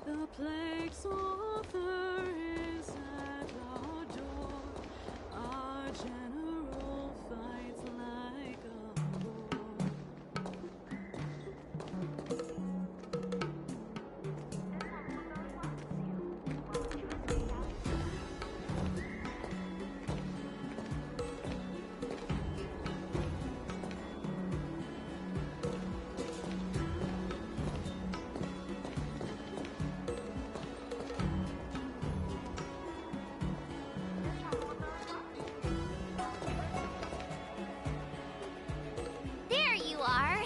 The plague's author is at our door. Our general fights like a bull. There you are.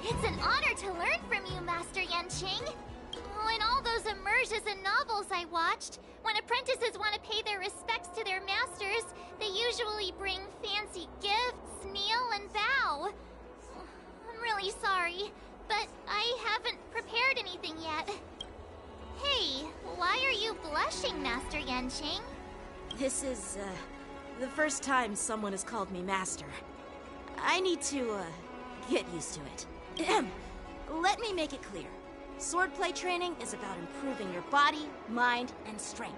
It's an honor to learn from you, Master Yanqing. Oh, in all those immersions and novels I watched, when apprentices want to pay their respects to their masters, they usually bring fancy gifts, kneel, and bow. I'm really sorry, but I haven't prepared anything yet. Hey, why are you blushing, Master Yanqing? This is, the first time someone has called me Master. I need to, get used to it. Let me make it clear. Swordplay training is about improving your body, mind, and strength.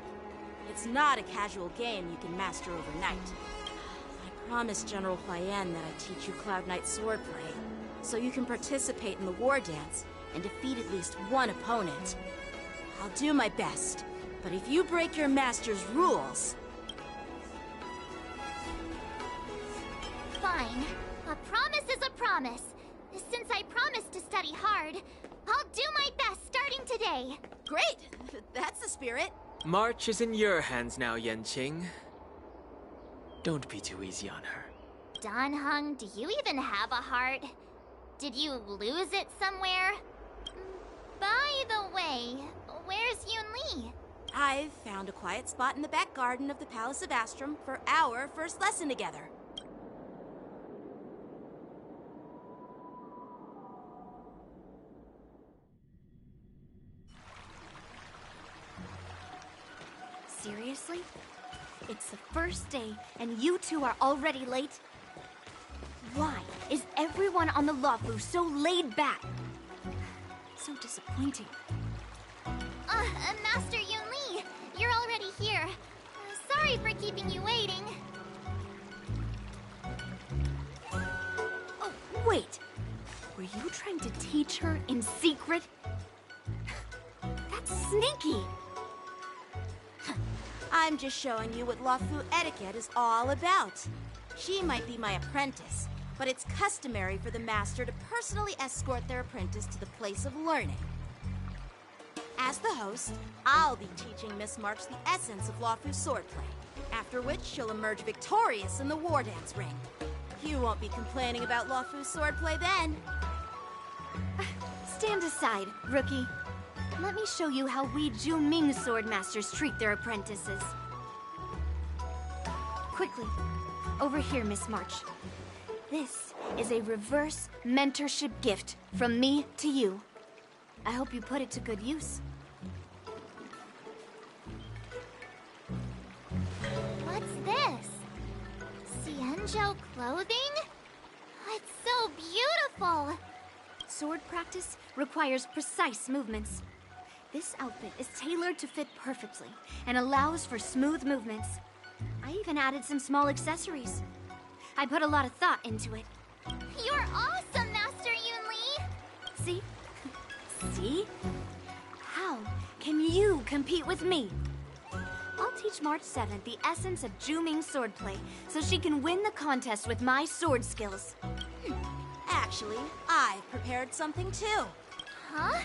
It's not a casual game you can master overnight. I promised General Huayan that I'd teach you Cloud Knight swordplay, so you can participate in the war dance and defeat at least one opponent. I'll do my best, but if you break your master's rules... Fine. A promise is a promise. Since I promised to study hard, I'll do my best starting today. Great! That's the spirit. March is in your hands now, Yanqing. Don't be too easy on her. Danheng, do you even have a heart? Did you lose it somewhere? By the way, where's Yunli? I've found a quiet spot in the back garden of the Palace of Astrum for our first lesson together. Seriously? It's the first day, and you two are already late? Why is everyone on the Luofu so laid back? So disappointing. Master Yunli, you're already here. Sorry for keeping you waiting. Oh, wait. Were you trying to teach her in secret? That's sneaky. I'm just showing you what Luofu etiquette is all about. She might be my apprentice, but it's customary for the master to personally escort their apprentice to the place of learning. As the host, I'll be teaching Miss March the essence of Luofu swordplay, after which she'll emerge victorious in the war dance ring. You won't be complaining about Luofu swordplay then. Stand aside, rookie. Let me show you how we Zhu-Ming swordmasters treat their apprentices. Quickly, over here, Miss March. This is a reverse mentorship gift from me to you. I hope you put it to good use. What's this? Xianzhou clothing? It's so beautiful! Sword practice requires precise movements. This outfit is tailored to fit perfectly and allows for smooth movements. I even added some small accessories. I put a lot of thought into it. You're awesome, Master Yunli! See? See? How can you compete with me? I'll teach March 7th the essence of Zhu-Ming swordplay so she can win the contest with my sword skills. Actually, I've prepared something too. Huh?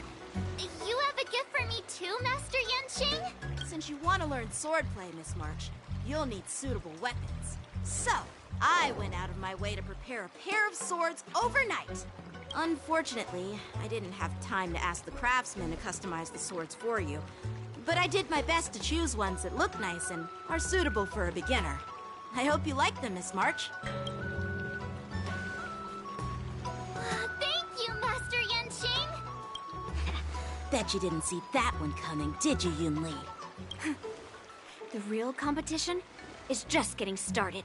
You have a gift for me too, Master Yanqing? Since you want to learn swordplay, Miss March, you'll need suitable weapons. So, I went out of my way to prepare a pair of swords overnight. Unfortunately, I didn't have time to ask the craftsman to customize the swords for you. But I did my best to choose ones that look nice and are suitable for a beginner. I hope you like them, Miss March. Thank you, Master Yanqing! Bet you didn't see that one coming, did you, Yun Li? The real competition is just getting started.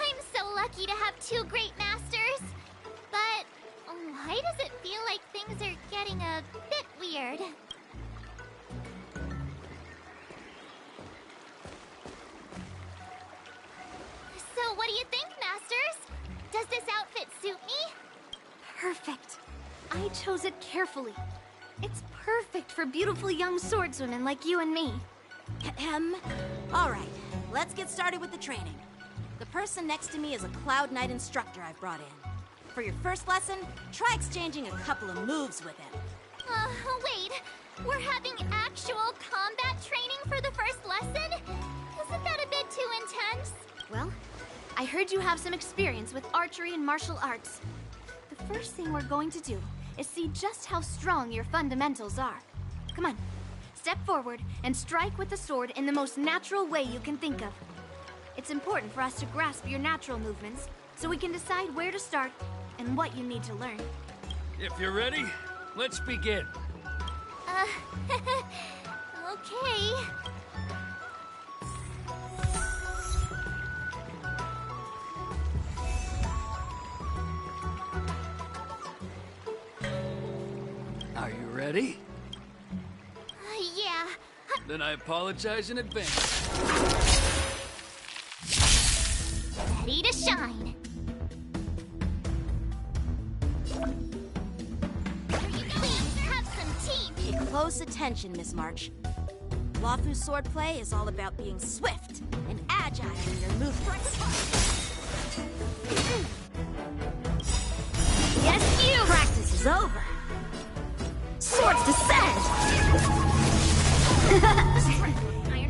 I'm so lucky to have two great masters. But why does it feel like things are getting a bit weird? So what do you think, Masters? Does this outfit suit me? Perfect. I chose it carefully. It's perfect for beautiful young swordswomen like you and me. All right, let's get started with the training. The person next to me is a Cloud Knight instructor I've brought in. For your first lesson, try exchanging a couple of moves with him. Wait. We're having actual combat training for the first lesson? Isn't that a bit too intense? Well, I heard you have some experience with archery and martial arts. The first thing we're going to do is see just how strong your fundamentals are. Come on, step forward and strike with the sword in the most natural way you can think of. It's important for us to grasp your natural movements so we can decide where to start and what you need to learn. If you're ready, let's begin. Okay. Are you ready? Yeah. Then I apologize in advance. Ready to shine. Please have some tea. Pay close attention, Miss March. Wafu swordplay is all about being swift and agile in your movements. Yes, you! Practice is over. Swords descend!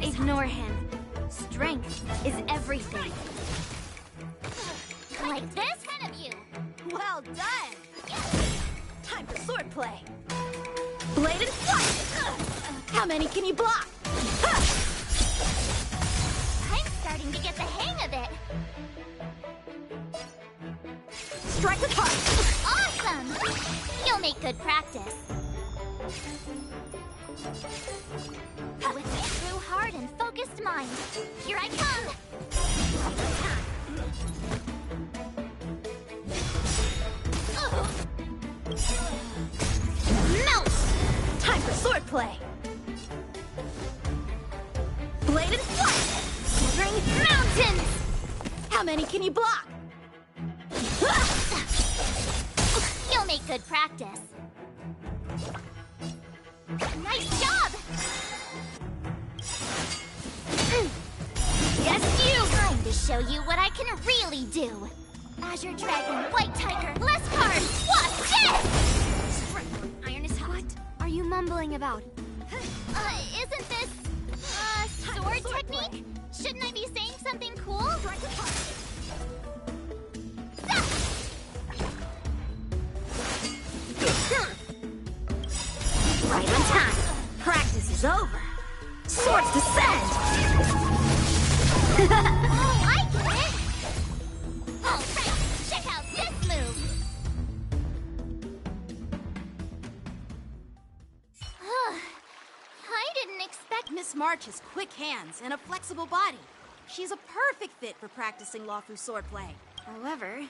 Ignore him. Strength is everything. Like this one of you. Well done! Time for swordplay. Blade and flight! How many can you block? I'm starting to get the hang of it. Strike with heart! Awesome! You'll make good practice. With a true heart and focused mind, here I come! Melt! Time for swordplay. Blade and flight! Bring mountains! How many can you block? You'll make good practice. Nice job! Yes, you! Time to show you what I can really do. Azure Dragon, White Tiger, less cards, Wasp Jet! Iron is hot. What are you mumbling about? Isn't this, sword technique? Shouldn't I be saying something cool? Right on time. Practice is over. Swords descend! Oh, I get it! All right, check out this move! I didn't expect... Miss March has quick hands and a flexible body. She's a perfect fit for practicing Lawfu swordplay. However,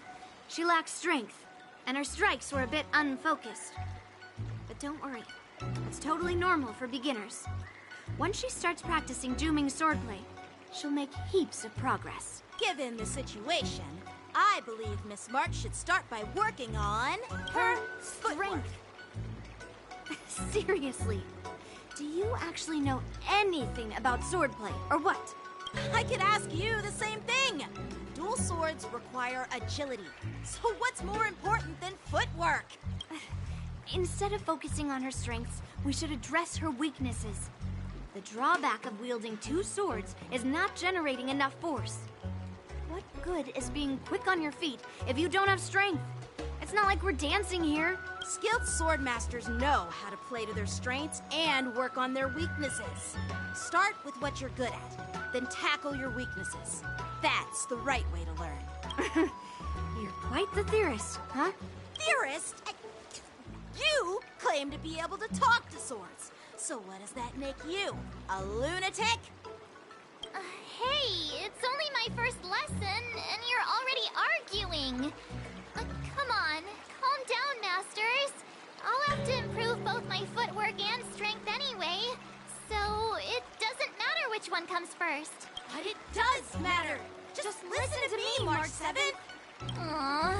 she lacks strength, and her strikes were a bit unfocused. But don't worry, it's totally normal for beginners. Once she starts practicing dooming swordplay, she'll make heaps of progress. Given the situation, I believe Miss March should start by working on her footwork. Seriously, do you actually know anything about swordplay, or what? I could ask you the same thing. dual swords require agility. So what's more important than footwork? Instead of focusing on her strengths, we should address her weaknesses. The drawback of wielding two swords is not generating enough force. What good is being quick on your feet if you don't have strength? It's not like we're dancing here. Skilled sword masters know how to play to their strengths and work on their weaknesses. Start with what you're good at, then tackle your weaknesses. That's the right way to learn. You're quite the theorist, huh? Theorist? You claim to be able to talk to swords. So what does that make you? A lunatic? Hey, it's only my first lesson, and you're already arguing. Come on, calm down, Masters. I'll have to improve both my footwork and strength anyway, so it doesn't matter which one comes first. But it does matter. Just listen to me, March 7th. Aww.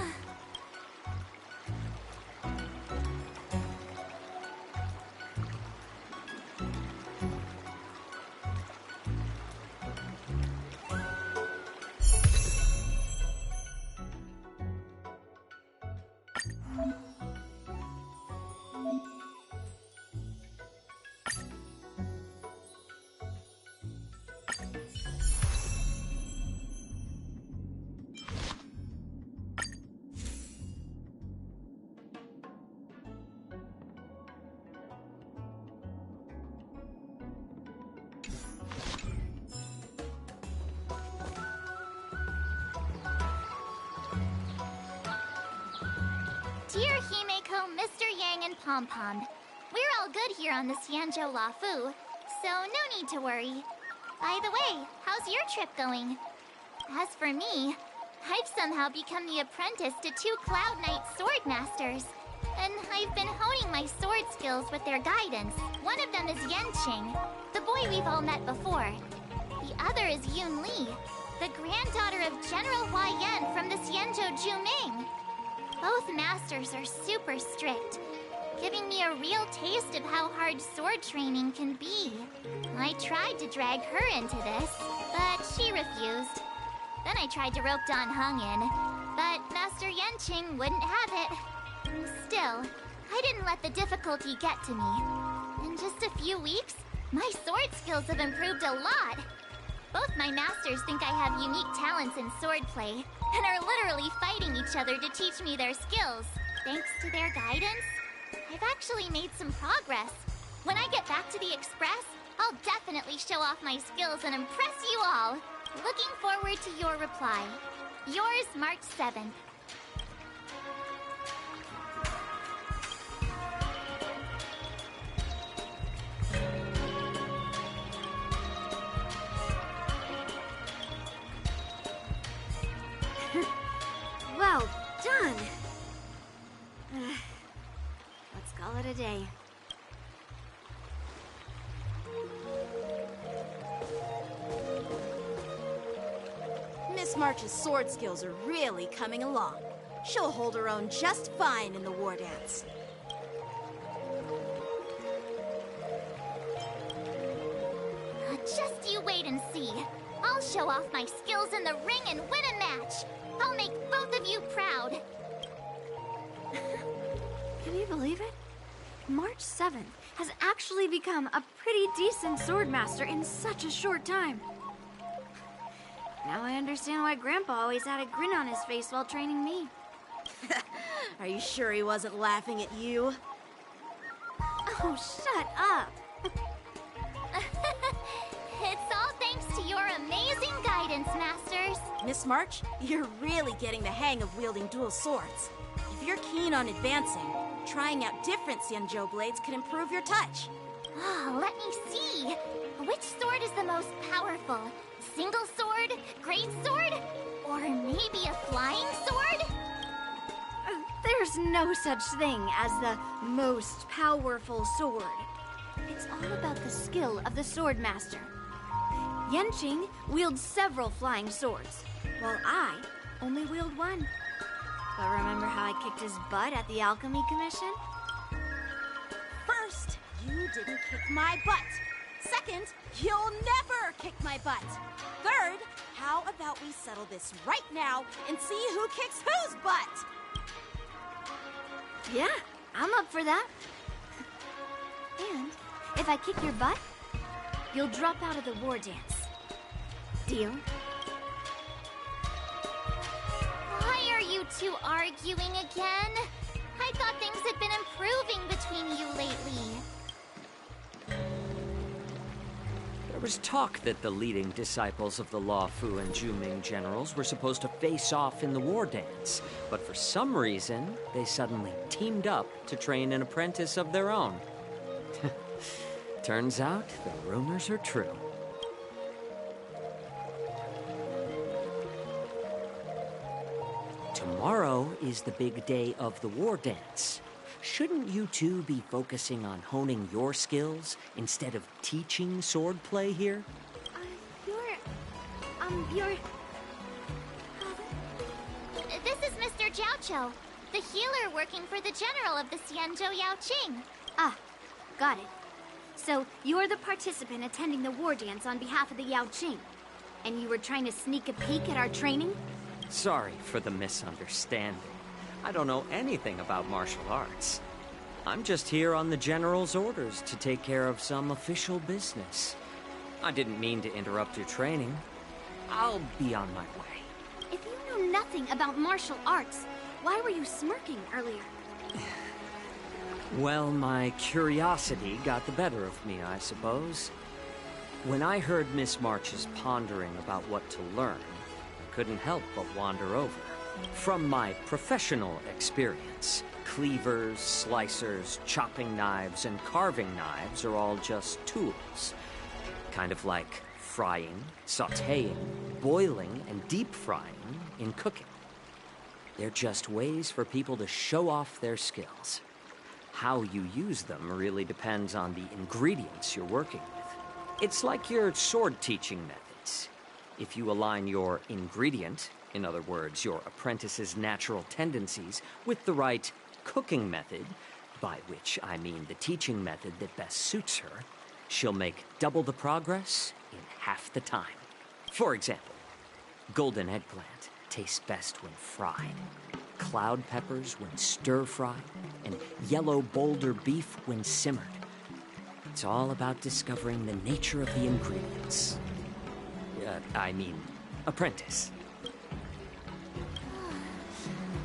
Dear Himeko, Mr. Yang, and Pom Pom, we're all good here on the Xianzhou Lafu, so no need to worry. By the way, how's your trip going? As for me, I've somehow become the apprentice to two Cloud Knight sword masters, and I've been honing my sword skills with their guidance. One of them is Yanqing, the boy we've all met before. The other is Yun Li, the granddaughter of General Hua Yan from the Xianzhou Juming. Both masters are super strict, giving me a real taste of how hard sword training can be. I tried to drag her into this, but she refused. Then I tried to rope Dan Heng in, but Master Yanqing wouldn't have it. Still, I didn't let the difficulty get to me. In just a few weeks, my sword skills have improved a lot. Both my masters think I have unique talents in swordplay, and are literally fighting each other to teach me their skills. Thanks to their guidance, I've actually made some progress. When I get back to the Express, I'll definitely show off my skills and impress you all. Looking forward to your reply. Yours, March 7th. Well done. Let's call it a day. Miss March's sword skills are really coming along. She'll hold her own just fine in the war dance. Just you wait and see. I'll show off my skills in the ring and win a match. I'll make both of you proud. Can you believe it? March 7th has actually become a pretty decent swordmaster in such a short time. Now I understand why Grandpa always had a grin on his face while training me. Are you sure he wasn't laughing at you? Oh, shut up! It's all thanks to your amazing guidance, Masters. Miss March, you're really getting the hang of wielding dual swords. If you're keen on advancing, trying out different Xianzhou blades could improve your touch. Oh, let me see. Which sword is the most powerful? Single sword? Great sword? Or maybe a flying sword? There's no such thing as the most powerful sword. It's all about the skill of the swordmaster. Yanqing wields several flying swords, while I only wield one. But remember how I kicked his butt at the Alchemy Commission? First, you didn't kick my butt. Second, you'll never kick my butt. Third, How about we settle this right now and see who kicks whose butt? Yeah, I'm up for that. And if I kick your butt, you'll drop out of the war dance. Deal? Why are you two arguing again? I thought things had been improving between you lately. There was talk that the leading disciples of the Law Fu and Juming generals were supposed to face off in the war dance, but for some reason, they suddenly teamed up to train an apprentice of their own. Turns out, the rumors are true. Tomorrow is the big day of the war dance. Shouldn't you two be focusing on honing your skills instead of teaching swordplay here? You're... This is Mr. Jiaoqiu, the healer working for the general of the Xianzhou Yaoqing. Ah, got it. So, you're the participant attending the war dance on behalf of the Yaoqing. And you were trying to sneak a peek at our training? Sorry for the misunderstanding. I don't know anything about martial arts. I'm just here on the General's orders to take care of some official business. I didn't mean to interrupt your training. I'll be on my way. If you know nothing about martial arts, why were you smirking earlier? Well, my curiosity got the better of me, I suppose. When I heard Miss March's pondering about what to learn, I couldn't help but wander over. From my professional experience, cleavers, slicers, chopping knives, and carving knives are all just tools. Kind of like frying, sautéing, boiling, and deep frying in cooking. They're just ways for people to show off their skills. How you use them really depends on the ingredients you're working with. It's like your sword teaching methods. If you align your ingredient, in other words, your apprentice's natural tendencies, with the right cooking method, by which I mean the teaching method that best suits her, she'll make double the progress in half the time. For example, golden eggplant tastes best when fried, cloud peppers when stir-fried, and yellow boulder beef when simmered. It's all about discovering the nature of the ingredients. Apprentice.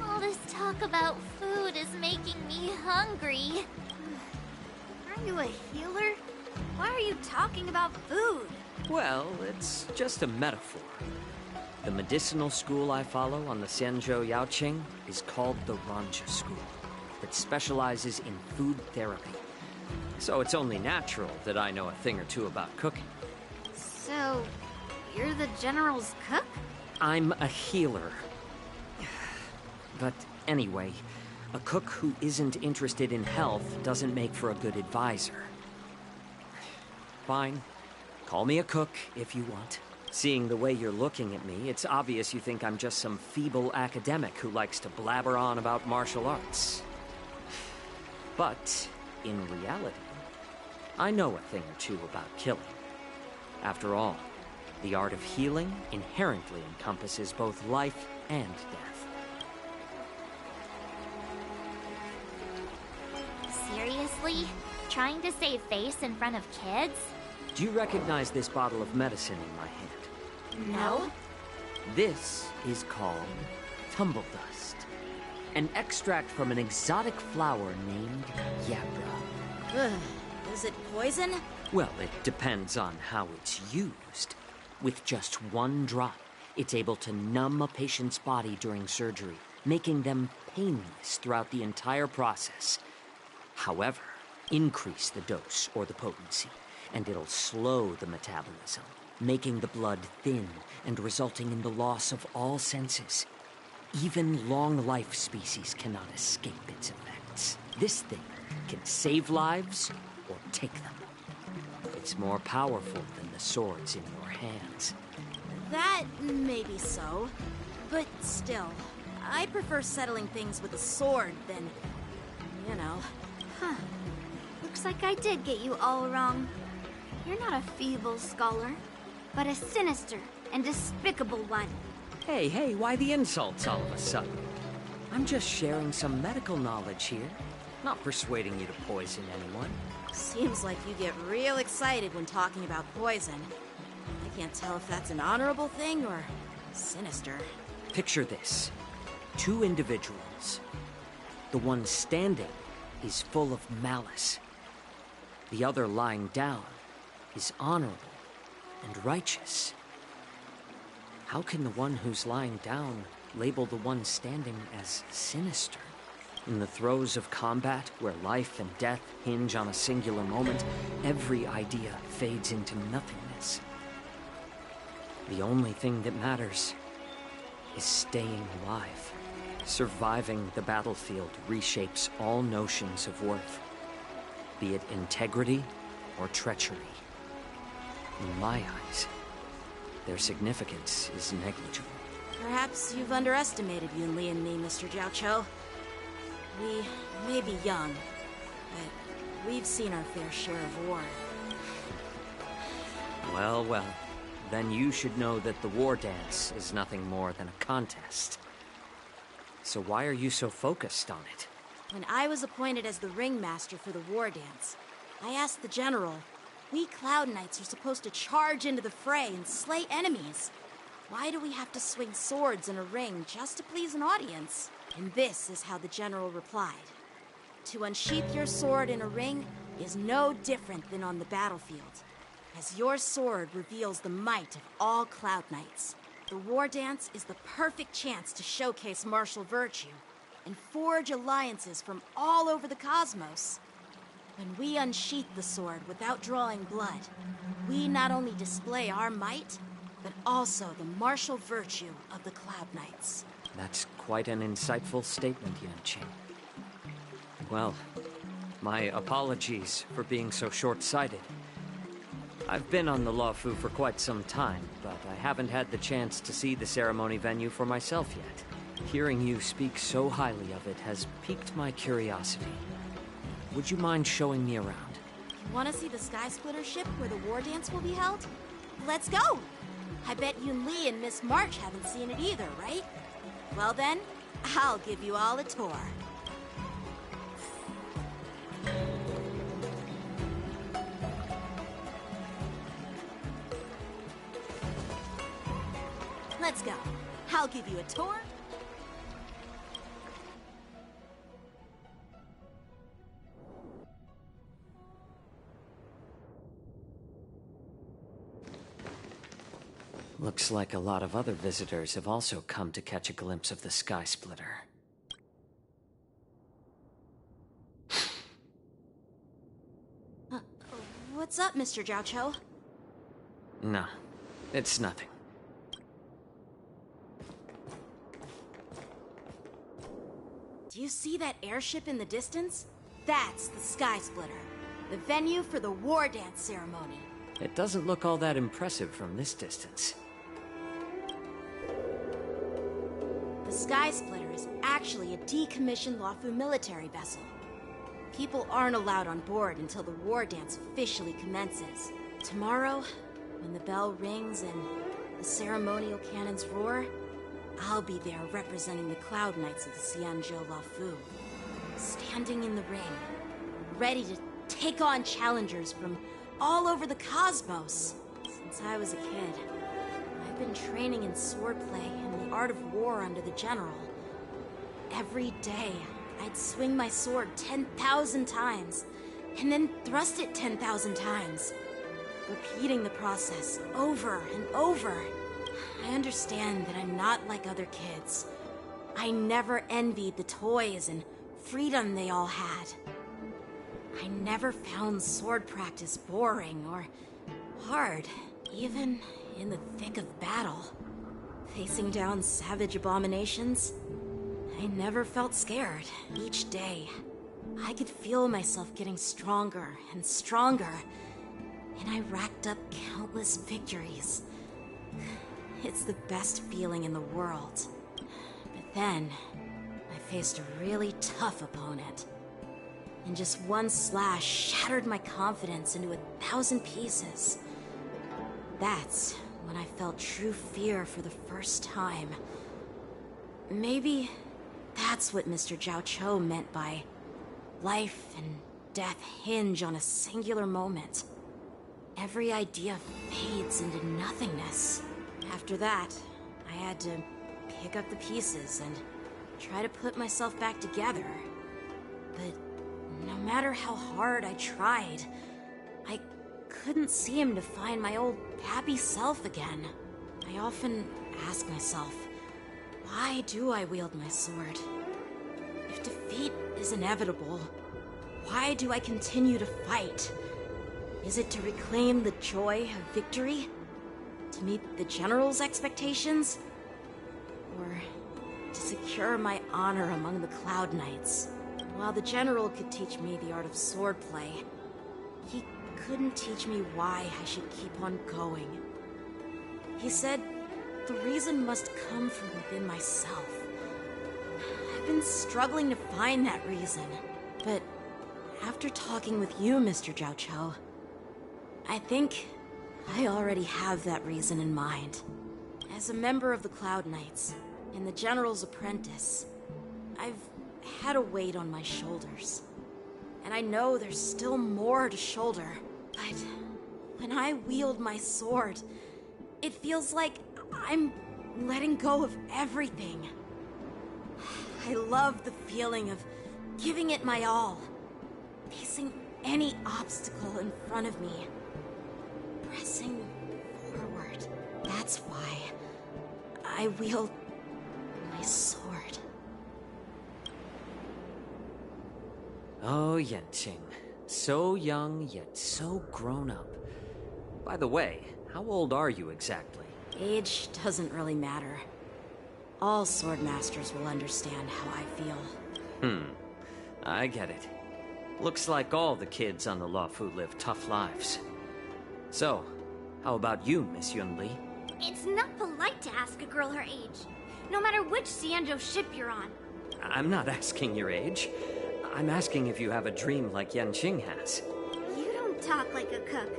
All this talk about food is making me hungry. Are you a healer? Why are you talking about food? Well, it's just a metaphor. The medicinal school I follow on the Xianzhou Yaoqing is called the Ranja School, that specializes in food therapy. So it's only natural that I know a thing or two about cooking. So, you're the general's cook? I'm a healer. But anyway, a cook who isn't interested in health doesn't make for a good advisor. Fine. Call me a cook if you want. Seeing the way you're looking at me, it's obvious you think I'm just some feeble academic who likes to blabber on about martial arts. But, in reality, I know a thing or two about killing. After all, the art of healing inherently encompasses both life and death. Seriously? Trying to save face in front of kids? Do you recognize this bottle of medicine in my hand? No? This is called tumble dust, an extract from an exotic flower named Yabra. Ugh, is it poison? Well, it depends on how it's used. With just one drop, it's able to numb a patient's body during surgery, making them painless throughout the entire process. However, increase the dose or the potency, and it'll slow the metabolism, making the blood thin and resulting in the loss of all senses. Even long-life species cannot escape its effects. This thing can save lives or take them. It's more powerful than the swords in your hands. That may be so, but still, I prefer settling things with a sword than, you know. Huh. Looks like I did get you all wrong. You're not a feeble scholar, but a sinister and despicable one. Hey, why the insults all of a sudden? I'm just sharing some medical knowledge here, not persuading you to poison anyone. Seems like you get real excited when talking about poison. I can't tell if that's an honorable thing or sinister. Picture this. Two individuals. The one standing is full of malice. The other lying down is honorable and righteous. How can the one who's lying down label the one standing as sinister? In the throes of combat, where life and death hinge on a singular moment, every idea fades into nothingness. The only thing that matters is staying alive. Surviving the battlefield reshapes all notions of worth, be it integrity or treachery. In my eyes, their significance is negligible. Perhaps you've underestimated Yunli and me, Mr. Jiaoqiu. We may be young, but we've seen our fair share of war. Well, then you should know that the war dance is nothing more than a contest. So why are you so focused on it? When I was appointed as the ringmaster for the war dance, I asked the general, we Cloud Knights are supposed to charge into the fray and slay enemies. Why do we have to swing swords in a ring just to please an audience? And this is how the general replied. To unsheath your sword in a ring is no different than on the battlefield, as your sword reveals the might of all Cloud Knights. The war dance is the perfect chance to showcase martial virtue and forge alliances from all over the cosmos. When we unsheath the sword without drawing blood, we not only display our might, but also the martial virtue of the Cloud Knights. That's quite an insightful statement, Yanqing. Well, my apologies for being so short-sighted. I've been on the Luofu for quite some time, but I haven't had the chance to see the ceremony venue for myself yet. Hearing you speak so highly of it has piqued my curiosity. Would you mind showing me around? Want to see the Sky Splitter ship where the war dance will be held? Let's go! I bet Yunli and Miss March haven't seen it either, right? Well then, I'll give you all a tour. Let's go. I'll give you a tour. Looks like a lot of other visitors have also come to catch a glimpse of the Sky Splitter. What's up, Mr. Jiaoqiu? No, it's nothing. Do you see that airship in the distance? That's the Sky Splitter, the venue for the war dance ceremony. It doesn't look all that impressive from this distance. The Sky Splitter is actually a decommissioned Luofu military vessel. People aren't allowed on board until the war dance officially commences. Tomorrow, when the bell rings and the ceremonial cannons roar, I'll be there representing the Cloud Knights of the Xianzhou Luofu, standing in the ring, ready to take on challengers from all over the cosmos. Since I was a kid, I've been training in swordplay and the art of war under the general. Every day, I'd swing my sword 10,000 times, and then thrust it 10,000 times, repeating the process over and over. I understand that I'm not like other kids. I never envied the toys and freedom they all had. I never found sword practice boring or hard, even in the thick of battle. Facing down savage abominations, I never felt scared. Each day, I could feel myself getting stronger and stronger, and I racked up countless victories. It's the best feeling in the world. But then, I faced a really tough opponent. And just one slash shattered my confidence into 1,000 pieces. That's when I felt true fear for the first time. Maybe that's what Mr. Zhao Cho meant by life and death hinge on a singular moment. Every idea fades into nothingness. After that, I had to pick up the pieces and try to put myself back together. But no matter how hard I tried, I couldn't seem to find my old happy self again. I often ask myself, why do I wield my sword? If defeat is inevitable, why do I continue to fight? Is it to reclaim the joy of victory? To meet the General's expectations? Or to secure my honor among the Cloud Knights? While the General could teach me the art of swordplay, he couldn't teach me why I should keep on going. He said the reason must come from within myself. I've been struggling to find that reason, but after talking with you, Mr. Zhao Cho, I think I already have that reason in mind. As a member of the Cloud Knights and the General's apprentice, I've had a weight on my shoulders. And I know there's still more to shoulder. But when I wield my sword, it feels like I'm letting go of everything. I love the feeling of giving it my all, facing any obstacle in front of me, pressing forward. That's why I wield my sword. Oh, Yanqing. So young, yet so grown up. By the way, how old are you exactly? Age doesn't really matter. All sword masters will understand how I feel. I get it. Looks like all the kids on the Luofu live tough lives. So, how about you, Miss Yunli? It's not polite to ask a girl her age, no matter which Xianzhou ship you're on. I'm not asking your age. I'm asking if you have a dream like Yanqing has. You don't talk like a cook.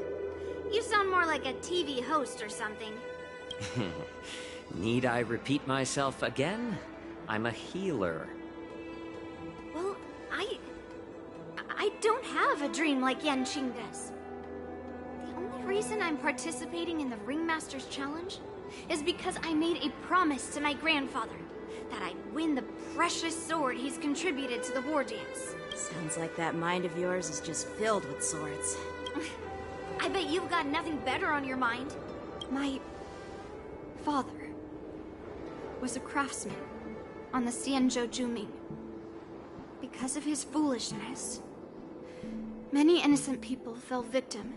You sound more like a TV host or something. Need I repeat myself again? I'm a healer. Well, I don't have a dream like Yanqing does. The only reason I'm participating in the Ringmaster's Challenge is because I made a promise to my grandfather that I'd win the precious sword he's contributed to the war dance. Sounds like that mind of yours is just filled with swords. I bet you've got nothing better on your mind. My father was a craftsman on the Xianzhou Juming. Because of his foolishness, many innocent people fell victim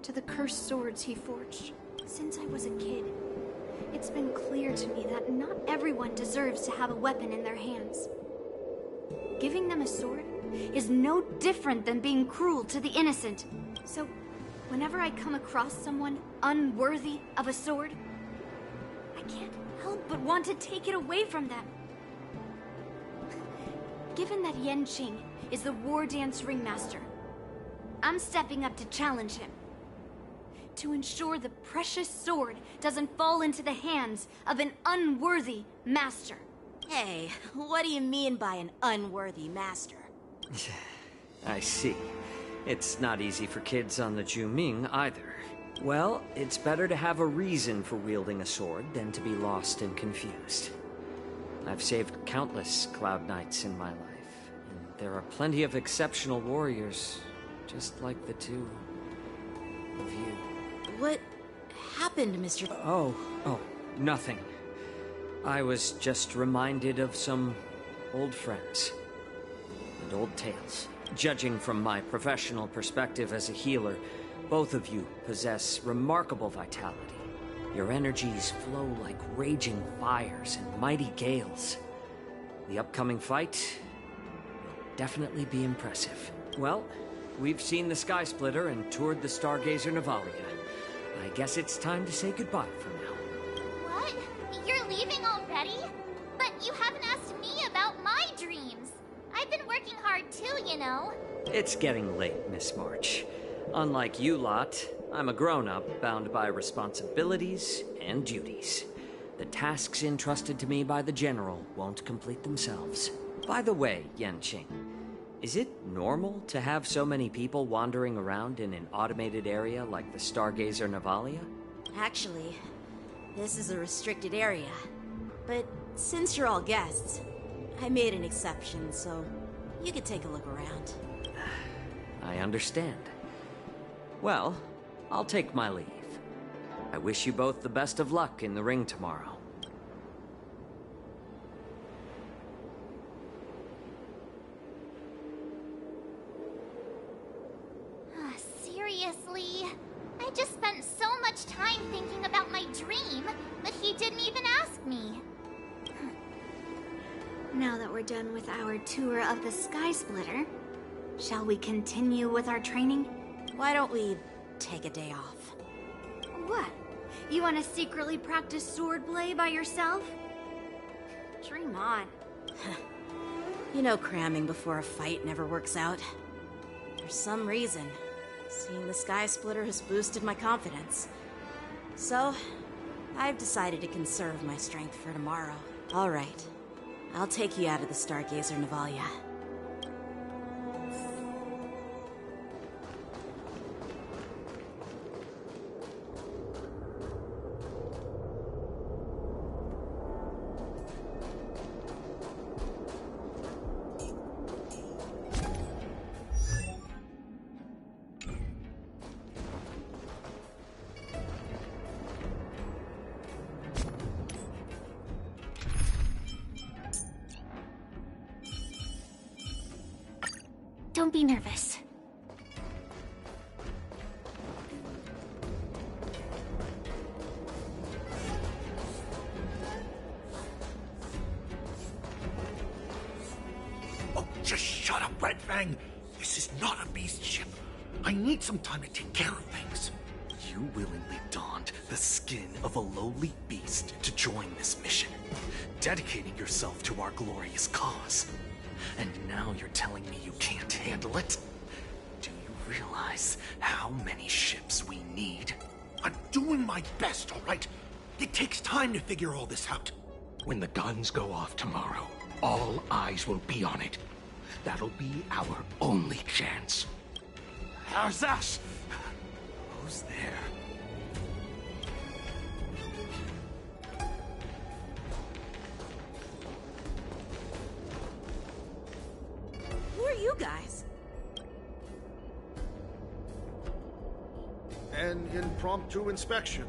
to the cursed swords he forged. Since I was a kid, it's been clear to me that not everyone deserves to have a weapon in their hands. Giving them a sword is no different than being cruel to the innocent. So, whenever I come across someone unworthy of a sword, I can't help but want to take it away from them. Given that Yanqing is the war dance ringmaster, I'm stepping up to challenge him. To ensure the precious sword doesn't fall into the hands of an unworthy master. Hey, what do you mean by an unworthy master? I see. It's not easy for kids on the Juming either. Well, it's better to have a reason for wielding a sword than to be lost and confused. I've saved countless Cloud Knights in my life, and there are plenty of exceptional warriors, just like the two of you. What happened, Mr. Oh, nothing. I was just reminded of some old friends and old tales. Judging from my professional perspective as a healer, both of you possess remarkable vitality. Your energies flow like raging fires and mighty gales. The upcoming fight will definitely be impressive. Well, we've seen the Sky Splitter and toured the Stargazer Navalia. I guess it's time to say goodbye for now. What? You're leaving already? But you haven't asked me about my dreams. I've been working hard too, you know. It's getting late, Miss March. Unlike you lot, I'm a grown-up bound by responsibilities and duties. The tasks entrusted to me by the General won't complete themselves. By the way, Yanqing, is it normal to have so many people wandering around in an automated area like the Stargazer Navalia? Actually, this is a restricted area. But since you're all guests, I made an exception, so you could take a look around. I understand. Well, I'll take my leave. I wish you both the best of luck in the ring tomorrow. Seriously? I just spent so much time thinking about my dream, but he didn't even ask me. Now that we're done with our tour of the Sky Splitter, shall we continue with our training? Why don't we take a day off? What? You want to secretly practice swordplay by yourself? Dream on. You know cramming before a fight never works out. For some reason, seeing the Sky Splitter has boosted my confidence. So, I've decided to conserve my strength for tomorrow. Alright, I'll take you out of the Stargazer Navalia. Don't be nervous. Oh, just shut up, Red Fang! This is not a beast ship. I need some time to take care of things. You willingly donned the skin of a lowly beast to join this mission, dedicating yourself to our glorious cause. And now you're telling me you can't handle it? Do you realize how many ships we need? I'm doing my best, all right? It takes time to figure all this out. When the guns go off tomorrow, all eyes will be on it. That'll be our only chance. How's that? Who's there? Who are you guys? An impromptu inspection.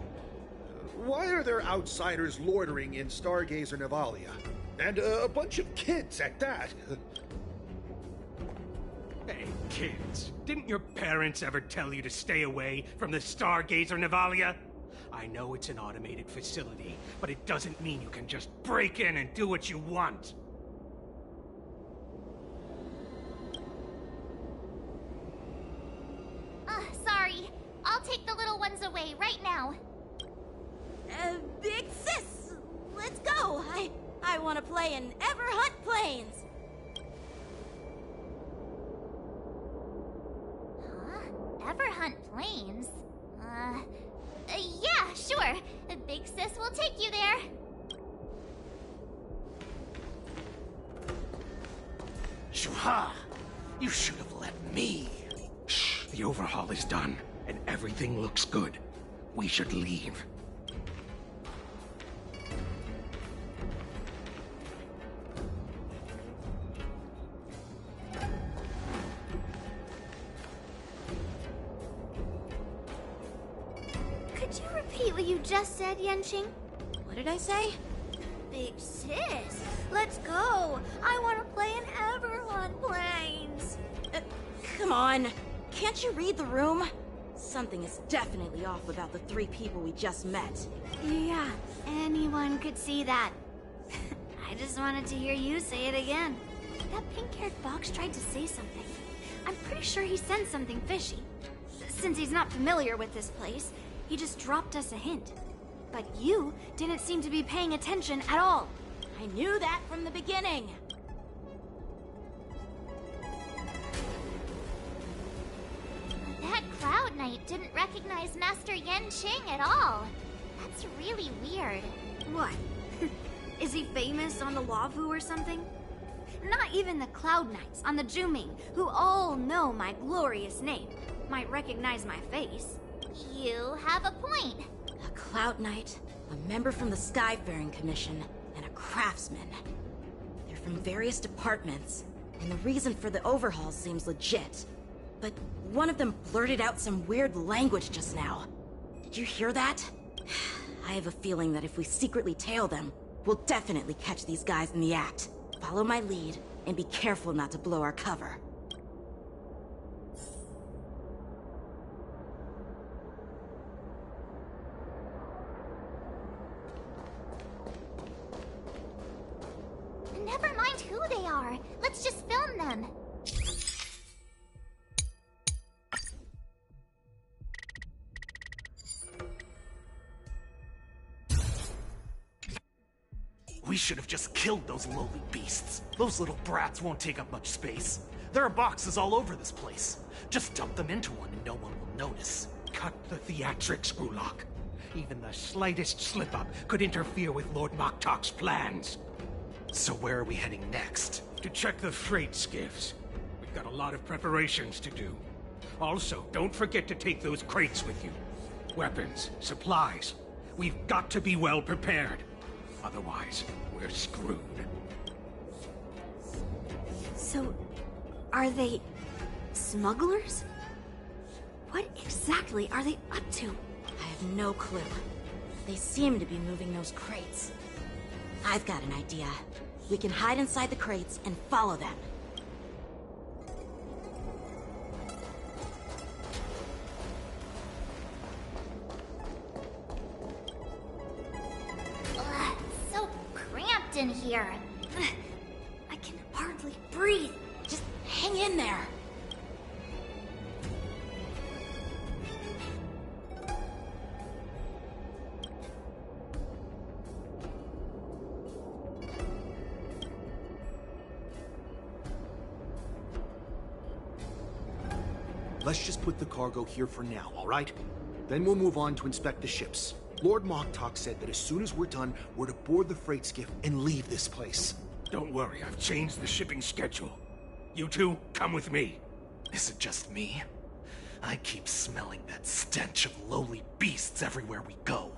Why are there outsiders loitering in Stargazer Navalia? And a bunch of kids at that. Hey, kids, didn't your parents ever tell you to stay away from the Stargazer Navalia? I know it's an automated facility, but it doesn't mean you can just break in and do what you want. Sorry. I'll take the little ones away right now. Big sis! Let's go! I want to play in Everhunt Plains! Huh? Everhunt Plains? Yeah, sure. Big Sis will take you there. Shuha! You should have let me. Shh, the overhaul is done, and everything looks good. We should leave. Could you repeat what you just said, Yanqing? What did I say? Big sis, let's go. I want to play in Everhunt Plains. Come on. Can't you read the room? Something is definitely off about the 3 people we just met. Yeah, anyone could see that. I just wanted to hear you say it again. That pink-haired fox tried to say something. I'm pretty sure he sensed something fishy. Since he's not familiar with this place, he just dropped us a hint. But you didn't seem to be paying attention at all. I knew that from the beginning. That crowd Cloud Knight didn't recognize Master Yanqing at all. That's really weird. What? Is he famous on the Lavu or something? Not even the Cloud Knights on the Juming, who all know my glorious name, might recognize my face. You have a point. A Cloud Knight, a member from the Skyfaring Commission, and a craftsman. They're from various departments, and the reason for the overhaul seems legit. But one of them blurted out some weird language just now. Did you hear that? I have a feeling that if we secretly tail them, we'll definitely catch these guys in the act. Follow my lead, and be careful not to blow our cover. Never mind who they are. Let's just film them. We should have just killed those lowly beasts. Those little brats won't take up much space. There are boxes all over this place. Just dump them into one and no one will notice. Cut the theatrics, Ulok. Even the slightest slip-up could interfere with Lord Moktok's plans. So where are we heading next? To check the freight skiffs. We've got a lot of preparations to do. Also, don't forget to take those crates with you. Weapons, supplies. We've got to be well prepared. Otherwise, we're screwed. So, are they smugglers? What exactly are they up to? I have no clue. They seem to be moving those crates. I've got an idea. We can hide inside the crates and follow them. Ugh, so cramped in here. I can hardly breathe. Just hang in there. Let's just put the cargo here for now, all right? Then we'll move on to inspect the ships. Lord Moktok said that as soon as we're done, we're to board the freight skiff and leave this place. Don't worry, I've changed the shipping schedule. You two, come with me. Is it just me? I keep smelling that stench of lowly beasts everywhere we go.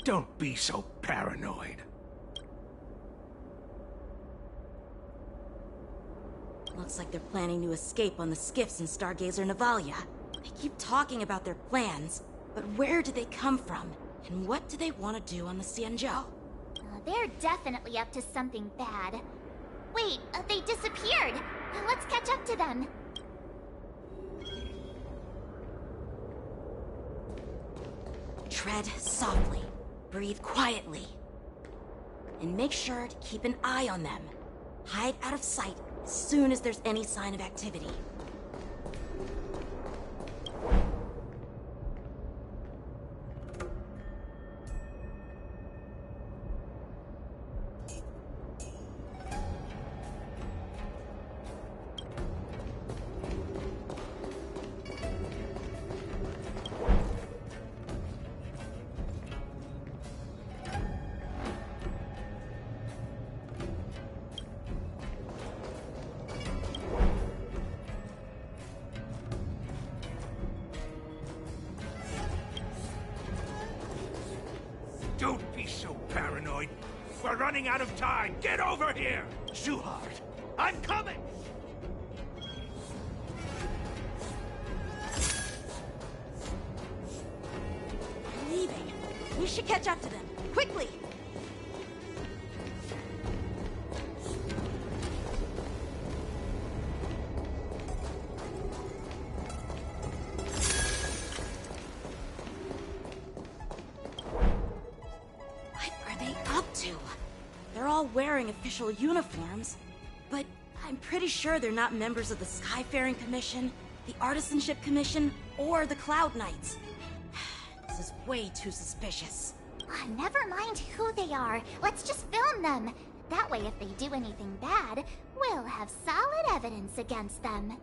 Don't be so paranoid. Looks like they're planning to escape on the skiffs in Stargazer Navalia. They keep talking about their plans, but where do they come from? And what do they want to do on the Xianzhou? They're definitely up to something bad. Wait, they disappeared. Let's catch up to them. Tread softly, breathe quietly, and make sure to keep an eye on them. Hide out of sight as soon as there's any sign of activity. Don't be so paranoid. We're running out of time. Get over here! Shuhard, I'm coming! They're leaving. We should catch up to them. Quickly! They're all wearing official uniforms, but I'm pretty sure they're not members of the Skyfaring Commission, the Artisanship Commission, or the Cloud Knights. This is way too suspicious. Never mind who they are. Let's just film them. That way, if they do anything bad, we'll have solid evidence against them.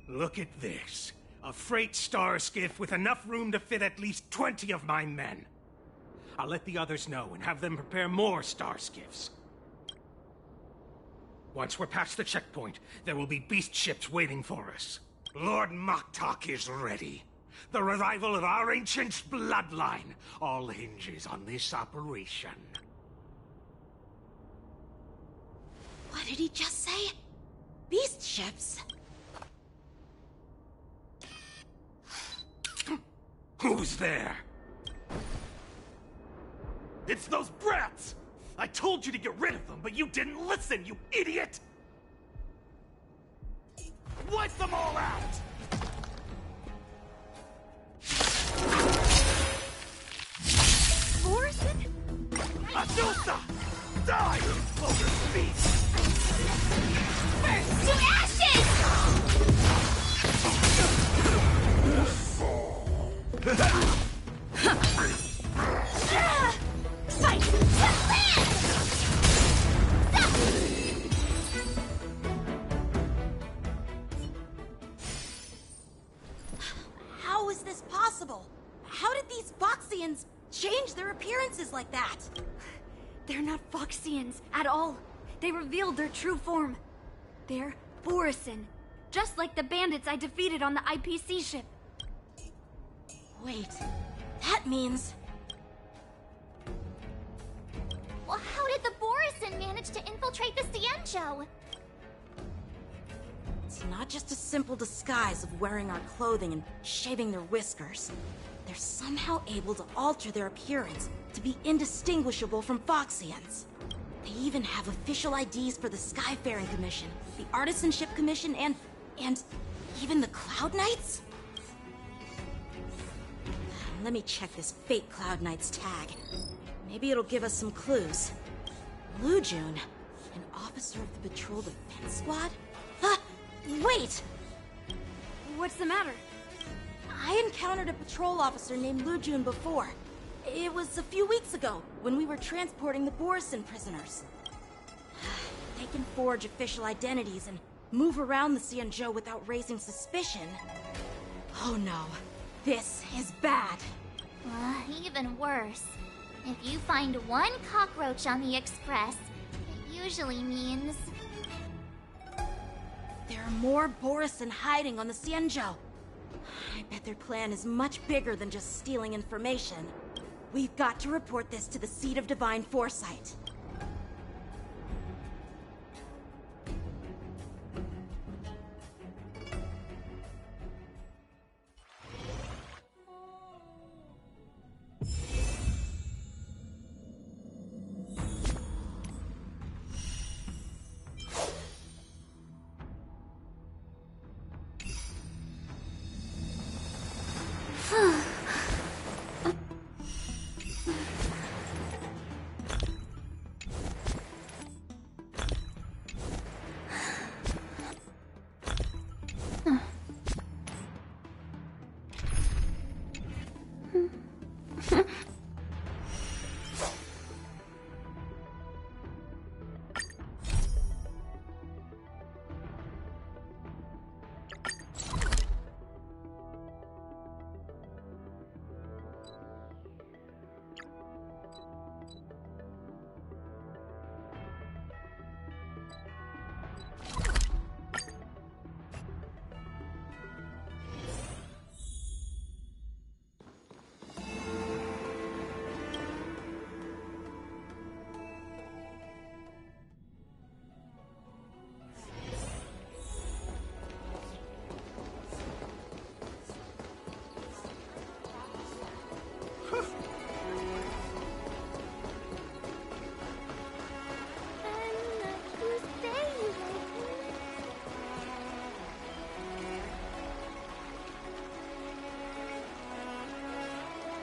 Look at this. A freight star skiff with enough room to fit at least 20 of my men. I'll let the others know and have them prepare more star skiffs. Once we're past the checkpoint, there will be beast ships waiting for us. Lord Moktok is ready. The revival of our ancient bloodline all hinges on this operation. What did he just say? Beast ships? Who's there? It's those brats! I told you to get rid of them, but you didn't listen, you idiot! Wipe them all out! Morrison? Azusa! Die, you ogre beast! Burn to ashes! Fight to live! How is this possible? How did these Foxians change their appearances like that? They're not Foxians at all. They revealed their true form. They're Borison, just like the bandits I defeated on the IPC ship. Wait, that means... Well, how did the Borison manage to infiltrate the Xianzhou? It's not just a simple disguise of wearing our clothing and shaving their whiskers. They're somehow able to alter their appearance to be indistinguishable from Foxians. They even have official IDs for the Skyfaring Commission, the Artisanship Commission, and even the Cloud Knights? Let me check this fake Cloud Knight's tag. Maybe it'll give us some clues. Lujun, an officer of the Patrol Defense Squad? Wait! What's the matter? I encountered a patrol officer named Lujun before. It was a few weeks ago, when we were transporting the Borison prisoners. They can forge official identities and move around the Xianzhou without raising suspicion. Oh no, this is bad. Even worse. If you find one cockroach on the Express, it usually means... There are more Borison hiding on the Xianzhou. I bet their plan is much bigger than just stealing information. We've got to report this to the Seat of Divine Foresight.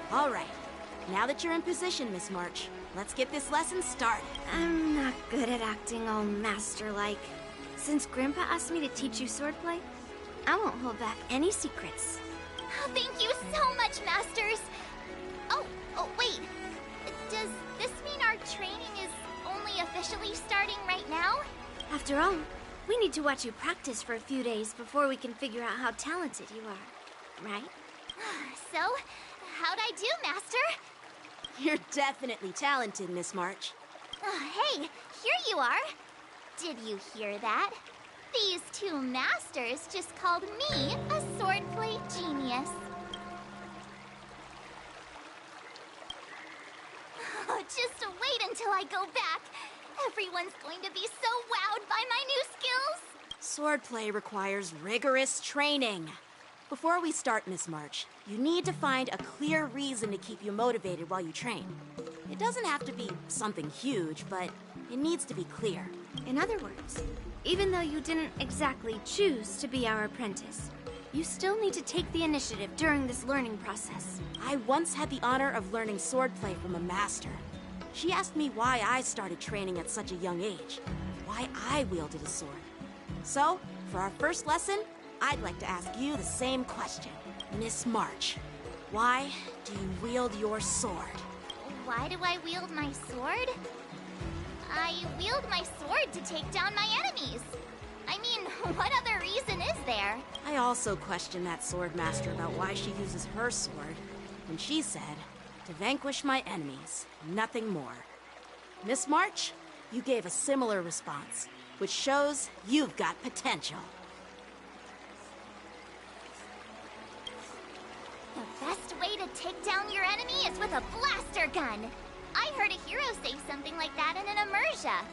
All right. Now that you're in position, Miss March, let's get this lesson started. I'm not good at acting all master-like. Since Grandpa asked me to teach you swordplay, I won't hold back any secrets. Oh, thank you so much, Masters! Oh, wait. Does this mean our training is only officially starting right now? After all, we need to watch you practice for a few days before we can figure out how talented you are, right? So, how'd I do, Master? You're definitely talented, Miss March. Hey, here you are. Did you hear that? These two masters just called me a swordplay genius. Just wait until I go back. Everyone's going to be so wowed by my new skills. Swordplay requires rigorous training. Before we start, Miss March, you need to find a clear reason to keep you motivated while you train. It doesn't have to be something huge, but it needs to be clear. In other words, even though you didn't exactly choose to be our apprentice, you still need to take the initiative during this learning process. I once had the honor of learning swordplay from a master. She asked me why I started training at such a young age, why I wielded a sword. So, for our first lesson, I'd like to ask you the same question. Miss March, why do you wield your sword? Why do I wield my sword? I wield my sword to take down my enemies. I mean, what other reason is there? I also questioned that sword master about why she uses her sword, and she said, to vanquish my enemies, nothing more. Miss March, you gave a similar response, which shows you've got potential. The best way to take down your enemy is with a blaster gun. I heard a hero say something like that in an immersia.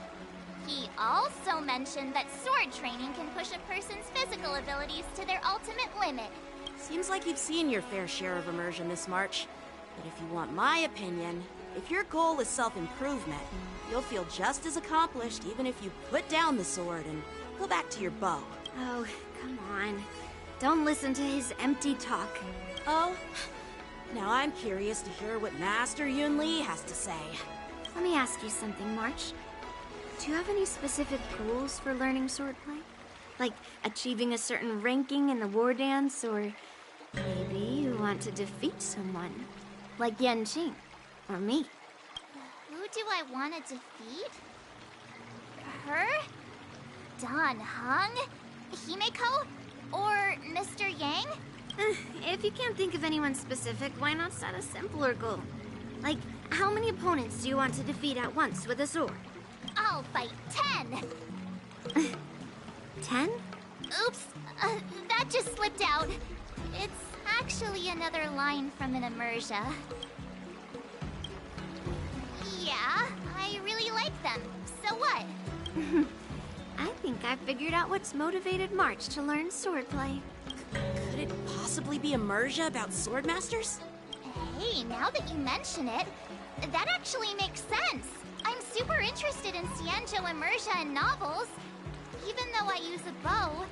He also mentioned that sword training can push a person's physical abilities to their ultimate limit. Seems like you've seen your fair share of immersion, Miss March. But if you want my opinion, if your goal is self-improvement, you'll feel just as accomplished even if you put down the sword and go back to your bow. Oh, come on. Don't listen to his empty talk. Oh, now I'm curious to hear what Master Yunli has to say. Let me ask you something, March. Do you have any specific goals for learning swordplay? Like achieving a certain ranking in the war dance, or maybe you want to defeat someone? Like Yanqing, or me. Who do I want to defeat? Her? Dan Heng? Himeko? Or Mr. Yang? If you can't think of anyone specific, why not set a simpler goal? Like, how many opponents do you want to defeat at once with a sword? I'll fight 10! 10? Oops, that just slipped out. It's actually another line from an immersia. Yeah, I really like them. So what? I think I figured out what's motivated March to learn swordplay. Could it possibly be immersia about sword masters? Hey, now that you mention it, that actually makes sense. I'm super interested in Xianzhou immersia and novels. Even though I use a bow,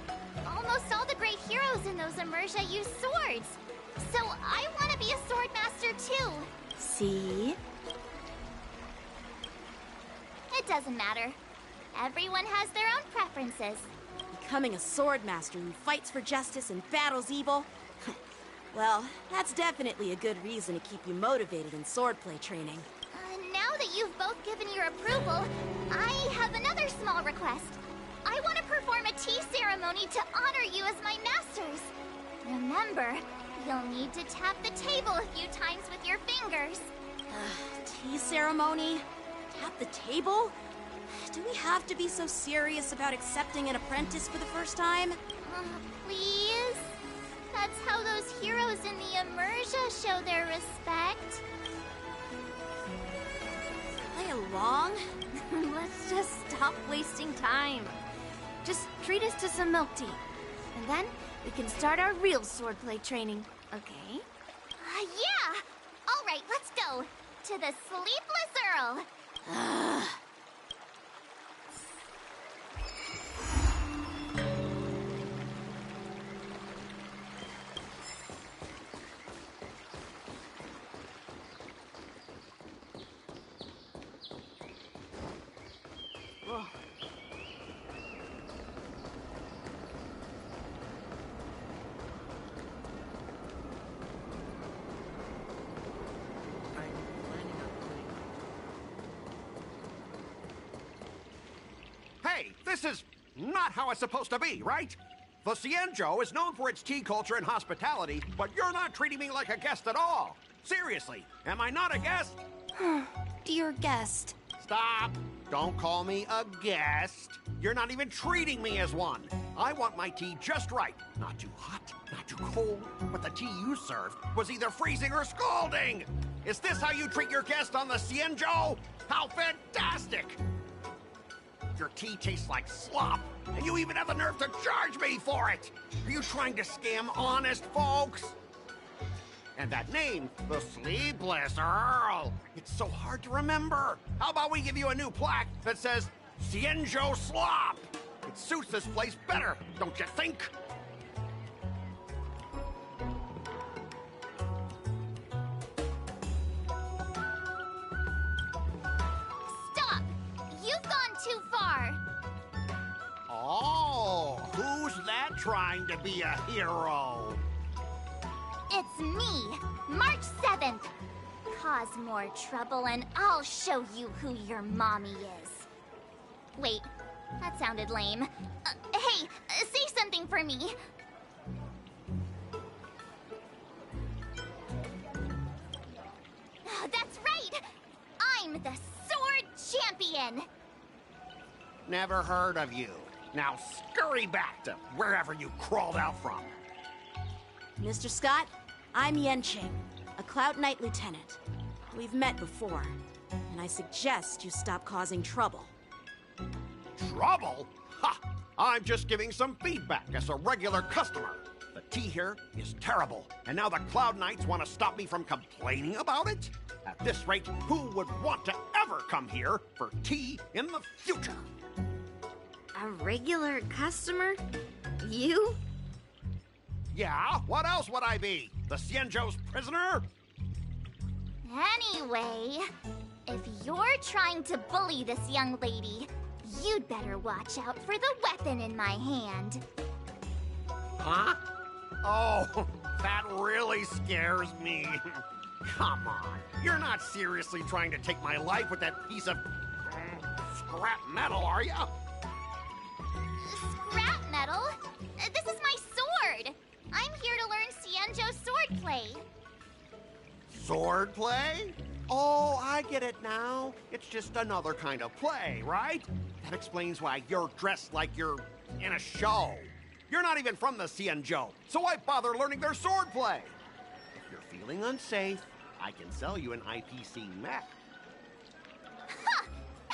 almost all the great heroes in those immersia use swords. So I want to be a sword master too. See? It doesn't matter. Everyone has their own preferences. Becoming a sword master who fights for justice and battles evil? Well, that's definitely a good reason to keep you motivated in swordplay training. Now that you've both given your approval, I have another small request. I want to perform a tea ceremony to honor you as my masters. Remember, you'll need to tap the table a few times with your fingers. Tea ceremony? Tap the table? Do we have to be so serious about accepting an apprentice for the first time? Please? That's how those heroes in the immersia show their respect. Play along? Let's just stop wasting time. Just treat us to some milk tea. And then we can start our real swordplay training, okay? Yeah! Alright, let's go. To the Sleepless Earl. this is not how it's supposed to be, right? The Cienjo is known for its tea culture and hospitality, but you're not treating me like a guest at all. Seriously, am I not a guest? Dear guest. Stop! Don't call me a guest. You're not even treating me as one. I want my tea just right. Not too hot, not too cold, but the tea you served was either freezing or scalding. Is this how you treat your guest on the Cienjo? How fantastic! Your tea tastes like slop, and you even have the nerve to charge me for it! Are you trying to scam honest folks? And that name, the Sleepless Earl, it's so hard to remember. How about we give you a new plaque that says, Cienjo Slop? It suits this place better, don't you think? Stop! You've gone too far. Oh, who's that trying to be a hero? It's me, March 7th. Cause more trouble and I'll show you who your mommy is. Wait, that sounded lame. Hey, say something for me. That's right! I'm the Sword Champion! Never heard of you. Now scurry back to wherever you crawled out from. Mr. Scott, I'm Yenching, a Cloud Knight Lieutenant. We've met before, and I suggest you stop causing trouble. Trouble? Ha! I'm just giving some feedback as a regular customer. The tea here is terrible, and now the Cloud Knights want to stop me from complaining about it? At this rate, who would want to ever come here for tea in the future? A regular customer? You? Yeah, what else would I be? The Cienjo's prisoner? Anyway, if you're trying to bully this young lady, you'd better watch out for the weapon in my hand. Huh? Oh, that really scares me. Come on, you're not seriously trying to take my life with that piece of scrap metal, are you? Scrap metal? This is my sword! I'm here to learn Cienjo swordplay. Swordplay? Oh, I get it now. It's just another kind of play, right? That explains why you're dressed like you're in a show. You're not even from the Cienjo, so why bother learning their swordplay? If you're feeling unsafe, I can sell you an IPC mech. Ha!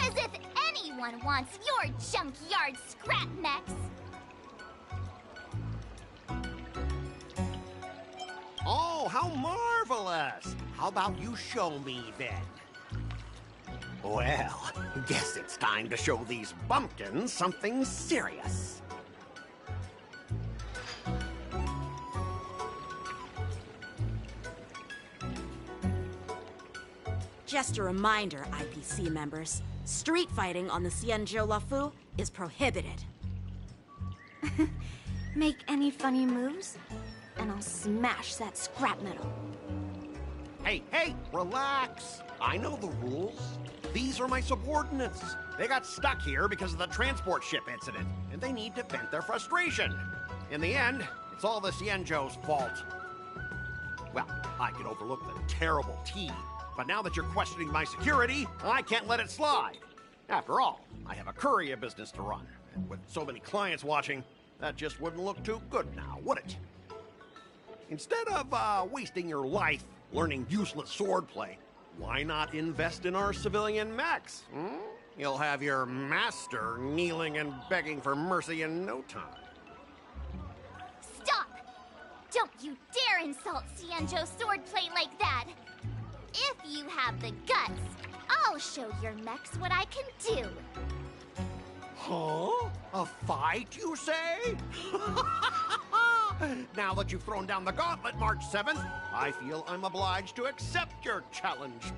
As if anyone wants your junkyard scrap mechs! Oh, how marvelous! How about you show me, then? Well, guess it's time to show these bumpkins something serious. Just a reminder, IPC members, street fighting on the Cienjo Lafu is prohibited. Make any funny moves, and I'll smash that scrap metal. Hey, relax. I know the rules. These are my subordinates. They got stuck here because of the transport ship incident, and they need to vent their frustration. In the end, it's all the Cienjo's fault. Well, I could overlook the terrible tea, but now that you're questioning my security, I can't let it slide. After all, I have a courier business to run, and with so many clients watching, that just wouldn't look too good now, would it? Instead of wasting your life learning useless swordplay, why not invest in our civilian mechs? You'll have your master kneeling and begging for mercy in no time. Stop! Don't you dare insult Cienjo swordplay like that! If you have the guts, I'll show your mechs what I can do. Huh? A fight, you say? Now that you've thrown down the gauntlet, March 7th, I feel I'm obliged to accept your challenge.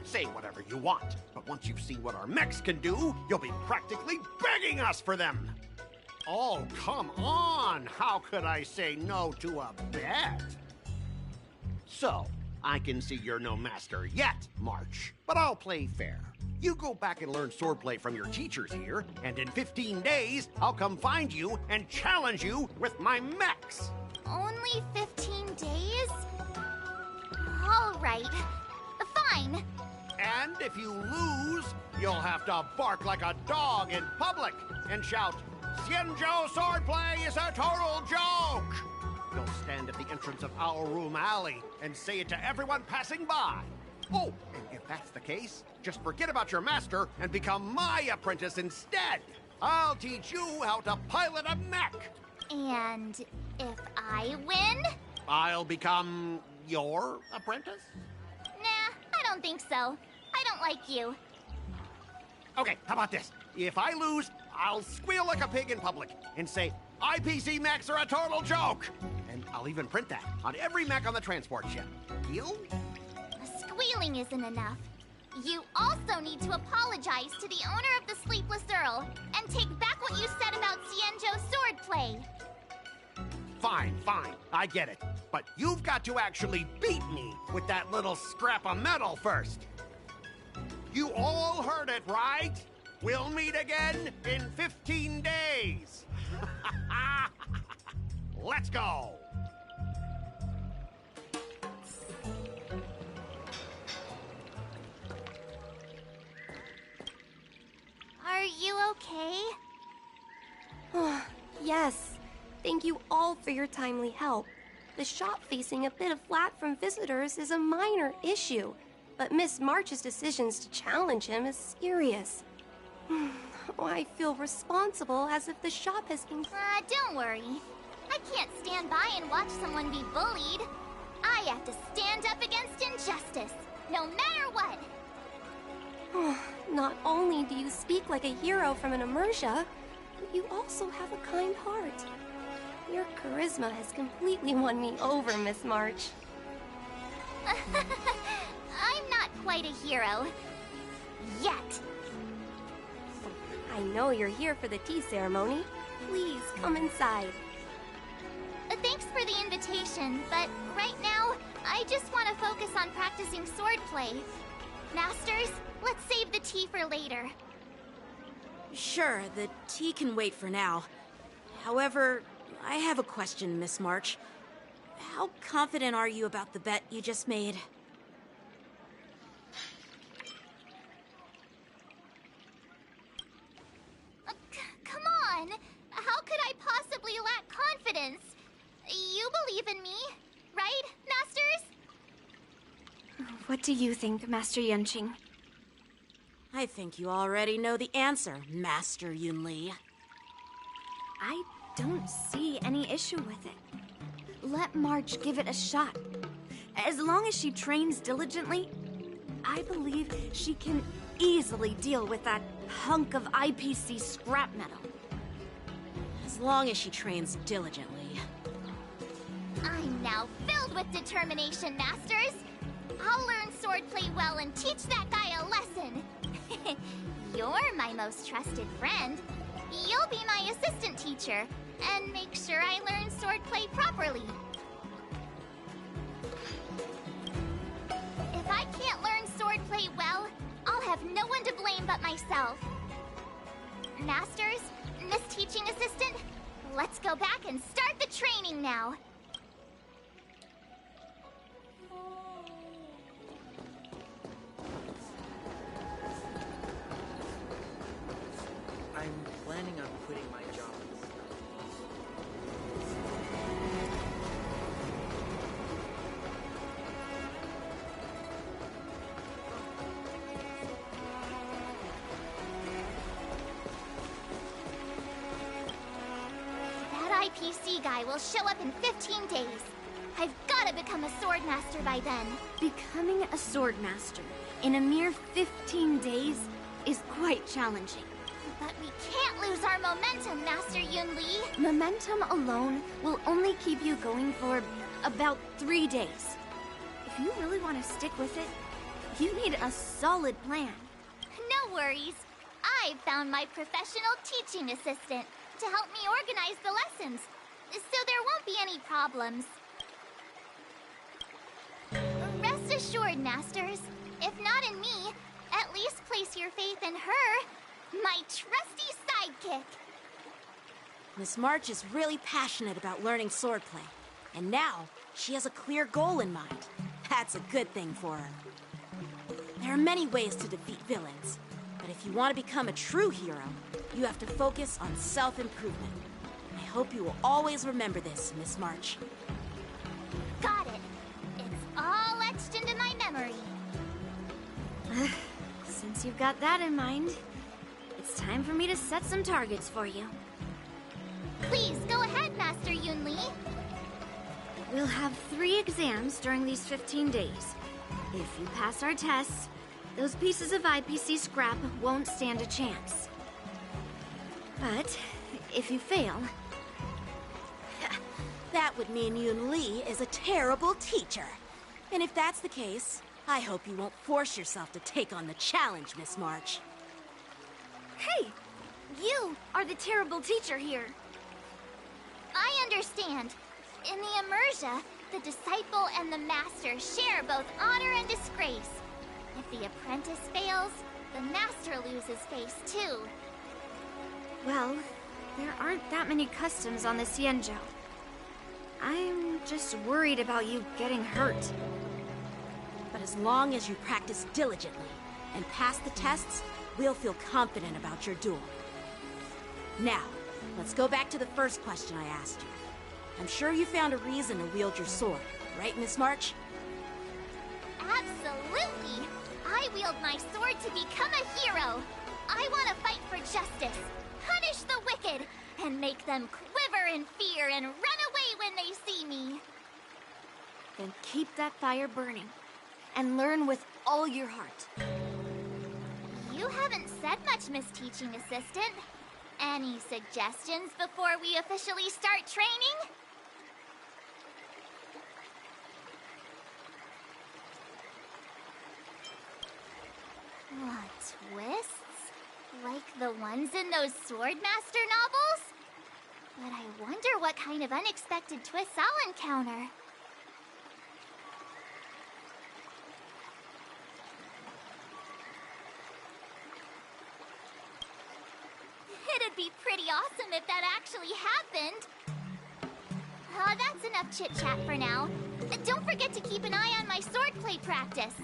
Say whatever you want, but once you've seen what our mechs can do, you'll be practically begging us for them. Oh, come on! How could I say no to a bet? So, I can see you're no master yet, March, but I'll play fair. You go back and learn swordplay from your teachers here, and in 15 days, I'll come find you and challenge you with my mechs. Only 15 days? All right. Fine. And if you lose, you'll have to bark like a dog in public and shout, "Xianzhou swordplay is a total joke!" You'll stand at the entrance of our room alley and say it to everyone passing by. Oh, and if that's the case, just forget about your master and become my apprentice instead. I'll teach you how to pilot a mech. And if I win? I'll become your apprentice? Nah, I don't think so. I don't like you. Okay, how about this? If I lose, I'll squeal like a pig in public and say, "IPC mechs are a total joke!" And I'll even print that on every mech on the transport ship. Deal? Squealing isn't enough. You also need to apologize to the owner of the Sleepless Earl and take back what you said about Xianzhou swordplay. Fine, fine, I get it. But you've got to actually beat me with that little scrap of metal first. You all heard it, right? We'll meet again in 15 days. Let's go. Are you okay? Yes. Thank you all for your timely help. The shop facing a bit of flack from visitors is a minor issue, but Miss March's decisions to challenge him is serious. Oh, I feel responsible as if the shop has been... Don't worry. I can't stand by and watch someone be bullied. I have to stand up against injustice, no matter what. Not only do you speak like a hero from an immersia, but you also have a kind heart. Your charisma has completely won me over, Miss March. I'm not quite a hero. Yet. I know you're here for the tea ceremony. Please come inside. Thanks for the invitation, but right now, I just want to focus on practicing swordplay. Masters, let's save the tea for later. Sure, the tea can wait for now. However, I have a question, Miss March. How confident are you about the bet you just made? Come on! How could I possibly lack confidence? You believe in me, right, Masters? What do you think, Master Yanqing? I think you already know the answer, Master Yunli. I don't see any issue with it. Let March give it a shot. As long as she trains diligently, I believe she can easily deal with that hunk of IPC scrap metal. As long as she trains diligently. I'm now filled with determination, Masters. I'll learn swordplay well and teach that guy a lesson. You're my most trusted friend. You'll be my assistant teacher and make sure I learn swordplay properly. If I can't learn swordplay well, I'll have no one to blame but myself. Masters, Miss Teaching Assistant, let's go back and start the training now. I'm planning on quitting my job. That IPC guy will show up in 15 days. I've got to become a swordmaster by then. Becoming a swordmaster in a mere 15 days is quite challenging. But we can't lose our momentum, Master Yunli. Momentum alone will only keep you going for about 3 days. If you really want to stick with it, you need a solid plan. No worries. I've found my professional teaching assistant to help me organize the lessons, so there won't be any problems. Rest assured, Masters. If not in me, at least place your faith in her, my trusty sidekick. Miss March is really passionate about learning swordplay, and now she has a clear goal in mind. That's a good thing for her. There are many ways to defeat villains, but if you want to become a true hero, you have to focus on self-improvement. I hope you will always remember this, Miss March. Got it. It's all etched into my memory. Since you've got that in mind, it's time for me to set some targets for you. Please, go ahead, Master Yunli. We'll have 3 exams during these 15 days. If you pass our tests, those pieces of IPC scrap won't stand a chance. But if you fail... That would mean Yun Li is a terrible teacher. And if that's the case, I hope you won't force yourself to take on the challenge, Miss March. Hey! You are the terrible teacher here. I understand. In the Immersia, the disciple and the master share both honor and disgrace. If the apprentice fails, the master loses face too. Well, there aren't that many customs on the Xianzhou. I'm just worried about you getting hurt. But as long as you practice diligently and pass the tests, we'll feel confident about your duel. Now, let's go back to the first question I asked you. I'm sure you found a reason to wield your sword, right, Miss March? Absolutely! I wield my sword to become a hero! I want to fight for justice, punish the wicked, and make them quiver in fear and run away when they see me! Then keep that fire burning, and learn with all your heart. You haven't said much, Miss Teaching Assistant. Any suggestions before we officially start training? What, twists? Like the ones in those Swordmaster novels? But I wonder what kind of unexpected twists I'll encounter. It'd be pretty awesome if that actually happened. That's enough chit-chat for now. Don't forget to keep an eye on my swordplay practice.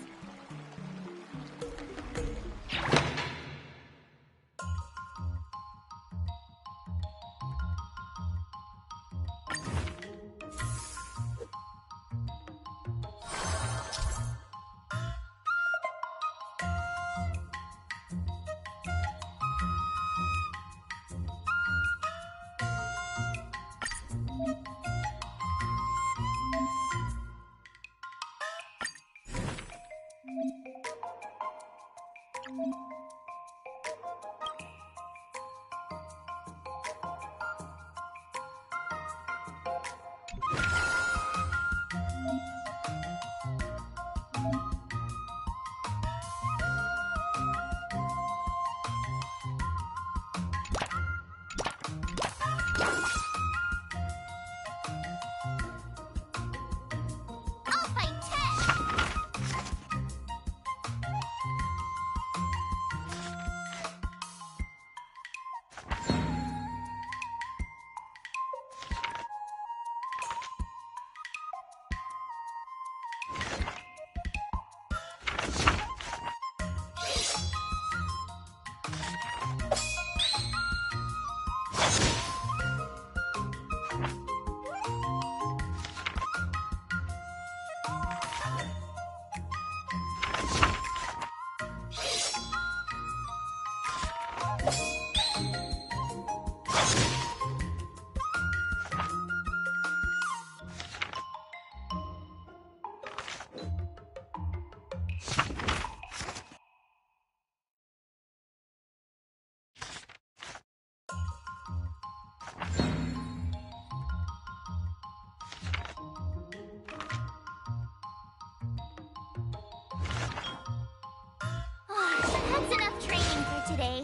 That's enough training for today.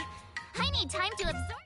I need time to absorb...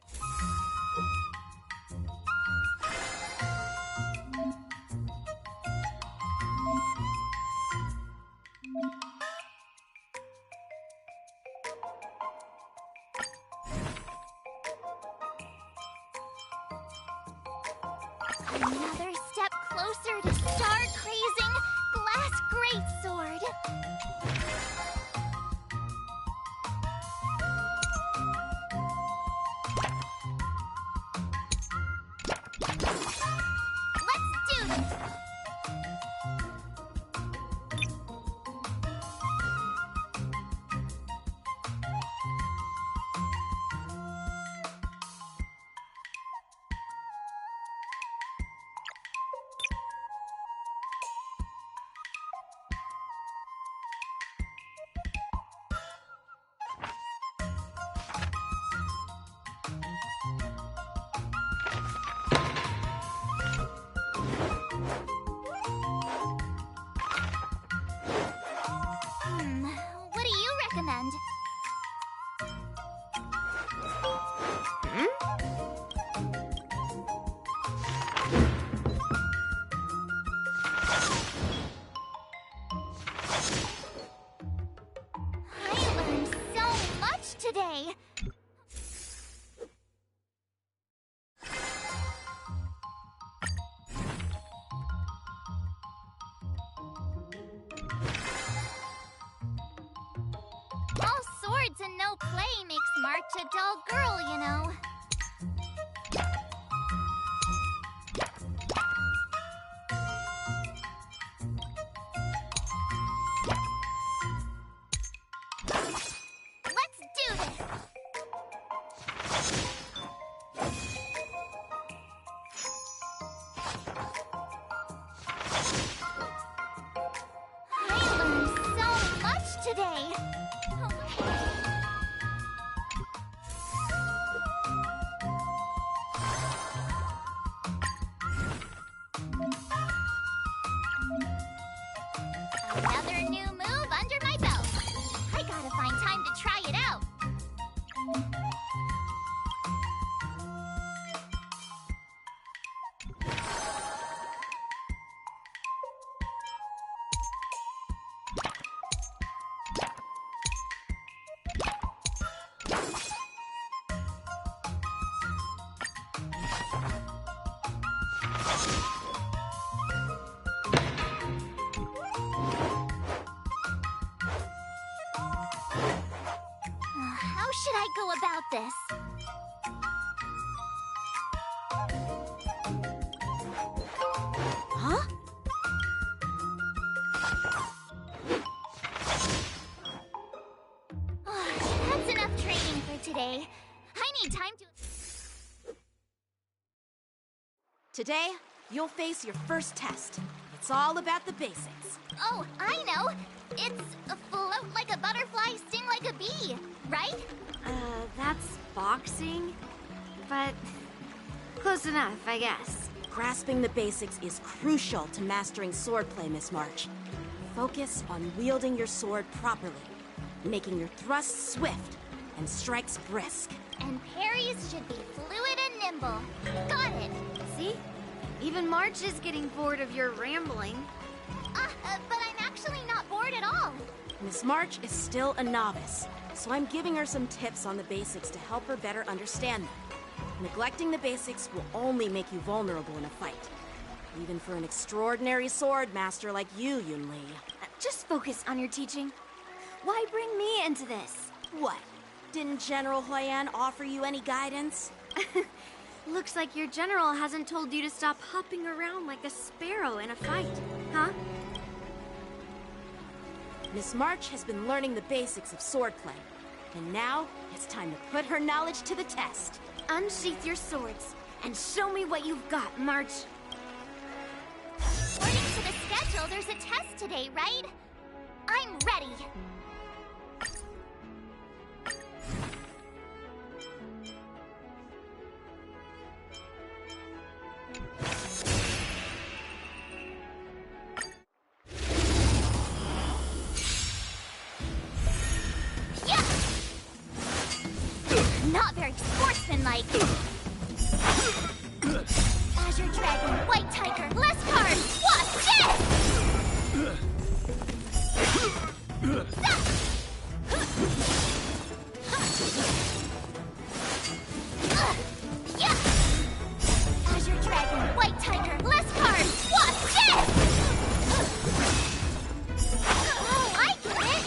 What do you recommend? I learned so much today. All swords and no play makes March a dull girl, you know. Let's do this! I learned so much today. Another new move under my belt. I gotta find time to try it out. How should I go about this? Huh? That's enough training for today. I need time to... Today, you'll face your first test. It's all about the basics. Oh, I know! It's float like a butterfly, sting like a bee, right? That's boxing? But close enough, I guess. Grasping the basics is crucial to mastering swordplay, Miss March. Focus on wielding your sword properly, making your thrusts swift and strikes brisk. And parries should be fluid and nimble. Got it! See? Even March is getting bored of your rambling. But I'm actually not bored at all. Miss March is still a novice, so I'm giving her some tips on the basics to help her better understand them. Neglecting the basics will only make you vulnerable in a fight. Even for an extraordinary sword master like you, Yun Li. Just focus on your teaching. Why bring me into this? What? Didn't General Huyan offer you any guidance? Looks like your general hasn't told you to stop hopping around like a sparrow in a fight, huh? Miss March has been learning the basics of swordplay, and now it's time to put her knowledge to the test. Unsheath your swords and show me what you've got, March. According to the schedule, there's a test today, right? I'm ready. Not very sportsmanlike. Azure Dragon, White Tiger, less cards. Watch Azure Dragon, White Tiger, less cards. Watch this! Oh, I get it.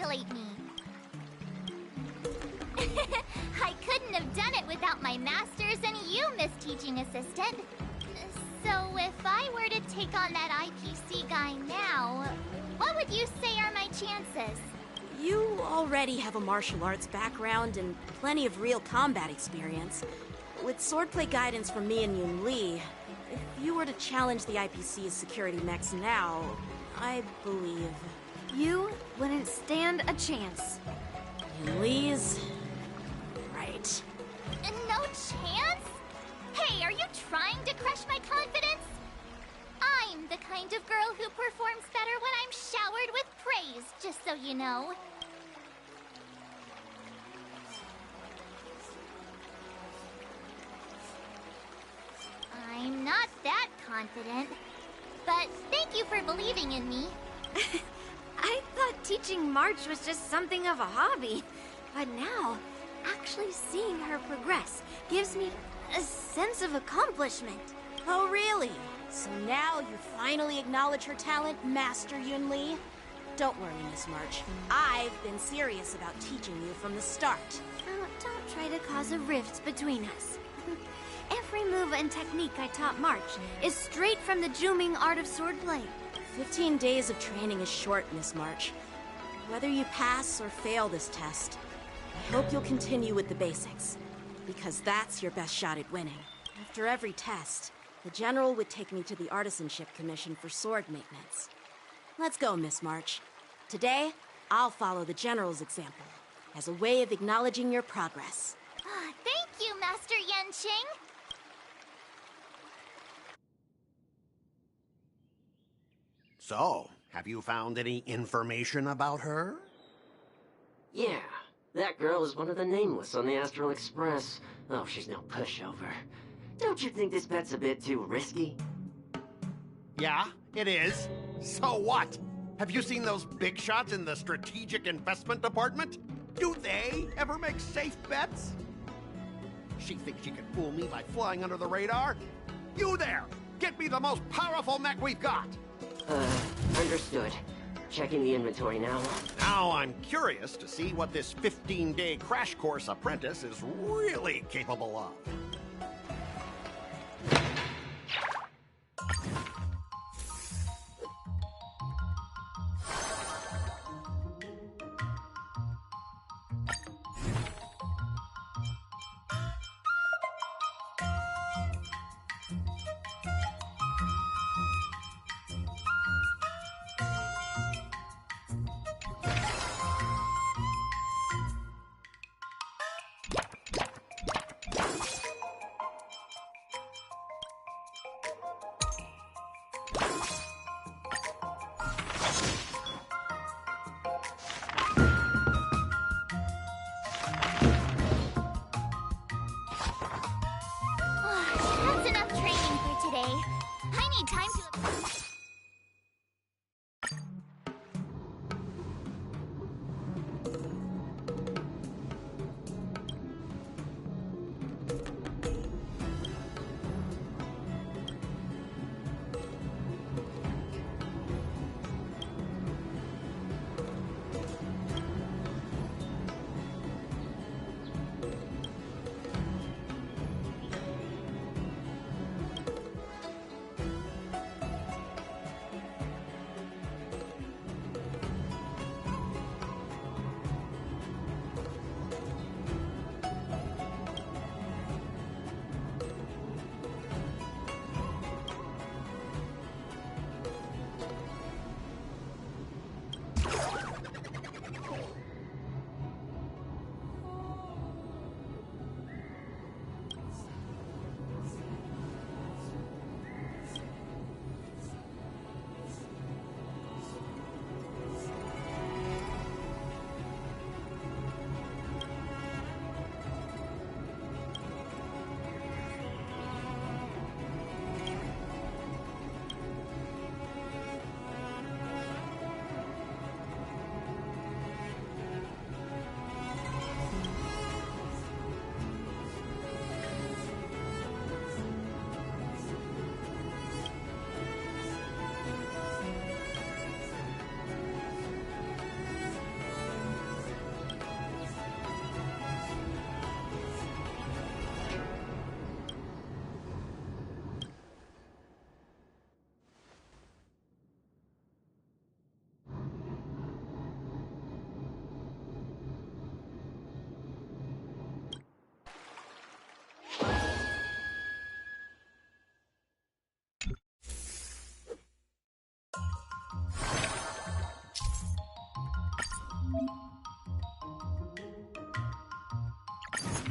congratulate me. I couldn't have done it without my masters and you, Miss Teaching Assistant. So if I were to take on that IPC guy now, what would you say are my chances? You already have a martial arts background and plenty of real combat experience. With swordplay guidance from me and Yoon Lee, if you were to challenge the IPC's security mechs now, I believe... You wouldn't stand a chance. Yoon Lee's... right. No chance? Hey, are you trying to crush my confidence? I'm the kind of girl who performs better when I'm showered with praise, just so you know. I'm not that confident, but thank you for believing in me. I thought teaching March was just something of a hobby, but now, actually seeing her progress gives me a sense of accomplishment. Oh, really? So now you finally acknowledge her talent, Master Yoon Lee? Don't worry, Miss March. I've been serious about teaching you from the start. Oh, don't try to cause a rift between us. Every move and technique I taught March is straight from the Juming art of swordplay. 15 days of training is short, Miss March. Whether you pass or fail this test, I hope you'll continue with the basics, because that's your best shot at winning. After every test, the General would take me to the Artisanship Commission for sword maintenance. Let's go, Miss March. Today, I'll follow the General's example, as a way of acknowledging your progress. Thank you, Master Yanqing. So, have you found any information about her? Yeah, that girl is one of the nameless on the Astral Express. Oh, she's no pushover. Don't you think this bet's a bit too risky? Yeah, it is. So what? Have you seen those big shots in the Strategic Investment Department? Do they ever make safe bets? She thinks she can fool me by flying under the radar? You there! Get me the most powerful mech we've got! Understood. Checking the inventory now. Now I'm curious to see what this 15-day crash course apprentice is really capable of. That's enough training for today. I need time to...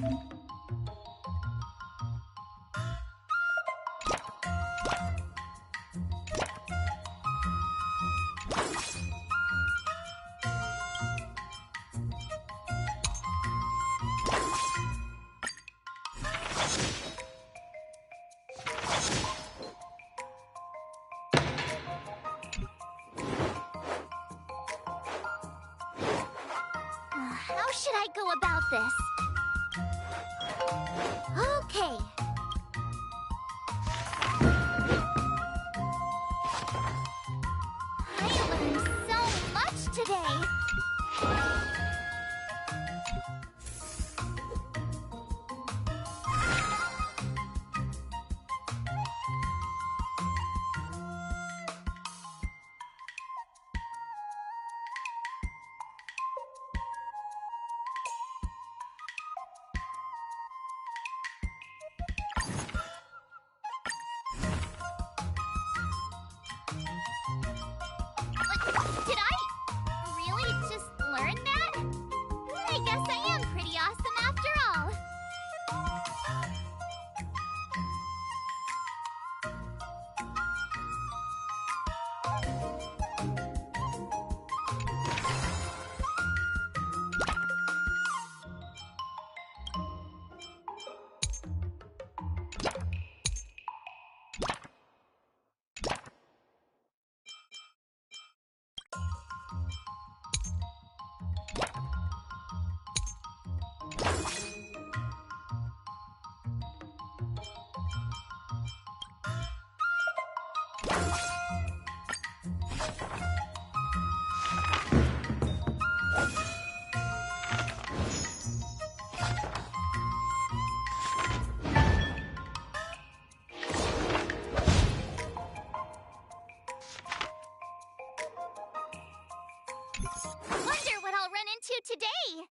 How should I go about this? Okay. I learned so much today. Did I really just learn that? I guess I am pretty awesome after all. Wonder what I'll run into today.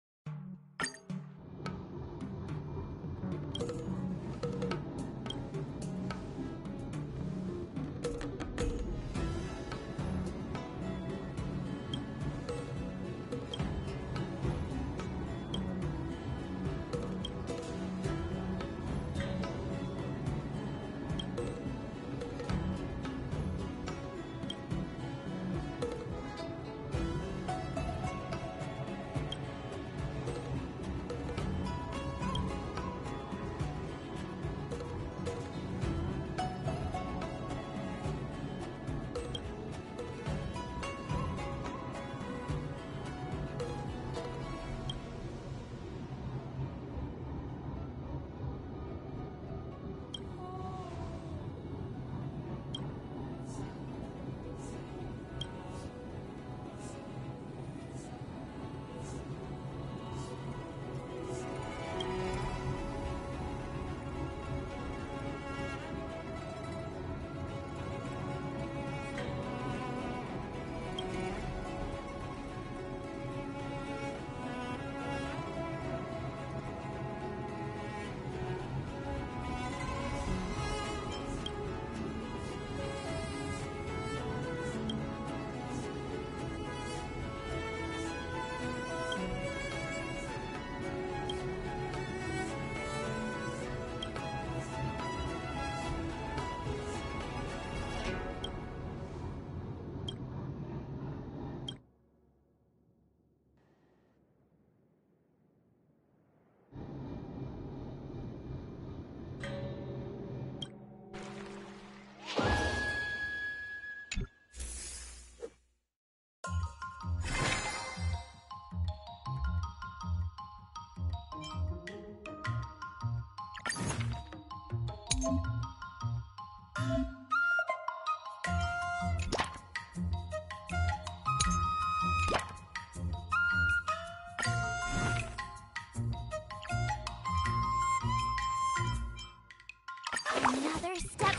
Another step.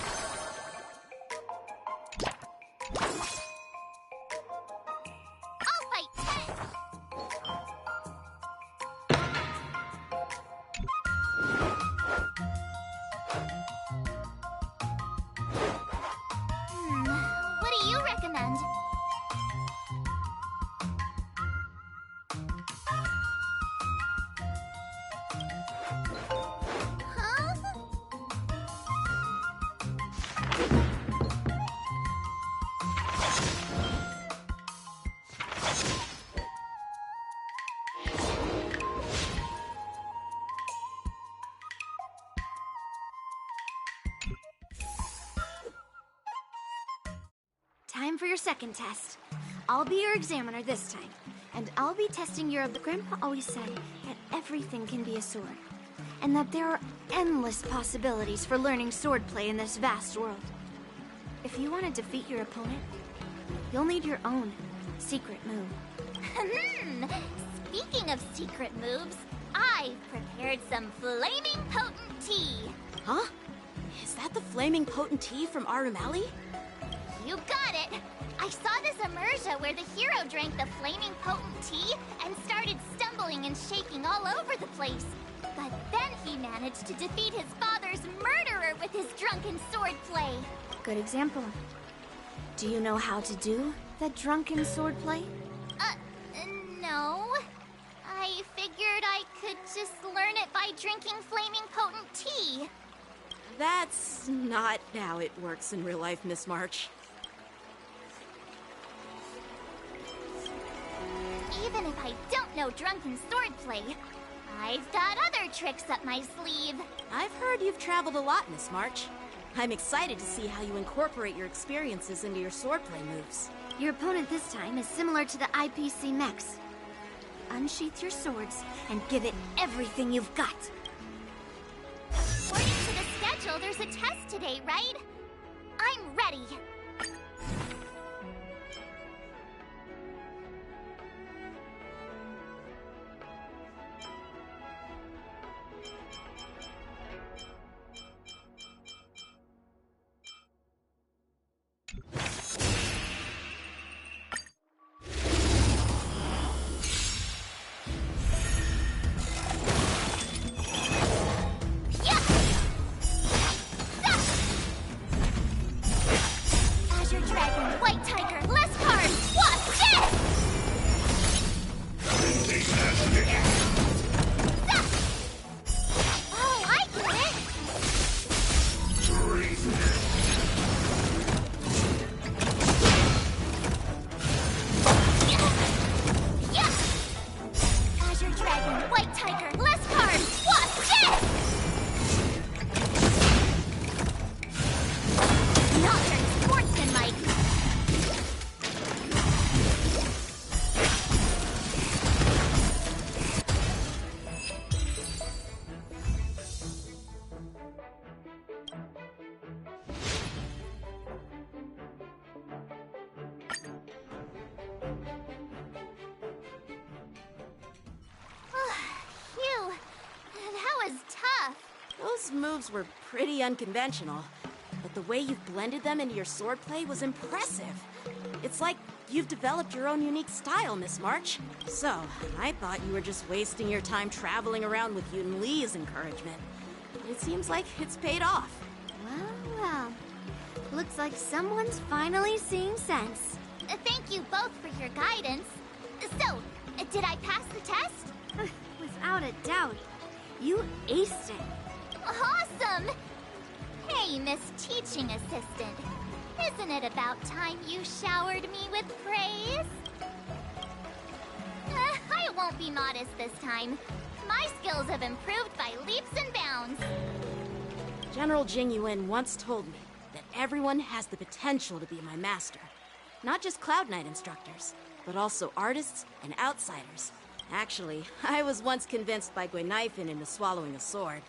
I'll fight 10. for your second test. I'll be your examiner this time, and I'll be testing your... Grandpa always said that everything can be a sword, and that there are endless possibilities for learning swordplay in this vast world. If you want to defeat your opponent, you'll need your own secret move. Speaking of secret moves, I've prepared some flaming potent tea. Huh? Is that the flaming potent tea from Arumali? You got it! I saw this immersion where the hero drank the flaming potent tea and started stumbling and shaking all over the place. But then he managed to defeat his father's murderer with his drunken swordplay. Good example. Do you know how to do that drunken swordplay? No. I figured I could just learn it by drinking flaming potent tea. That's not how it works in real life, Miss March. Even if I don't know drunken swordplay, I've got other tricks up my sleeve. I've heard you've traveled a lot, Miss March. I'm excited to see how you incorporate your experiences into your swordplay moves. Your opponent this time is similar to the IPC mechs. Unsheath your swords and give it everything you've got. According to the schedule, there's a test today, right? I'm ready. Those moves were pretty unconventional, but the way you've blended them into your swordplay was impressive. It's like you've developed your own unique style, Miss March. So, I thought you were just wasting your time traveling around with Yun Li's encouragement. But it seems like it's paid off. Well. Looks like someone's finally seeing sense. Thank you both for your guidance. So, did I pass the test? Without a doubt. You aced it. Awesome! Hey, Miss Teaching Assistant. Isn't it about time you showered me with praise? I won't be modest this time. My skills have improved by leaps and bounds. General Jing Yuan once told me that everyone has the potential to be my master. Not just Cloud Knight instructors, but also artists and outsiders. Actually, I was once convinced by Guinifin into swallowing a sword.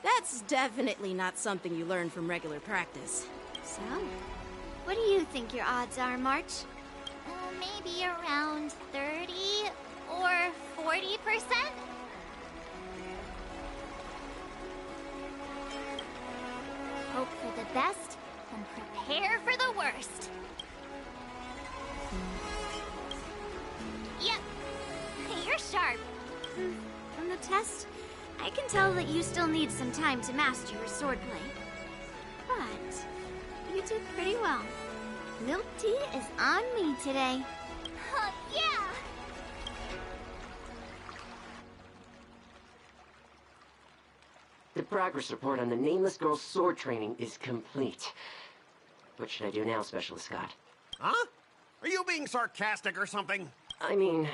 That's definitely not something you learn from regular practice. So, what do you think your odds are, March? Maybe around 30 or 40%? Hope for the best and prepare for the worst. Yep, you're sharp. From the test, I can tell that you still need some time to master your swordplay. But you did pretty well. Milk tea is on me today. Yeah! The progress report on the Nameless Girl's sword training is complete. What should I do now, Specialist Scott? Huh? Are you being sarcastic or something? I mean,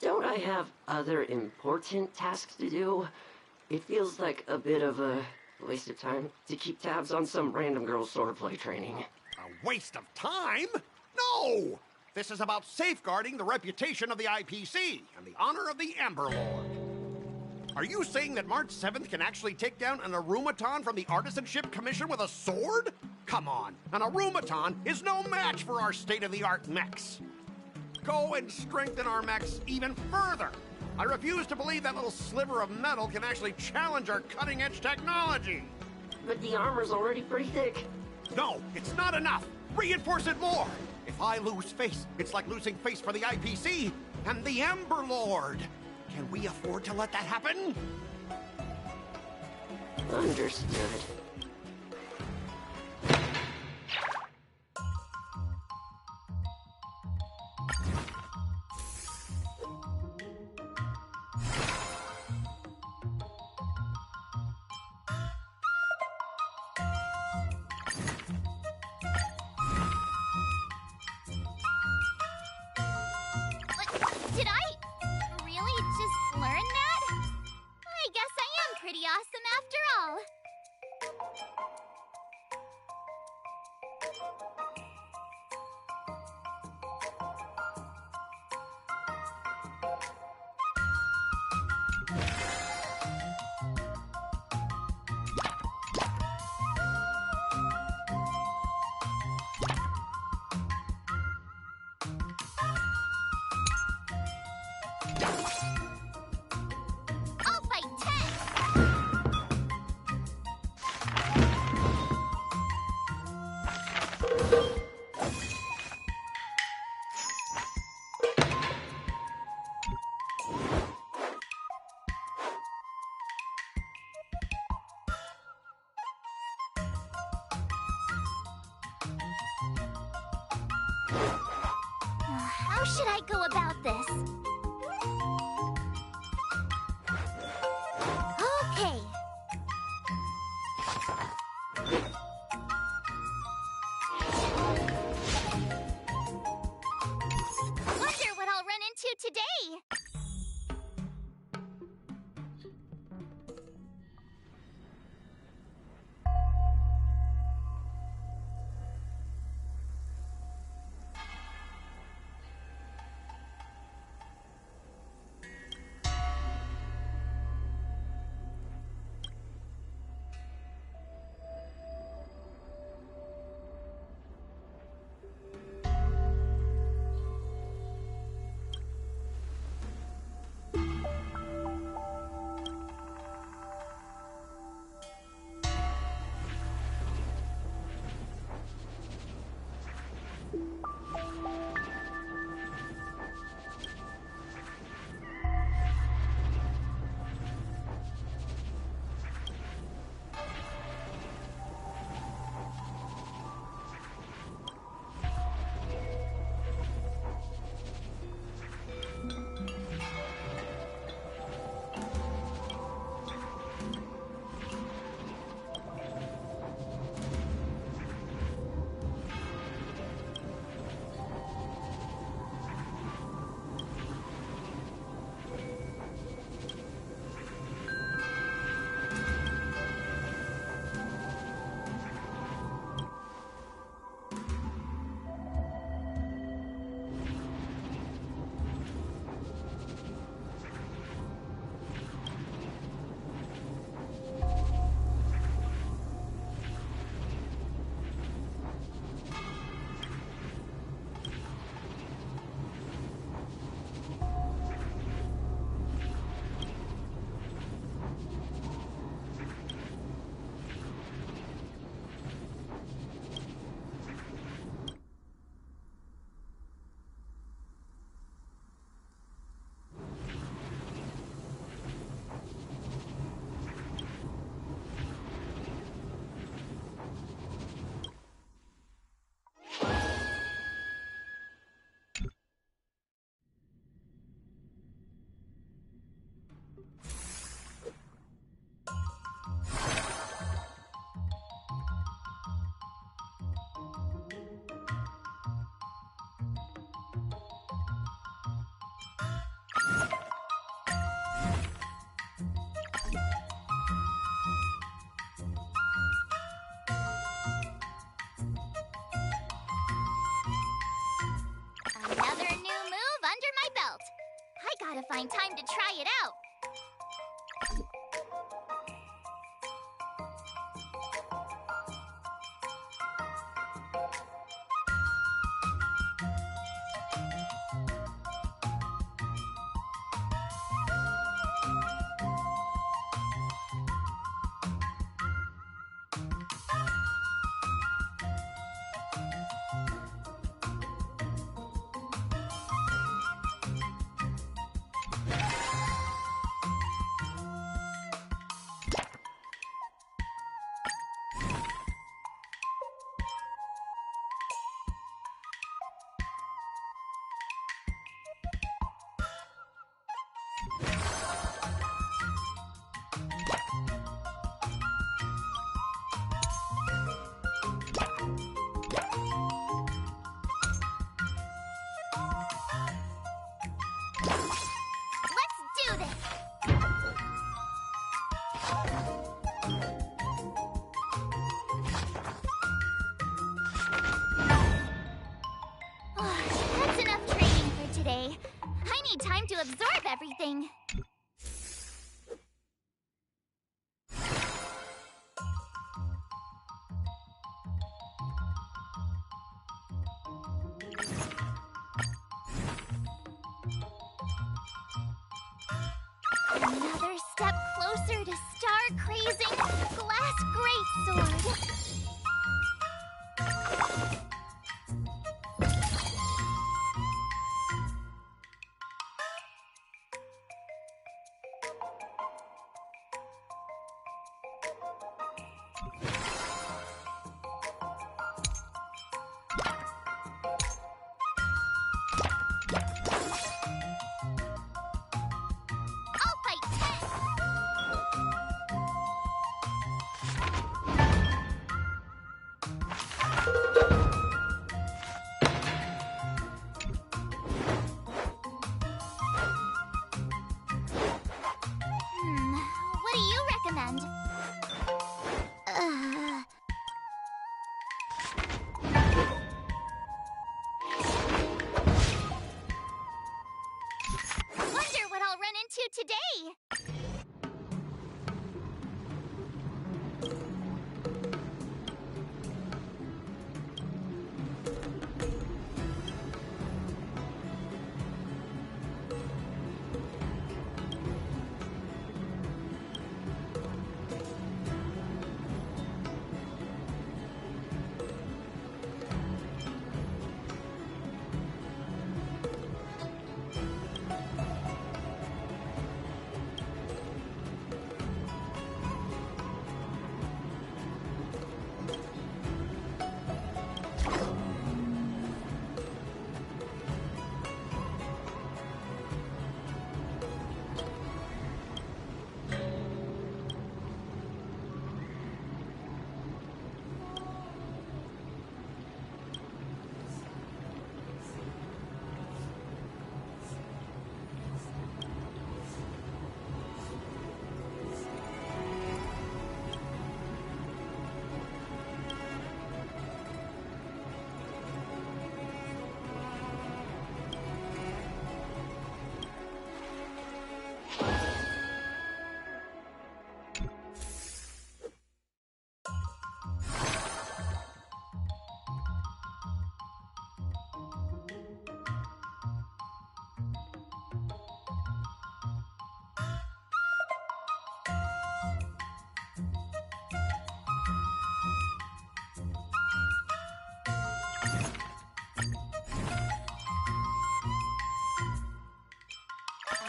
don't I have other important tasks to do? It feels like a bit of a waste of time to keep tabs on some random girl's swordplay training. A waste of time? No! This is about safeguarding the reputation of the IPC and the honor of the Ember Lord. Are you saying that March 7th can actually take down an Arumaton from the Artisanship Commission with a sword? Come on, an Arumaton is no match for our state-of-the-art mechs. Go and strengthen our mechs even further. I refuse to believe that little sliver of metal can actually challenge our cutting-edge technology. But the armor's already pretty thick. No, it's not enough. Reinforce it more. If I lose face, it's like losing face for the IPC and the Ember Lord. Can we afford to let that happen? Understood. Did I really just learn that? I guess I am pretty awesome after all. I'll fight 10! How should I go about this? Okay. Wonder what I'll run into today. gotta find time to try it out. Let's do this! That's enough training for today. I need time to absorb everything. Another step closer to star-crazing glass greatsword. I'll fight 10! What do you recommend? Wonder what I'll run into today.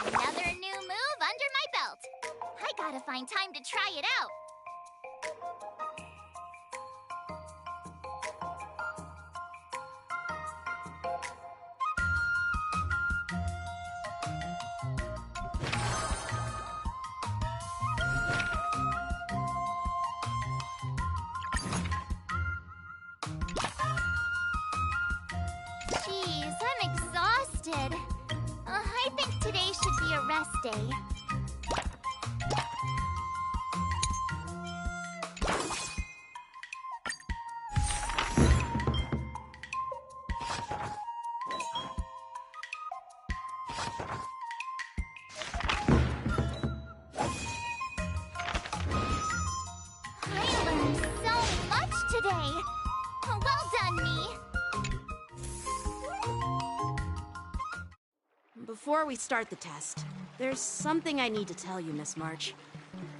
Another new move under my belt. I gotta find time to try it out. Jeez, I'm exhausted. I think today should be a rest day. Before we start the test, there's something I need to tell you, Miss March.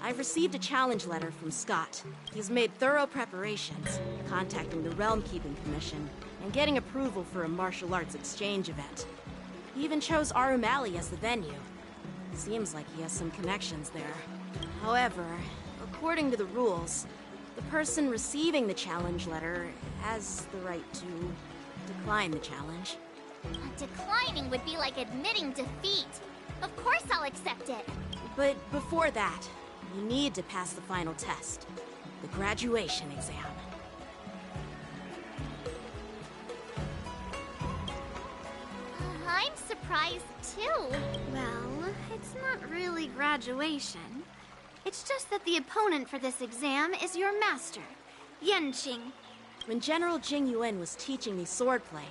I've received a challenge letter from Scott. He's made thorough preparations, contacting the Realm Keeping Commission, and getting approval for a martial arts exchange event. He even chose Arumali as the venue. Seems like he has some connections there. However, according to the rules, the person receiving the challenge letter has the right to decline the challenge. Declining would be like admitting defeat. Of course I'll accept it. But before that, you need to pass the final test, the graduation exam. I'm surprised too. Well, it's not really graduation. It's just that the opponent for this exam is your master, Yanqing. When General Jing Yuan was teaching me swordplay,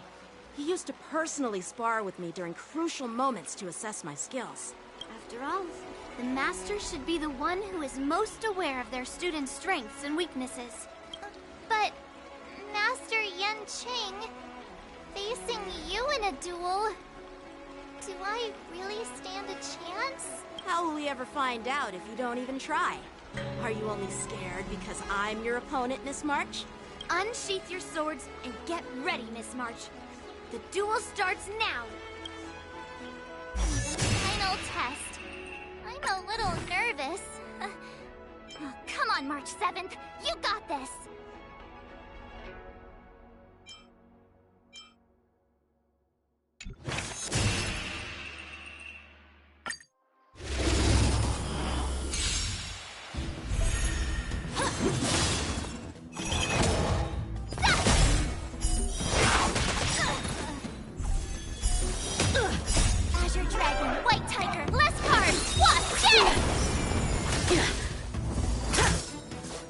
he used to personally spar with me during crucial moments to assess my skills. After all, the master should be the one who is most aware of their students' strengths and weaknesses. But, Master Yanqing, facing you in a duel, do I really stand a chance? How will we ever find out if you don't even try? Are you only scared because I'm your opponent, Miss March? Unsheath your swords and get ready, Miss March. The duel starts now! Final test. I'm a little nervous. Oh, come on, March 7th. You got this!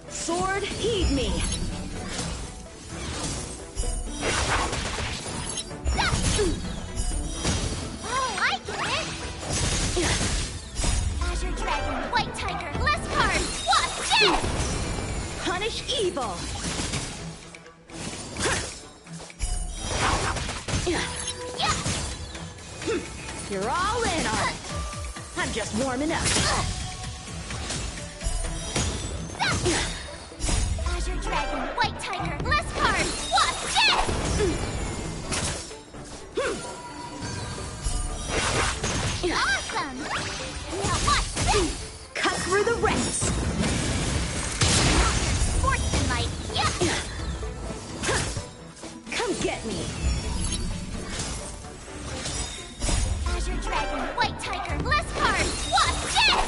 Sword, heed me! Oh, I get it! Azure Dragon, White Tiger, less cards! Watch this! Punish evil! You're all in on it! I'm just warming up. Azure Dragon, White Tiger, less cards! Watch this! Awesome! Now watch this! Cut through the ranks! Sportsmanlike, yep! Come get me! Azure Dragon, White Tiger, less cards! Watch this!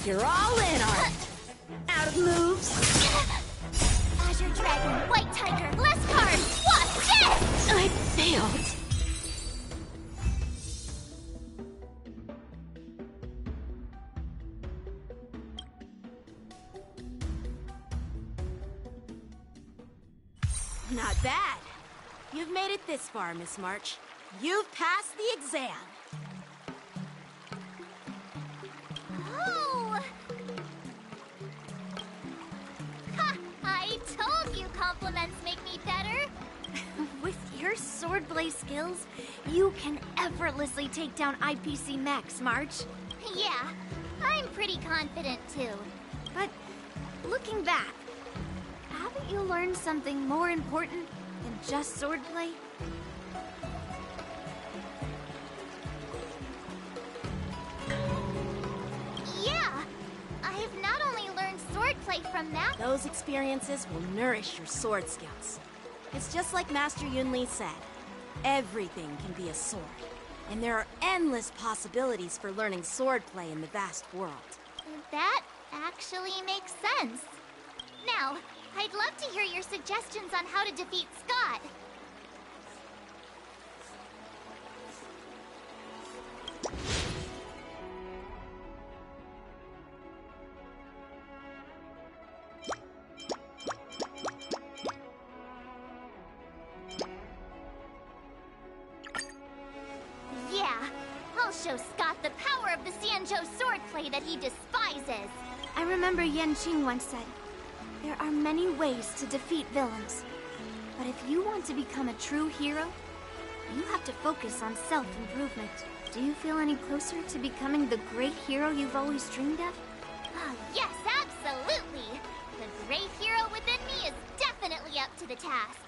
You're all in on it! Out of moves! Azure Dragon, White Tiger, less cards! Watch this! I failed! Not bad. You've made it this far, Miss March. You've passed the exam. Oh! Ha! I told you compliments make me better. With your swordplay skills, you can effortlessly take down IPC Max, March. Yeah, I'm pretty confident too. But looking back, haven't you learned something more important than just swordplay? Yeah, I've not only learned swordplay from that. Those experiences will nourish your sword skills. It's just like Master Yunli said. Everything can be a sword. And there are endless possibilities for learning swordplay in the vast world. That actually makes sense. Now, I'd love to hear your suggestions on how to defeat Scott. Yeah, I'll show Scott the power of the banjo swordplay that he despises. I remember Yanqing once said, there are many ways to defeat villains. But if you want to become a true hero, you have to focus on self-improvement. Do you feel any closer to becoming the great hero you've always dreamed of? Oh, yes, absolutely. The great hero within me is definitely up to the task.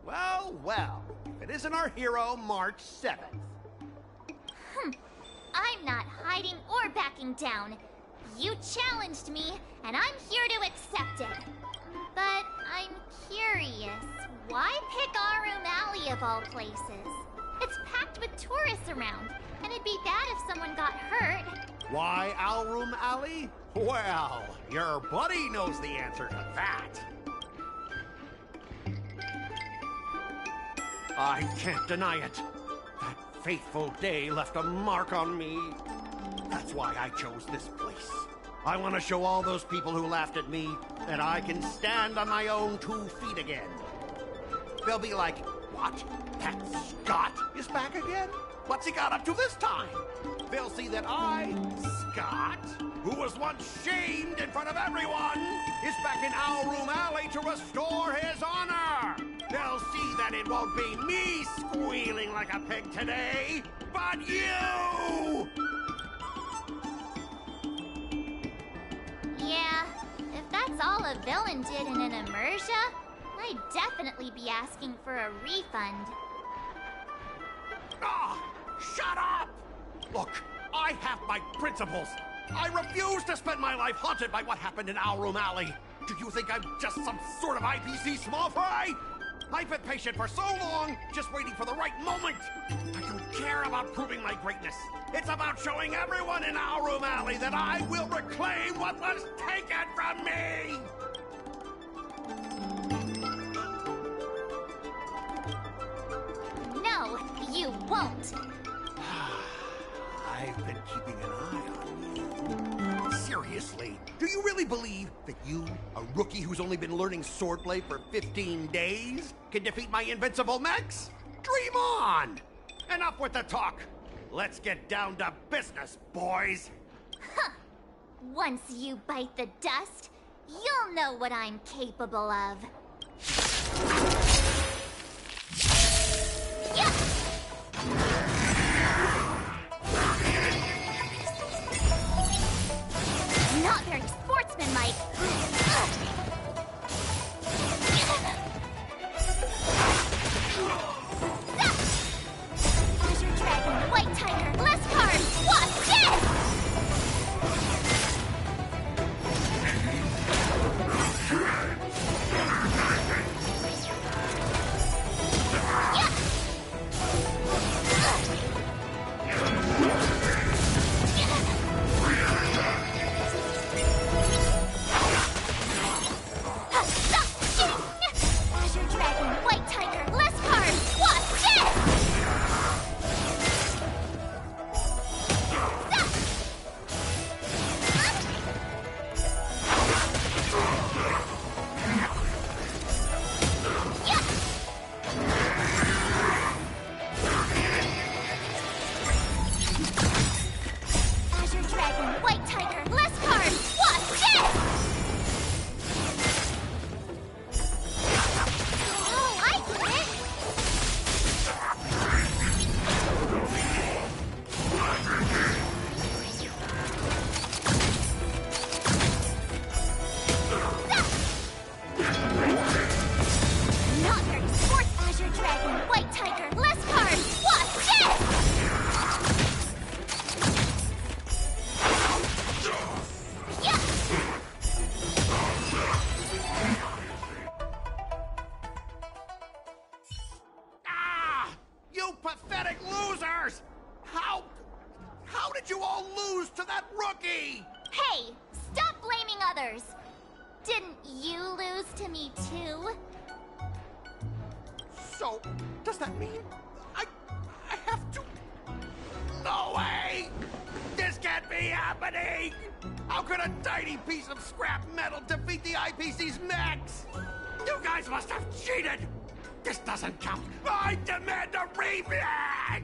Well, well, if it isn't our hero, March 7th. I'm not hiding or backing down. You challenged me, and I'm here to accept it. But I'm curious, why pick Arum Alley of all places? It's packed with tourists around, and it'd be bad if someone got hurt. Why Alrum Alley? Well, your buddy knows the answer to that. I can't deny it. That fateful day left a mark on me. That's why I chose this place. I want to show all those people who laughed at me that I can stand on my own 2 feet again. They'll be like, what? That Scott is back again? What's he got up to this time? They'll see that I, Scott, who was once shamed in front of everyone, is back in Alrum Alley to restore his honor. They'll see that it won't be me squealing like a pig today, but you! Yeah, if that's all a villain did in an immersia, I'd definitely be asking for a refund. Ah! Shut up! Look, I have my principles. I refuse to spend my life haunted by what happened in Alrum Alley. Do you think I'm just some sort of IPC small fry? I've been patient for so long, just waiting for the right moment. I don't care about proving my greatness. It's about showing everyone in Alrum Alley that I will reclaim what was taken from me! No, you won't. I've been keeping an eye on you. Seriously, do you really believe that you, a rookie who's only been learning swordplay for 15 days, can defeat my invincible mechs? Dream on! Enough with the talk. Let's get down to business, boys. Huh. Once you bite the dust, you'll know what I'm capable of. Yeah! Not very sportsmanlike. Azure Dragon, White Tiger, less cards, watch this! Azure Dragon, White Tiger, less cards, watch this! Azure Dragon, White Tiger, less cards, watch this! Oh, I get it! Not very sports, Azure Dragon, White Tiger, less cards, watch this! Yeah! Ah! You pathetic losers! How did you all lose to that rookie? Hey, stop blaming others! Didn't you lose to me too? So, Does that mean I have to? No way! This can't be happening! How could a tiny piece of scrap metal defeat the IPC's mechs? You guys must have cheated! This doesn't count! I demand a rematch!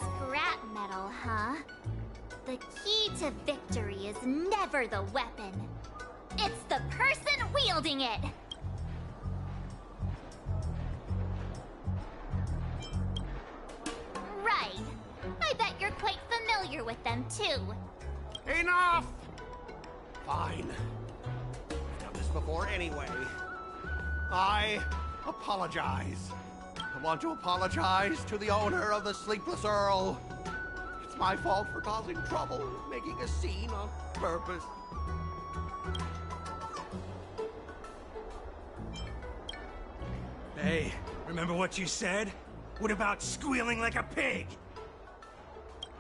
Scrap metal, huh? The key to victory is never the weapon. It's the person wielding it! Right. I bet you're quite familiar with them, too. Enough! Fine. I've done this before anyway. I apologize. I want to apologize to the owner of the Sleepless Earl. It's my fault for causing trouble, making a scene on purpose. Hey, remember what you said? What about squealing like a pig?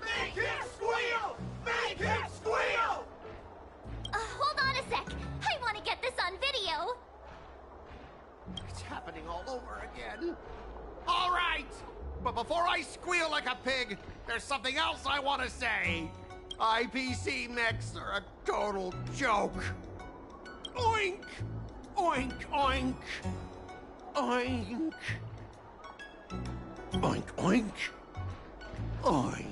Make him squeal! Make him squeal! Hold on a sec. I want to get this on video. It's happening all over again. All right! But before I squeal like a pig, there's something else I want to say. IPC mechs are a total joke. Oink! Oink, oink. Oink. Oink, oink. Oink.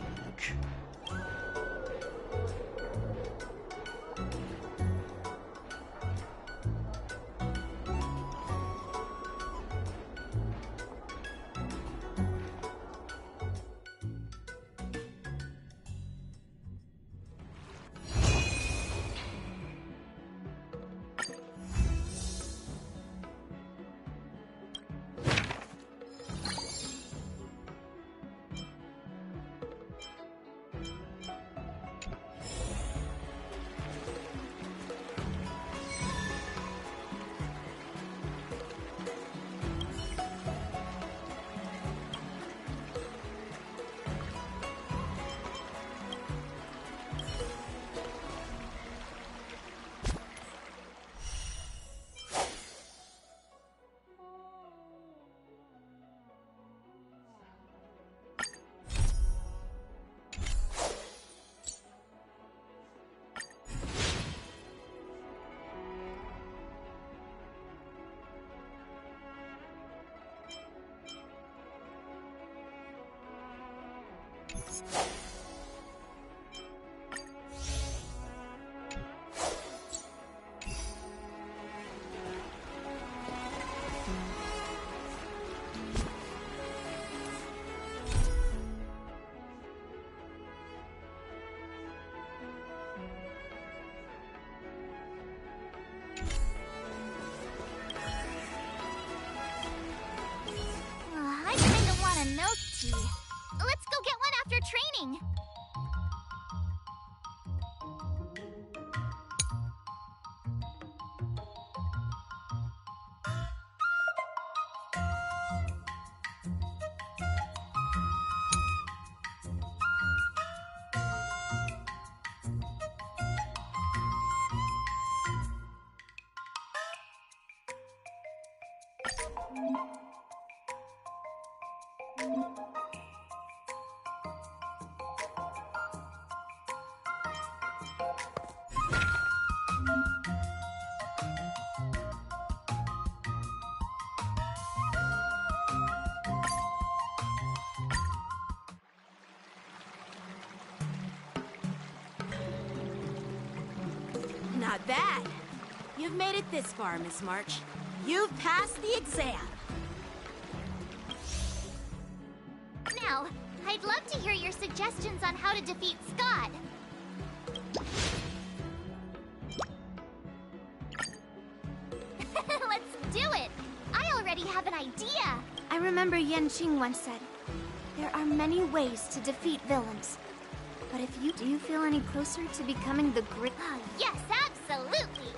I kinda want a milk tea. Let's go get one after training. Not bad. You've made it this far, Miss March. You've passed the exam. Now, I'd love to hear your suggestions on how to defeat Scott. Let's do it! I already have an idea! I remember Yanqing once said, there are many ways to defeat villains. But if you do feel any closer to becoming the great... Yes, absolutely!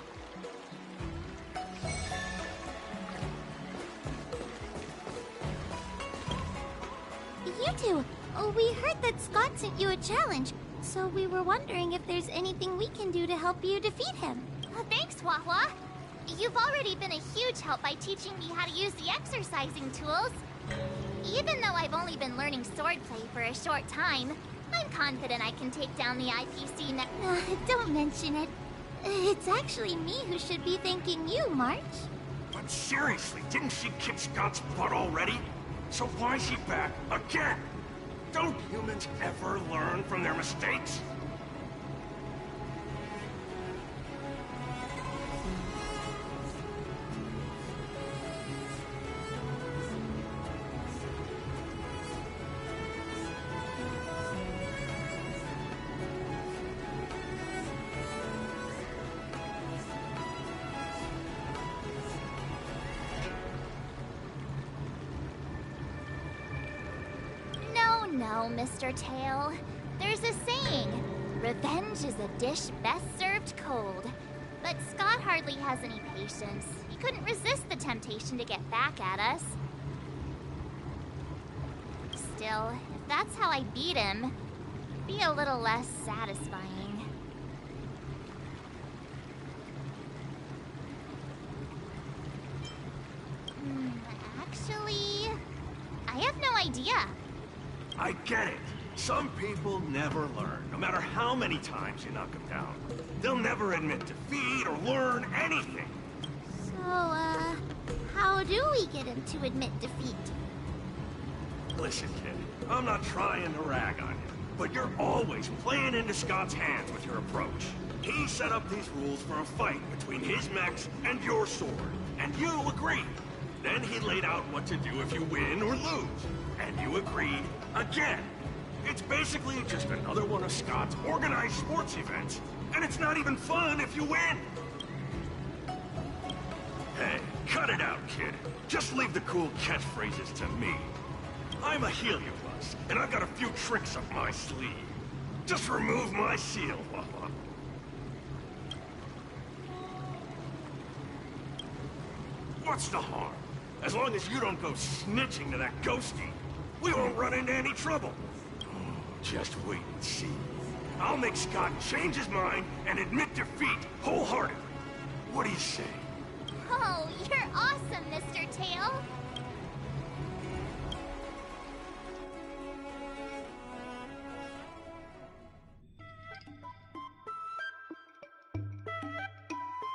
You two, we heard that Scott sent you a challenge, so we were wondering if there's anything we can do to help you defeat him. Thanks, Wahwa. You've already been a huge help by teaching me how to use the exercising tools. Even though I've only been learning swordplay for a short time, I'm confident I can take down the IPC don't mention it. It's actually me who should be thanking you, March. But seriously, didn't she kick Scott's butt already? So why is she back again? Don't humans ever learn from their mistakes? No, Mr. Tail. There's a saying, revenge is a dish best served cold. But Scott hardly has any patience. He couldn't resist the temptation to get back at us. Still, if that's how I beat him, it'd be a little less satisfying. Actually, I have no idea. I get it. Some people never learn, no matter how many times you knock them down. They'll never admit defeat or learn anything. So, how do we get him to admit defeat? Listen, kid, I'm not trying to rag on you, but you're always playing into Scott's hands with your approach. He set up these rules for a fight between his mechs and your sword, and you agreed. Then he laid out what to do if you win or lose, and you agreed again. It's basically just another one of Scott's organized sports events, and it's not even fun if you win. Hey, cut it out, kid. Just leave the cool catchphrases to me. I'm a Heliopus, and I've got a few tricks up my sleeve. Just remove my seal. What's the harm? As long as you don't go snitching to that ghosty, we won't run into any trouble. Just wait and see. I'll make Scott change his mind and admit defeat wholeheartedly. What do you say? Oh, you're awesome, Mr. Tail.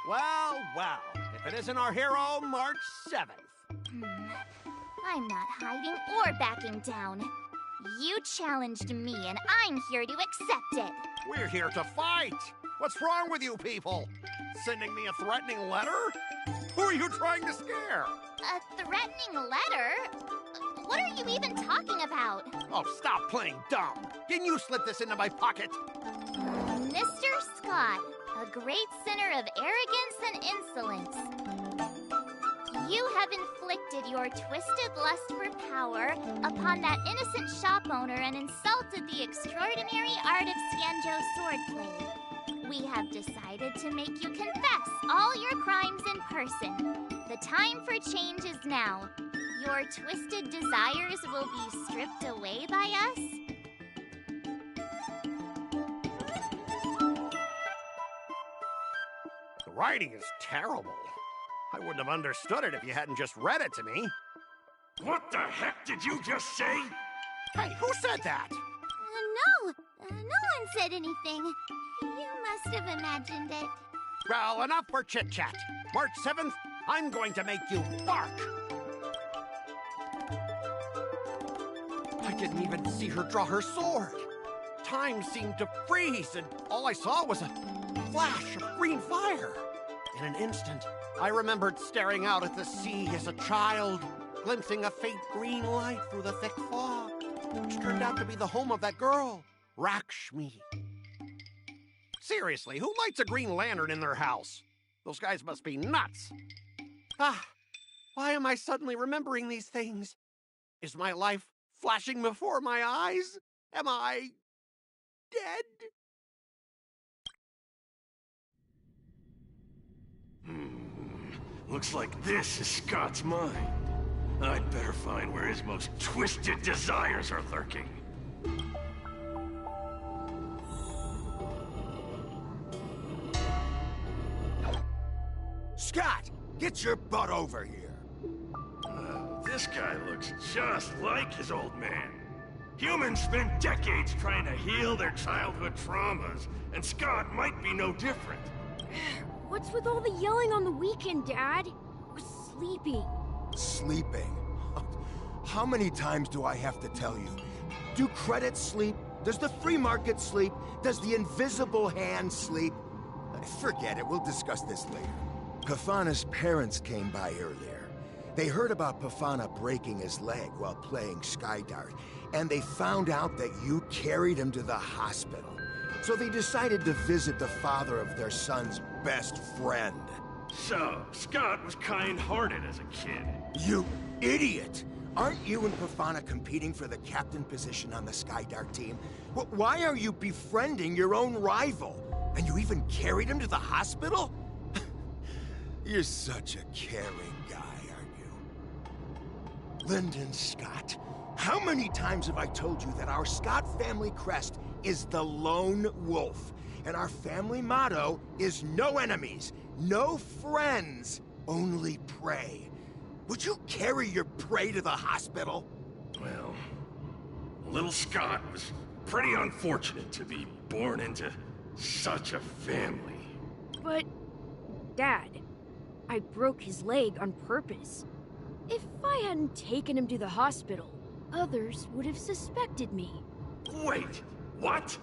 Well, well, if it isn't our hero, March 7th. I'm not hiding or backing down. You challenged me, and I'm here to accept it. We're here to fight. What's wrong with you people? Sending me a threatening letter? Who are you trying to scare? A threatening letter? What are you even talking about? Oh, stop playing dumb. Didn't you slip this into my pocket? Mr. Scott, a great sinner of arrogance and insolence. You have inflicted your twisted lust for power upon that innocent shop owner and insulted the extraordinary art of Xianzhou swordplay. We have decided to make you confess all your crimes in person. The time for change is now. Your twisted desires will be stripped away by us. The writing is terrible. I wouldn't have understood it if you hadn't just read it to me. What the heck did you just say? Hey, who said that? No one said anything. You must have imagined it. Well, enough for chit-chat. March 7th, I'm going to make you bark. I didn't even see her draw her sword. Time seemed to freeze, and all I saw was a flash of green fire. In an instant, I remembered staring out at the sea as a child, glimpsing a faint green light through the thick fog, which turned out to be the home of that girl, Rakshmi. Seriously, who lights a green lantern in their house? Those guys must be nuts. Why am I suddenly remembering these things? Is my life flashing before my eyes? Am I dead? Looks like this is Scott's mind. I'd better find where his most twisted desires are lurking. Scott! Scott, get your butt over here. This guy looks just like his old man. Humans spend decades trying to heal their childhood traumas, and Scott might be no different. What's with all the yelling on the weekend, Dad? We're sleeping. Sleeping? How many times do I have to tell you? Do credits sleep? Does the free market sleep? Does the invisible hand sleep? Forget it, we'll discuss this later. Pafana's parents came by earlier. They heard about Pafana breaking his leg while playing Skydart, and they found out that you carried him to the hospital. So they decided to visit the father of their son's best friend. So, Scott was kind-hearted as a kid. You idiot! Aren't you and Pafana competing for the captain position on the Skydart team? Why are you befriending your own rival? And you even carried him to the hospital? You're such a caring guy, aren't you? Lyndon Scott, how many times have I told you that our Scott family crest is the Lone Wolf, and our family motto is no enemies, no friends, only prey. Would you carry your prey to the hospital? Well, little Scott was pretty unfortunate to be born into such a family. But, Dad, I broke his leg on purpose. If I hadn't taken him to the hospital, others would have suspected me. Wait, what?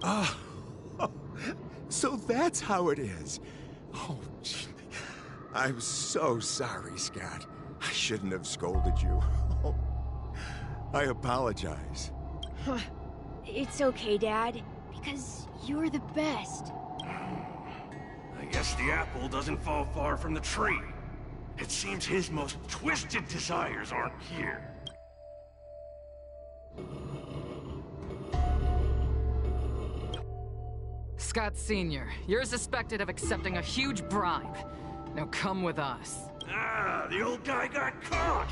Oh, so that's how it is. Oh, gee. I'm so sorry, Scott. I shouldn't have scolded you. I apologize. It's okay, Dad, because you're the best. I guess the apple doesn't fall far from the tree. It seems his most twisted desires aren't here. Scott Sr., you're suspected of accepting a huge bribe. Now come with us. Ah, the old guy got caught!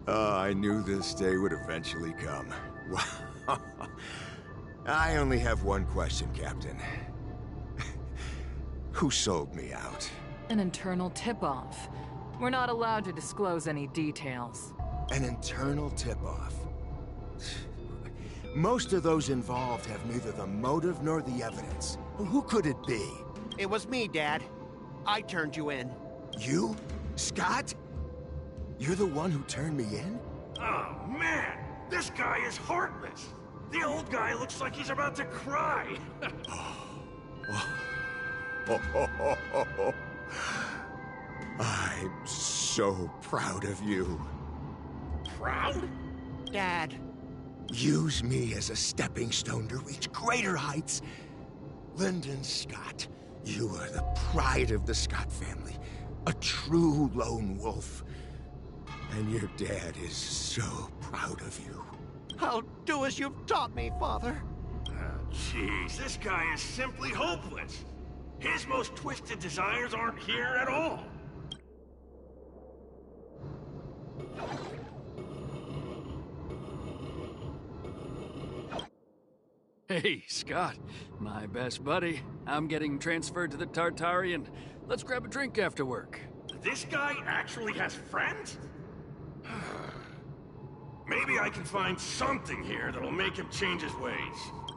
I knew this day would eventually come. I only have one question, Captain. Who sold me out? An internal tip-off. We're not allowed to disclose any details. An internal tip-off? Most of those involved have neither the motive nor the evidence. Who could it be? It was me, Dad. I turned you in. You? Scott? You're the one who turned me in? Oh, man! This guy is heartless! The old guy looks like he's about to cry! I'm so proud of you. Proud? Dad. Use me as a stepping stone to reach greater heights. Lyndon Scott, you are the pride of the Scott family. A true lone wolf. And your dad is so proud of you. I'll do as you've taught me, Father. Jeez, this guy is simply hopeless. His most twisted desires aren't here at all. Hey, Scott. My best buddy. I'm getting transferred to the Tartarian. Let's grab a drink after work. This guy actually has friends? Maybe I can find something here that'll make him change his ways.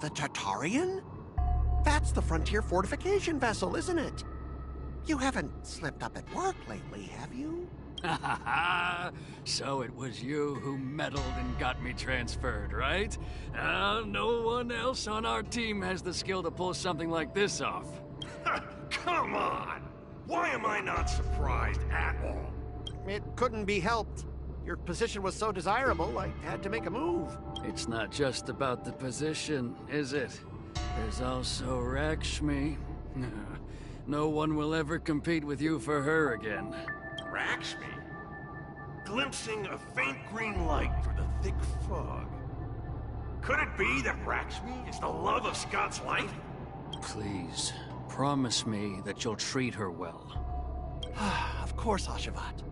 The Tartarian? That's the frontier fortification vessel, isn't it? You haven't slipped up at work lately, have you? Ha ha ha! So it was you who meddled and got me transferred, right? No one else on our team has the skill to pull something like this off. Come on! Why am I not surprised at all? It couldn't be helped. Your position was so desirable, I had to make a move. It's not just about the position, is it? There's also Rakshmi. No one will ever compete with you for her again. Rakshmi? Glimpsing a faint green light through the thick fog. Could it be that Rakshmi is the love of Scott's life? Please, promise me that you'll treat her well. Of course, Ashavat.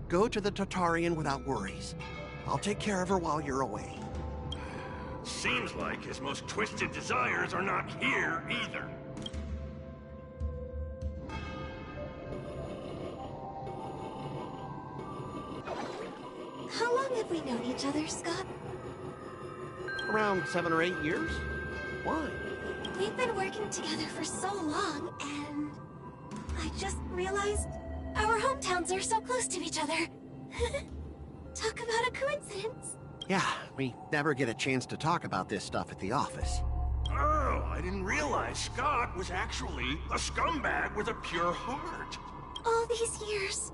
Go to the Tartarian without worries. I'll take care of her while you're away. Seems like his most twisted desires are not here either. other, Scott? Around 7 or 8 years. Why? We've been working together for so long, and I just realized our hometowns are so close to each other. Talk about a coincidence. Yeah, we never get a chance to talk about this stuff at the office. Oh, I didn't realize Scott was actually a scumbag with a pure heart. All these years,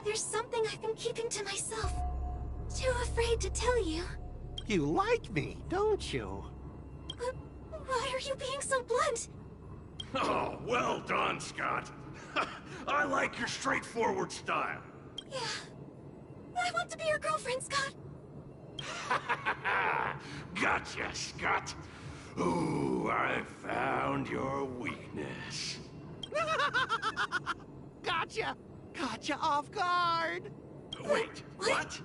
there's something I've been keeping to myself. Too afraid to tell you. You like me, don't you? But why are you being so blunt? Oh, well done, Scott. I like your straightforward style. Yeah. I want to be your girlfriend, Scott. Gotcha, Scott. Ooh, I found your weakness. Gotcha! Gotcha off guard! Wait, what?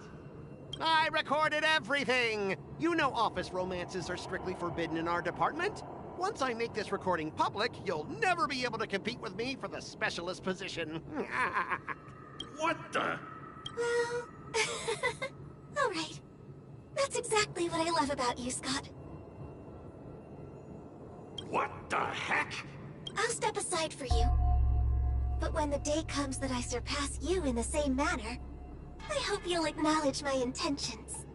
I recorded everything! You know office romances are strictly forbidden in our department. Once I make this recording public, you'll never be able to compete with me for the specialist position. What the? Well... Alright. That's exactly what I love about you, Scott. What the heck? I'll step aside for you. But when the day comes that I surpass you in the same manner, I hope you'll acknowledge my intentions.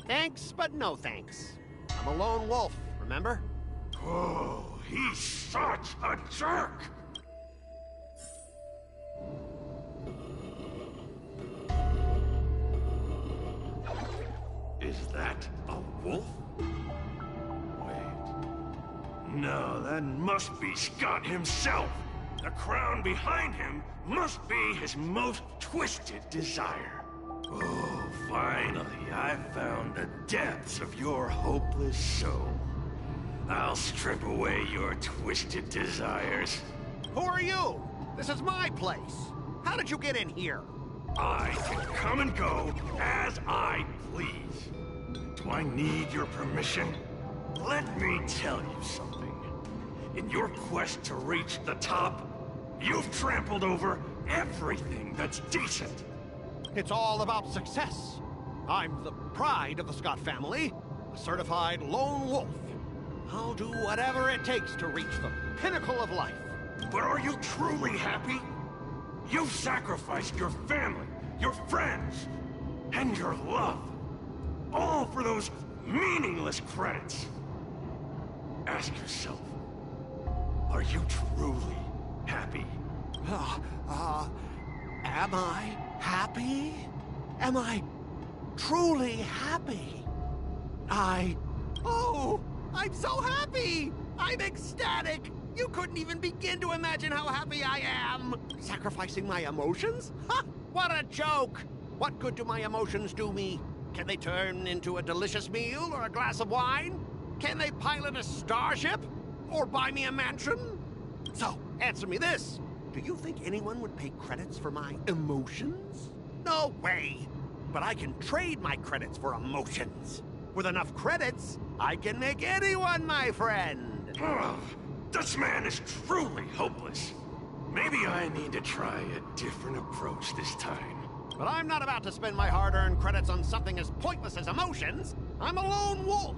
Thanks, but no thanks. I'm a lone wolf, remember? Oh, he's such a jerk! Is that a wolf? Wait. No, that must be Scott himself. The crown behind him must be his most twisted desire. Oh, finally, I found the depths of your hopeless soul. I'll strip away your twisted desires. Who are you? This is my place. How did you get in here? I can come and go as I please. Do I need your permission? Let me tell you something. In your quest to reach the top, you've trampled over everything that's decent. It's all about success. I'm the pride of the Scott family, a certified lone wolf. I'll do whatever it takes to reach the pinnacle of life. But are you truly happy? You've sacrificed your family, your friends, and your love. All for those meaningless credits. Ask yourself, are you truly happy? Am I happy? Am I truly happy? Oh, I'm so happy! I'm ecstatic! You couldn't even begin to imagine how happy I am! Sacrificing my emotions? Ha! What a joke! What good do my emotions do me? Can they turn into a delicious meal or a glass of wine? Can they pilot a starship? Or buy me a mansion? So, answer me this. Do you think anyone would pay credits for my emotions? No way! But I can trade my credits for emotions. With enough credits, I can make anyone my friend. This man is truly hopeless. Maybe I need to try a different approach this time. But I'm not about to spend my hard-earned credits on something as pointless as emotions. I'm a lone wolf.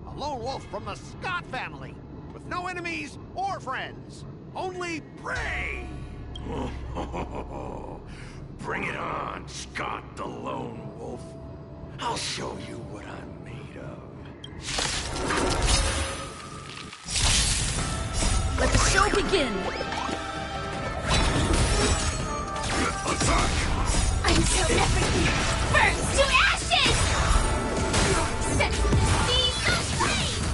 A lone wolf from the Scott family. With no enemies or friends. Only prey! Bring it on, Scott the Lone Wolf. I'll show you what I'm made of. Let the show begin! Attack! Until everything burns to ashes! Set the seas aflame!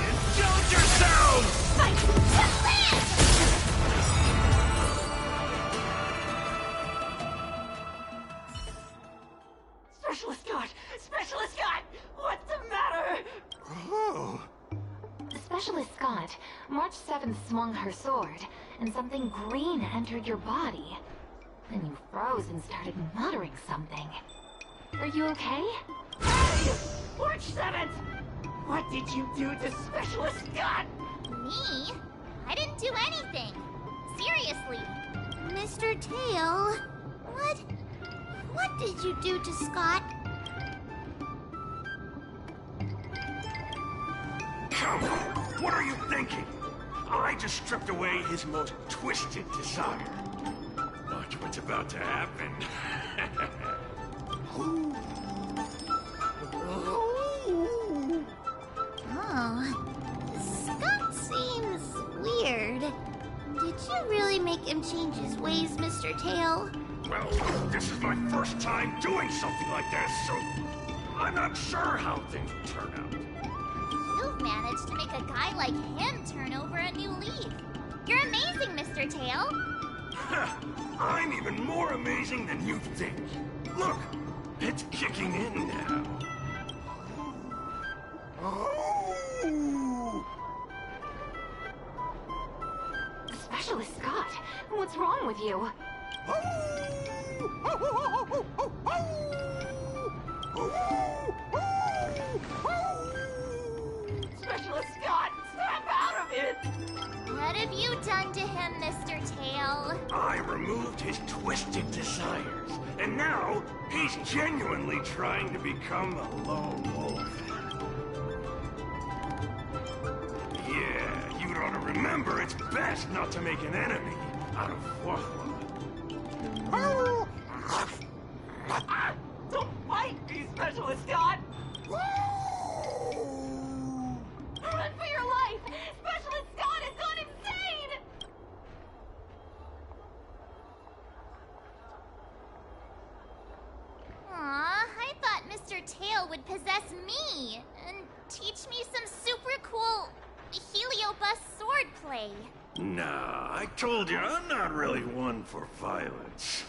Indulge yourselves! Fight to live! Specialist Scott! Specialist Scott! What's the matter? Oh. Specialist Scott, March 7th swung her sword, and something green entered your body. Then you froze and started muttering something. Are you okay? Hey! March 7th! What did you do to Specialist Scott? Me? I didn't do anything. Seriously. Mr. Tail, What did you do to Scott? Come on, what are you thinking? I just stripped away his most twisted desire. Watch what's about to happen. Oh, Scott seems weird. Did you really make him change his ways, Mr. Tail? Well, this is my first time doing something like this, so I'm not sure how things will turn out. You've managed to make a guy like him turn over a new leaf. You're amazing, Mr. Tail. I'm even more amazing than you think. Look, it's kicking in now. Specialist Scott, what's wrong with you? Specialist Scott, snap out of it! What have you done to him, Mr. Tail? I removed his twisted desires, and now he's genuinely trying to become a lone wolf. Yeah, you'd ought to remember it's best not to make an enemy out of Wahwa. Don't fight me, Specialist Scott! Run for your life! Specialist Scott has gone insane! Aw, I thought Mr. Tail would possess me and teach me some super cool Heliobus swordplay. Nah, I told you, I'm not really one for violence.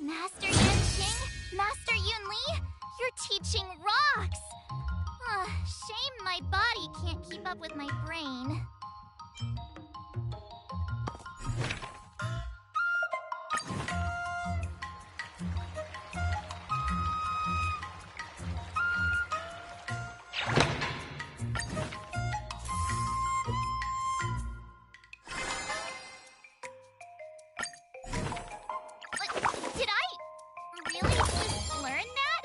Master Yanqing? Master Yunli? Your teaching rocks! Shame my body can't keep up with my brain. Did I really just learn that?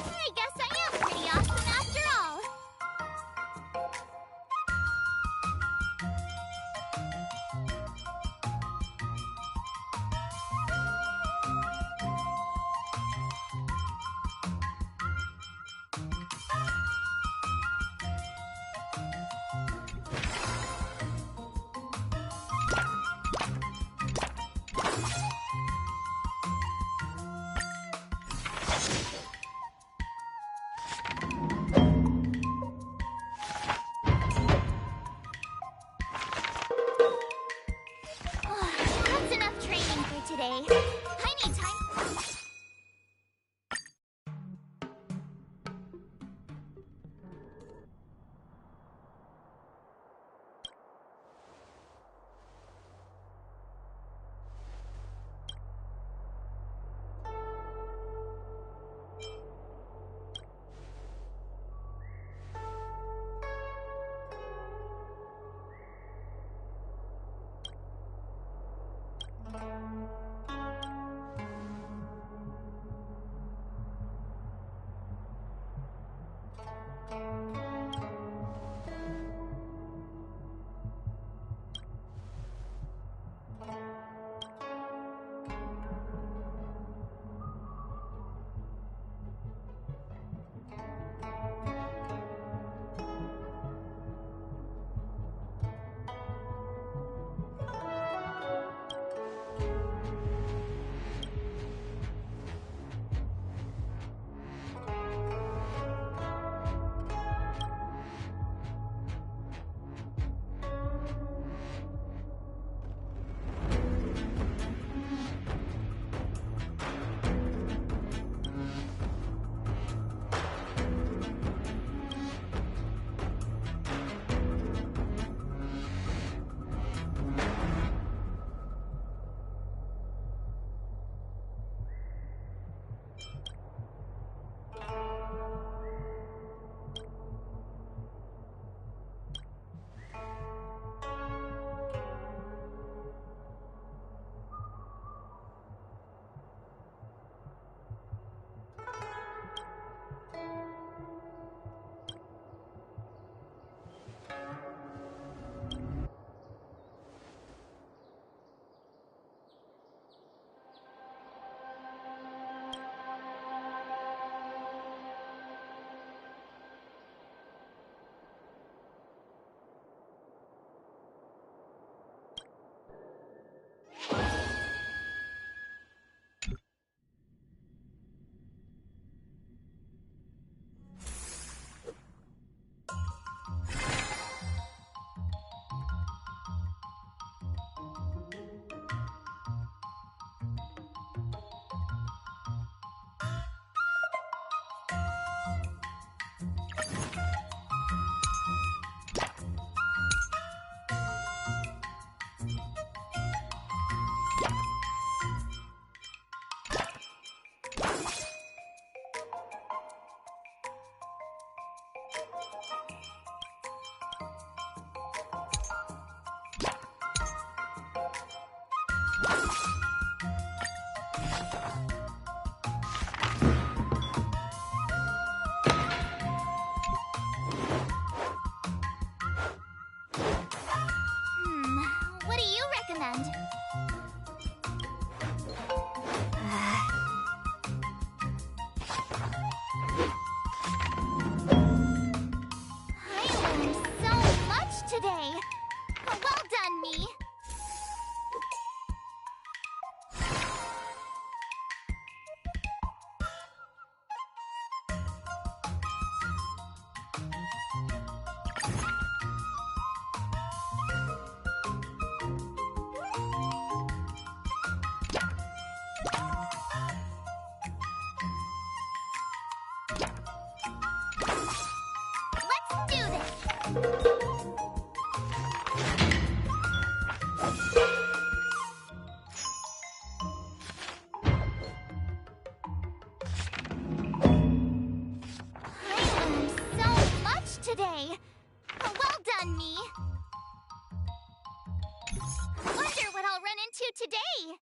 I guess I am pretty awesome after all. What do you recommend? I learned so much today. Well done, me. Let's do this. I learned so much today. Well done, me. Wonder what I'll run into today.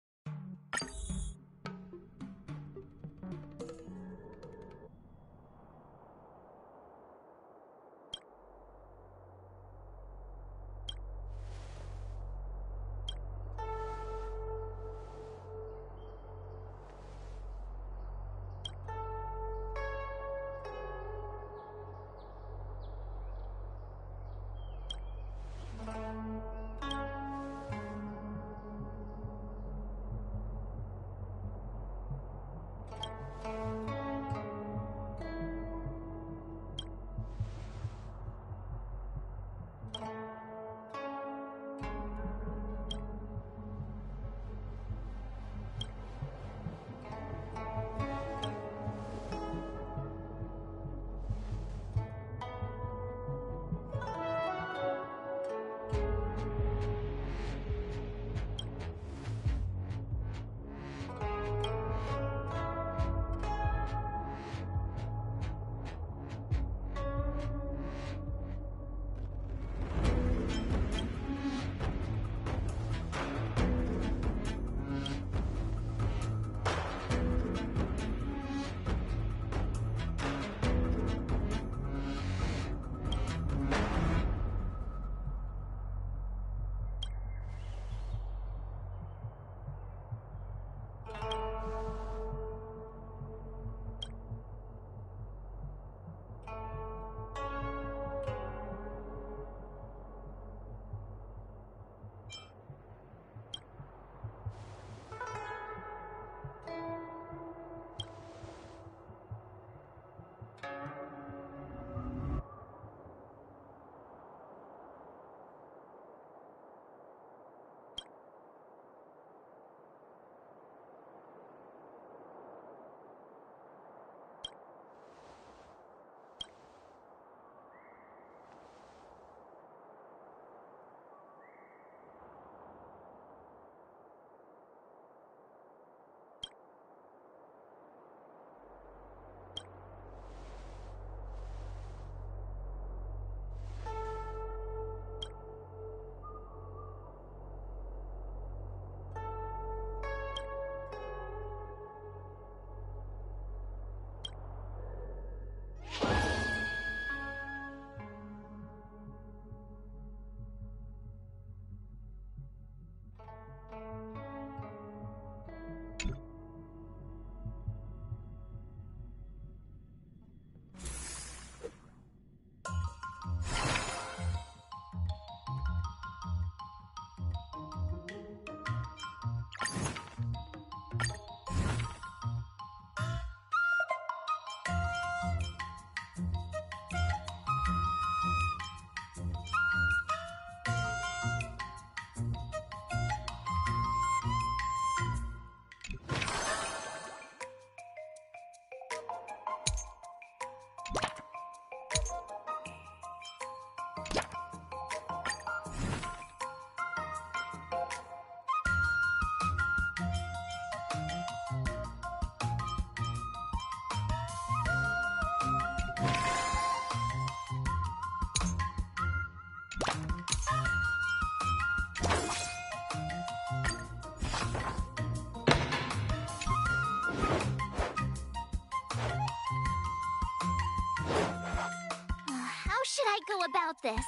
go about this?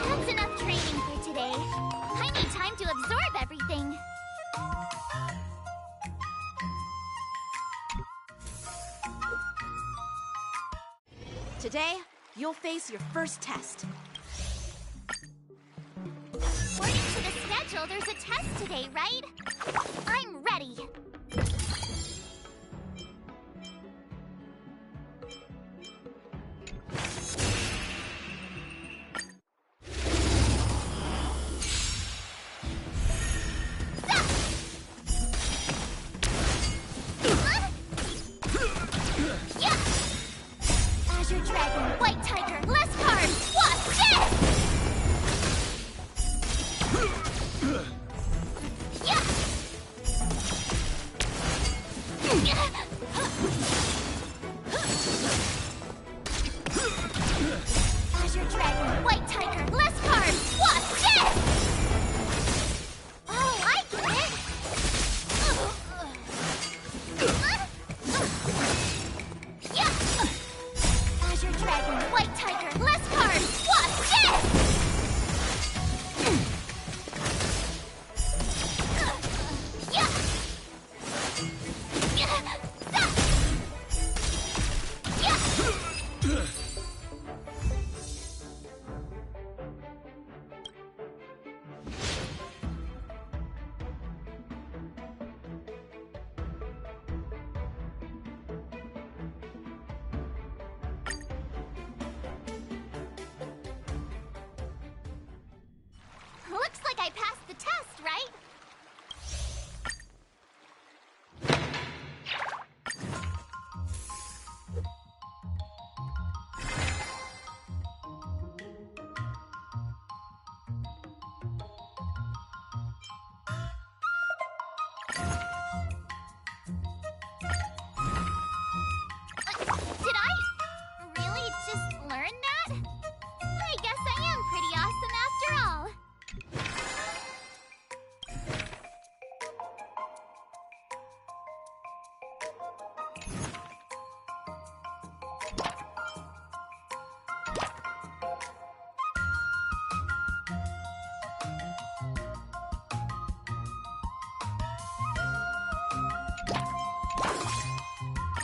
That's enough training for today. I need time to absorb everything. Today, you'll face your first test. According to the schedule, there's a test today, right? I'm ready. Azure Dragon, White Tiger, less cards! Watch this! Azure Dragon, White Tiger, less cards! Watch this! Oh, I get it! Azure Dragon, White Tiger, less cards! Watch this! Looks like I passed the test, right? Did I really just learn that? I guess I am pretty awesome after all.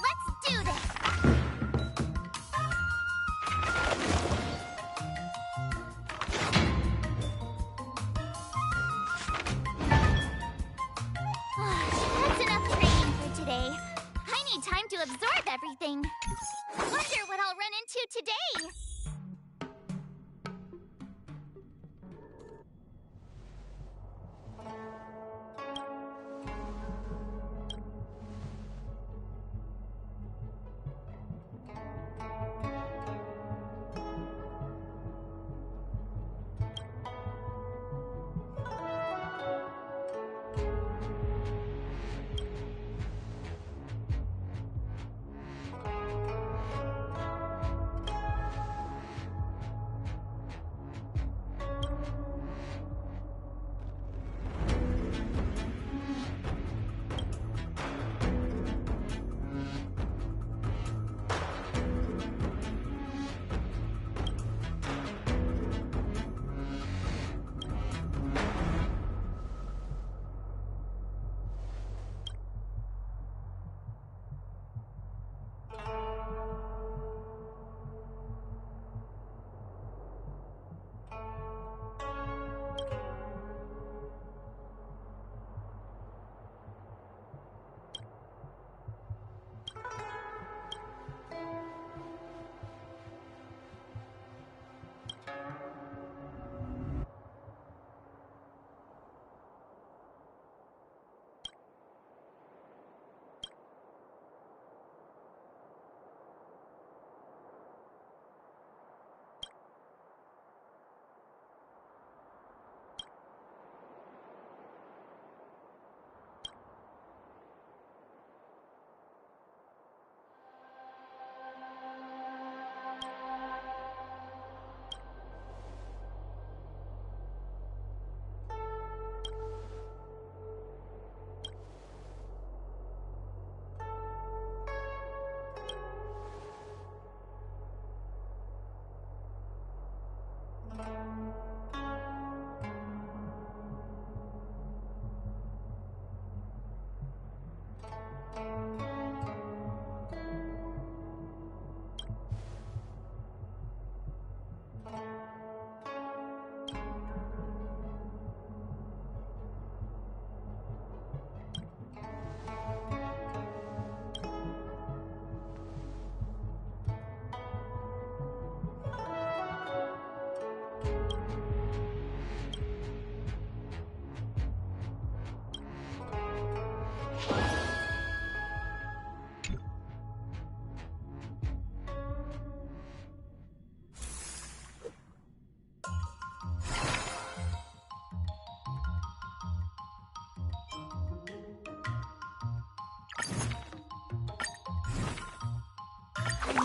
Let's do this! That's enough training for today. I need time to absorb everything. Wonder what I'll run into today.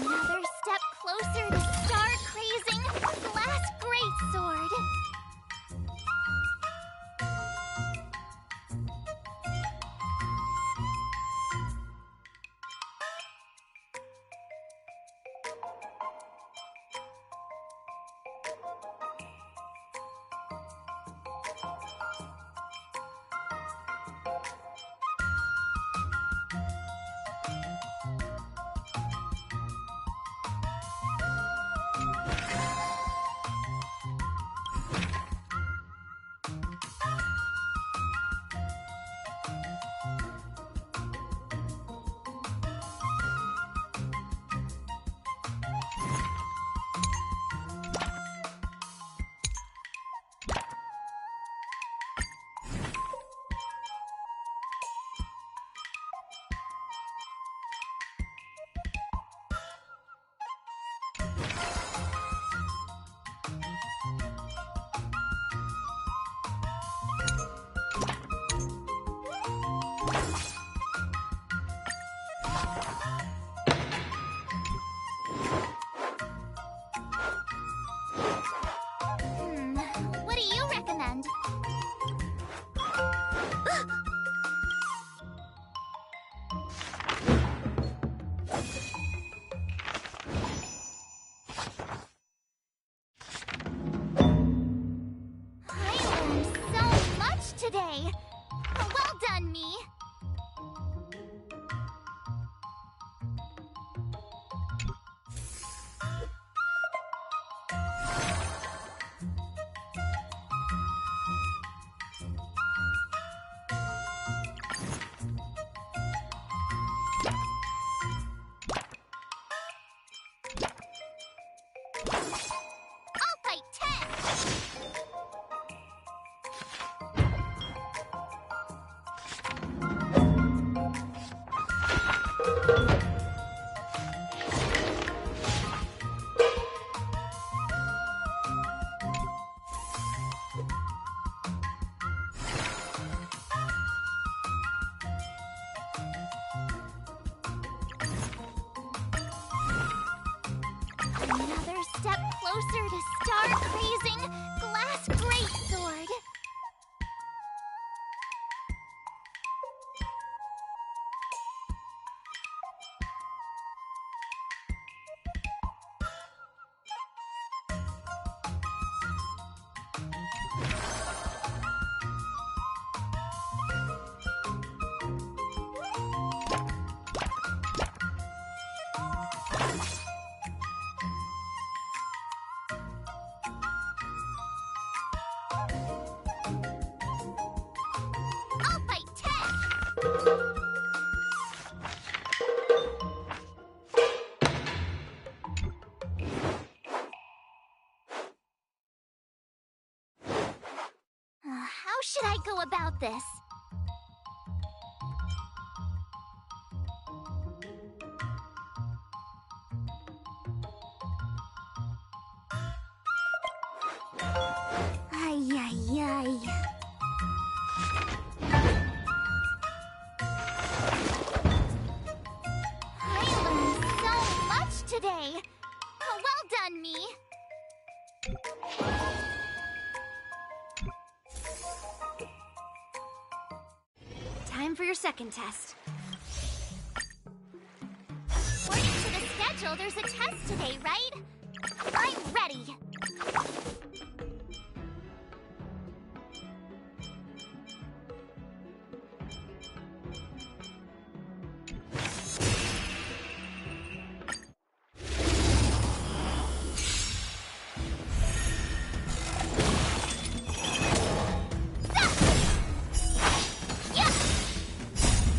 Another step closer to star-crazing glass greatsword. What do you recommend? I learned so much today. Well done, me. I'll fight 10. Another step closer to star-crazing glass greatsword. I'll fight 10. How should I go about this? Ay, ay, ay. I learned so much today. Well done, me. Time for your second test. According to the schedule, there's a test today, right? I'm ready.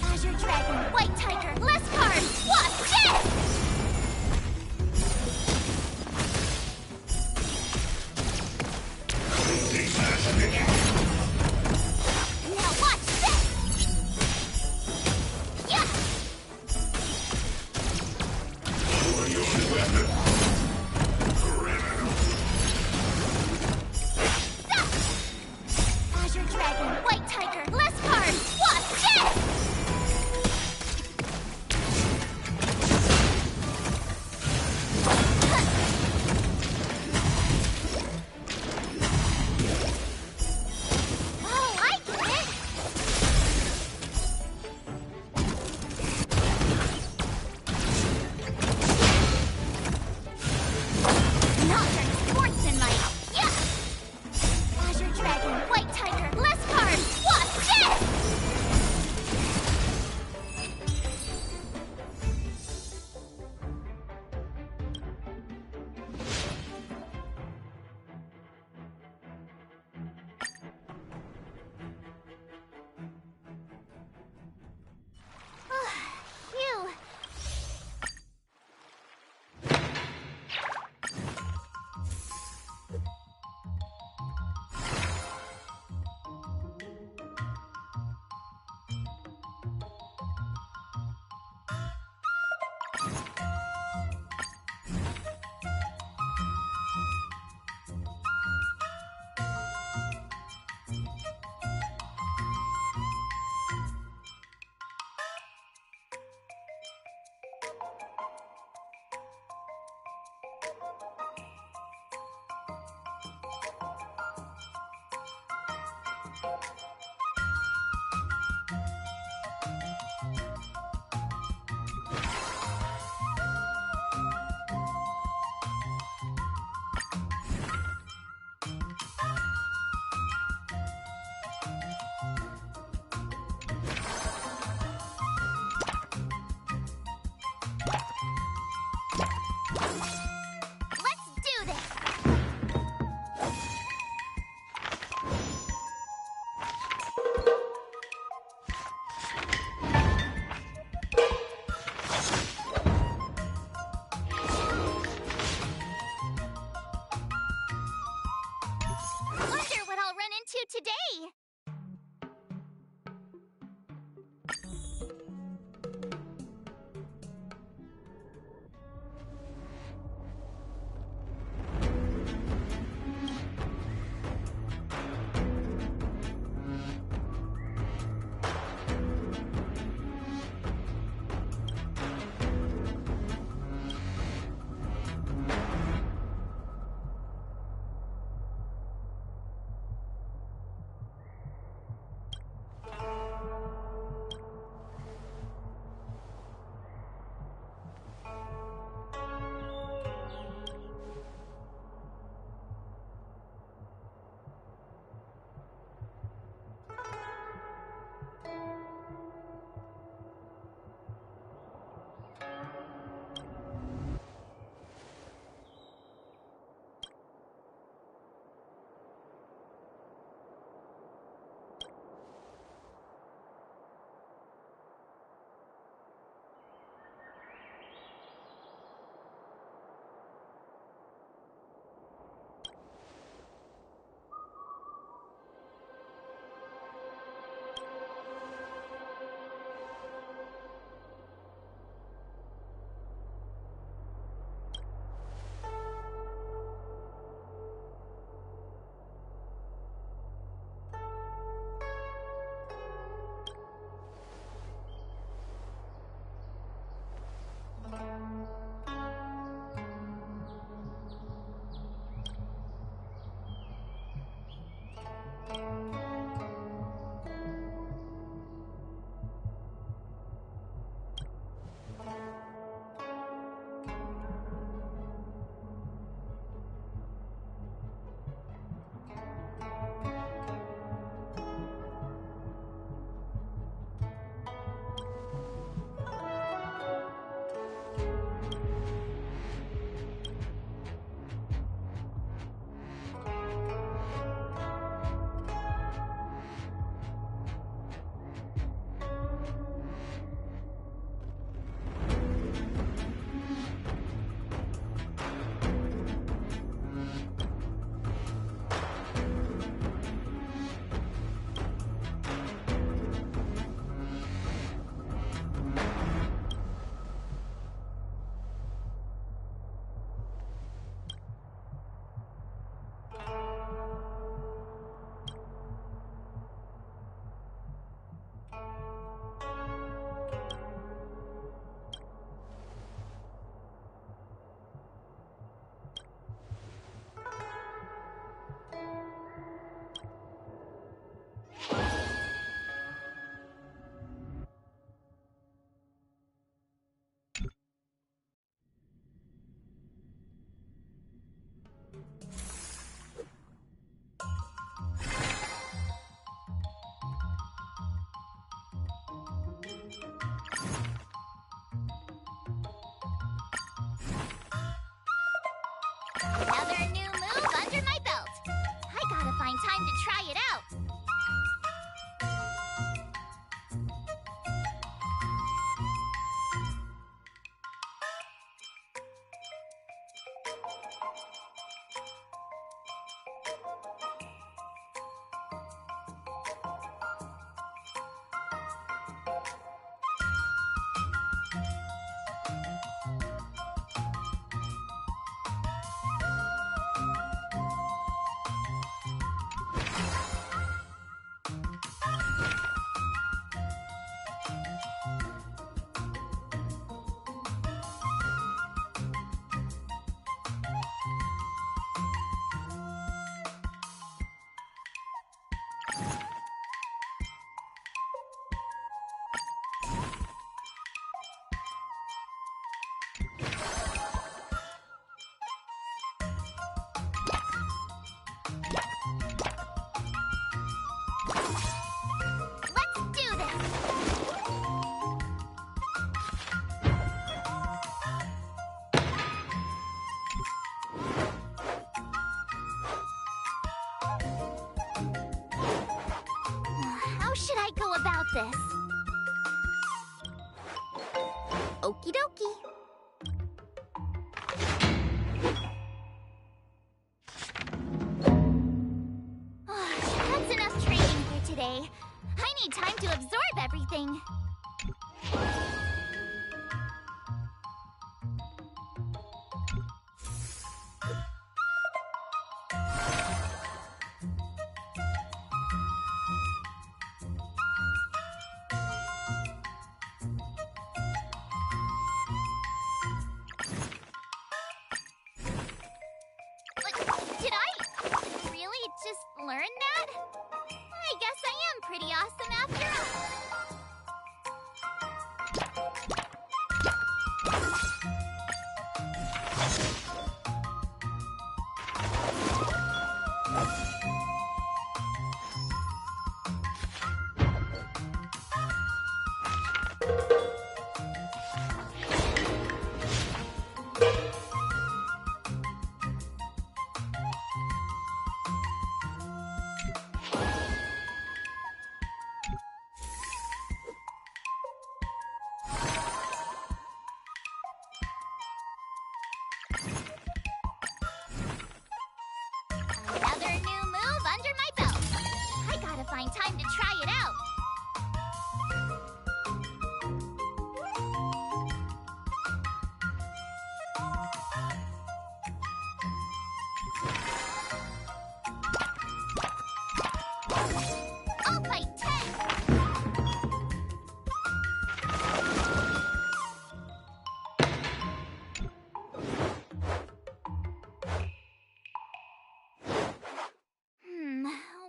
Azure Dragon, White Tiger, less cards! Watch it! Now watch this! Yeah! Azure Dragon, White Tiger, less cards! Watch it! Another new move under my belt. I gotta find time to try it out. Let's do this! How should I go about this? Okie dokie. That's enough training for today. I need time to absorb everything. Did I really just learn that? I guess I am pretty awesome after all. Another new move under my belt. I gotta find time to try it out. I'll fight 10.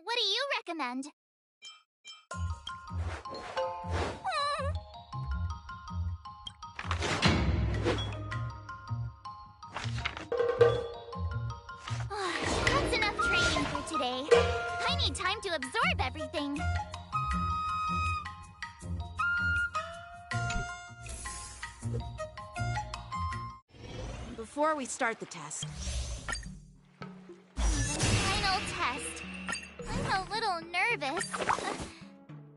What do you recommend? That's enough training for today. I need time to absorb everything. Before we start the test, Final test. I'm a little nervous.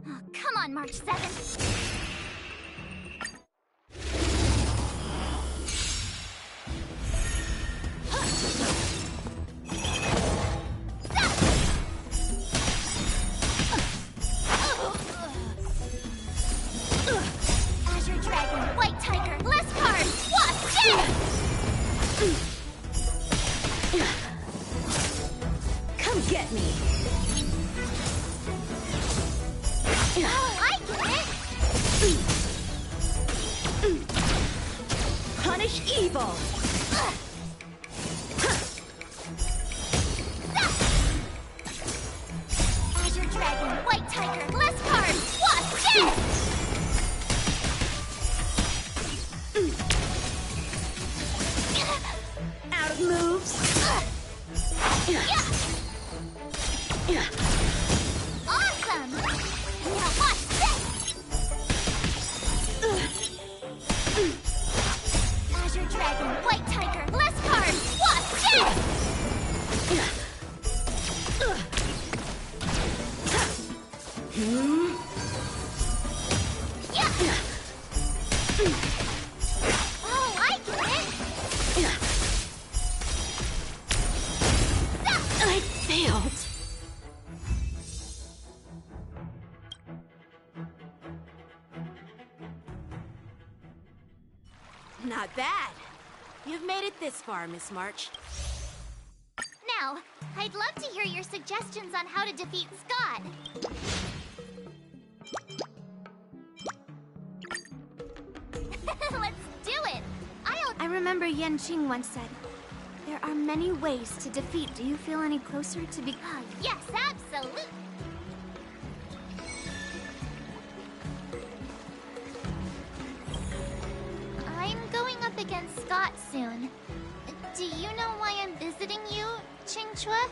Oh, come on, March 7th. Azure Dragon, White Tiger, less cards! Watch it! come get me. I get it! Punish evil! Azure Dragon, White Tiger, less cards! Watch it! Out of moves. Awesome! Now watch this! Azure Dragon, White Tiger, less cards! Watch it! Not bad. You've made it this far, Miss March. Now, I'd love to hear your suggestions on how to defeat Scott. Let's do it! I remember Yanqing once said, there are many ways to defeat. Do you feel any closer to be... Yes, absolutely! I'm going up against Scott soon. Do you know why I'm visiting you, Qingchua?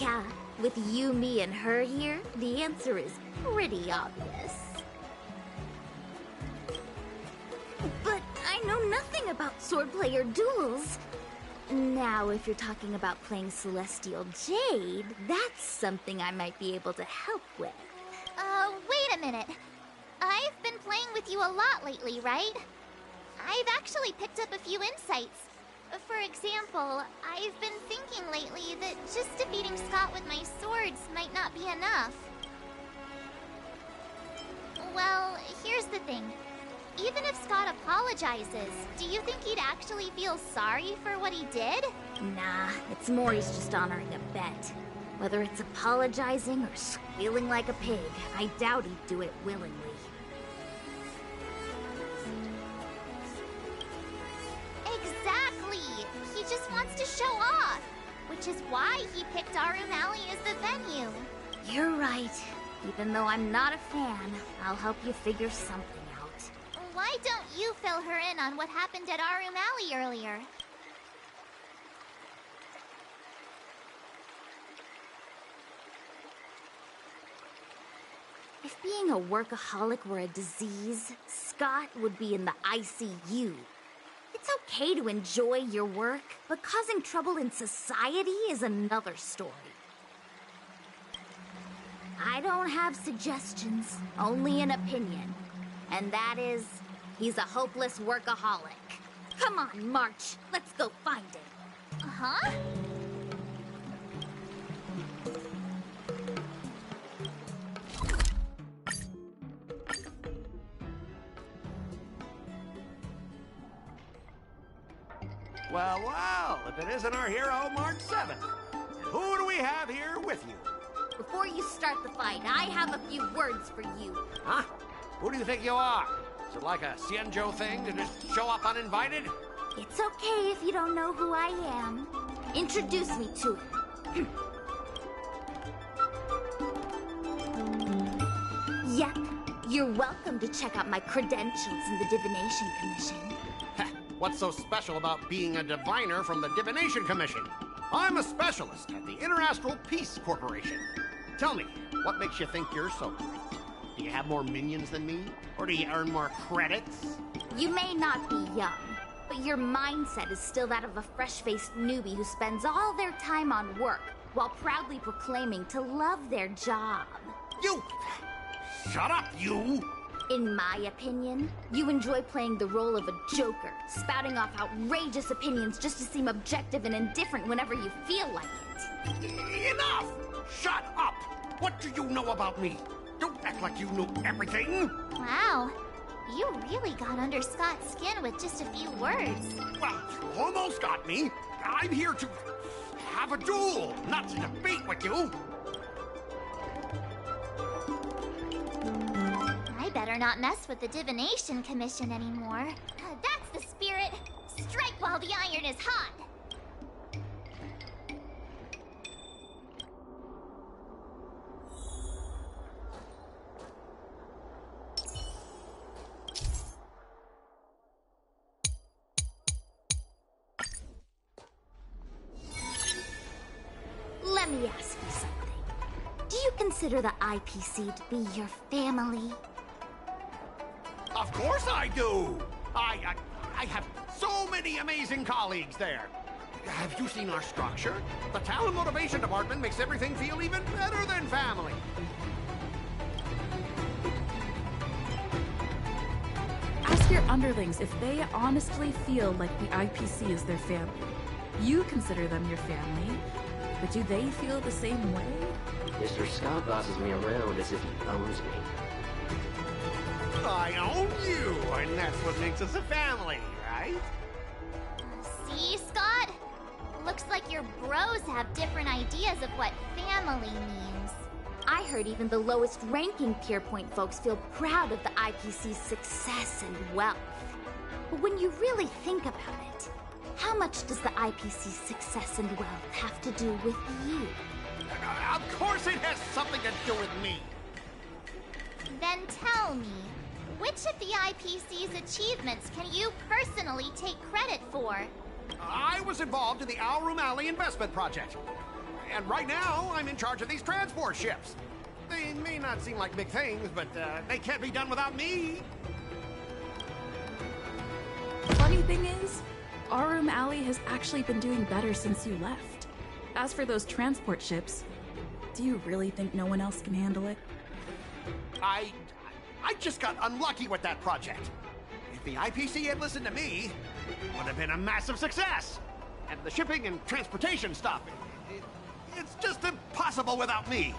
Yeah, with you, me, and her here, the answer is pretty obvious. But I know nothing about swordplay or duels. Now, if you're talking about playing Celestial Jade, that's something I might be able to help with. Wait a minute. I've been playing with you a lot lately, right? I've actually picked up a few insights. For example, I've been thinking lately that just defeating Scott with my swords might not be enough. Well, here's the thing. Even if Scott apologizes, do you think he'd actually feel sorry for what he did? Nah, it's more he's just honoring a bet. Whether it's apologizing or squealing like a pig, I doubt he'd do it willingly. Exactly! He just wants to show off, which is why he picked Arum Alley as the venue. You're right. Even though I'm not a fan, I'll help you figure something out. Why don't you fill her in on what happened at Arum Alley earlier? If being a workaholic were a disease, Scott would be in the ICU. It's okay to enjoy your work, but causing trouble in society is another story. I don't have suggestions, only an opinion. And that is, he's a hopeless workaholic. Come on, March, let's go find him. Huh? Well, well, if it isn't our hero, March 7th. Who do we have here with you? Before you start the fight, I have a few words for you. Huh? Who do you think you are? Is it like a Xianzhou thing to just show up uninvited? It's okay if you don't know who I am. Introduce me to him. Yep, you're welcome to check out my credentials in the Divination Commission. What's so special about being a diviner from the Divination Commission? I'm a specialist at the Interastral Peace Corporation. Tell me, what makes you think you're so great? Do you have more minions than me? Or do you earn more credits? You may not be young, but your mindset is still that of a fresh-faced newbie who spends all their time on work while proudly proclaiming to love their job. You! Shut up, you! In my opinion, you enjoy playing the role of a joker, spouting off outrageous opinions just to seem objective and indifferent whenever you feel like it. Enough! Shut up! What do you know about me? Don't act like you know everything! Wow, you really got under Scott's skin with just a few words. Well, you almost got me. I'm here to have a duel, not to debate with you. I better not mess with the Divination Commission anymore. That's the spirit. Strike while the iron is hot. Let me ask you something. Do you consider the IPC to be your family? Of course I do! I have so many amazing colleagues there. Have you seen our structure? The talent motivation department makes everything feel even better than family. Ask your underlings if they honestly feel like the IPC is their family. You consider them your family, but do they feel the same way? Mr. Scott bosses me around as if he owns me. I own you, and that's what makes us a family, right? See, Scott? Looks like your bros have different ideas of what family means. I heard even the lowest ranking Pierpoint folks feel proud of the IPC's success and wealth. But when you really think about it, how much does the IPC's success and wealth have to do with you? Of course it has something to do with me. Then tell me, which of the IPC's achievements can you personally take credit for? I was involved in the Room Alley investment project. And right now, I'm in charge of these transport ships. They may not seem like big things, but they can't be done without me. Funny thing is, Room Alley has actually been doing better since you left. As for those transport ships, do you really think no one else can handle it? I just got unlucky with that project. If the IPC had listened to me, it would have been a massive success. And the shipping and transportation stuff, it's just impossible without me.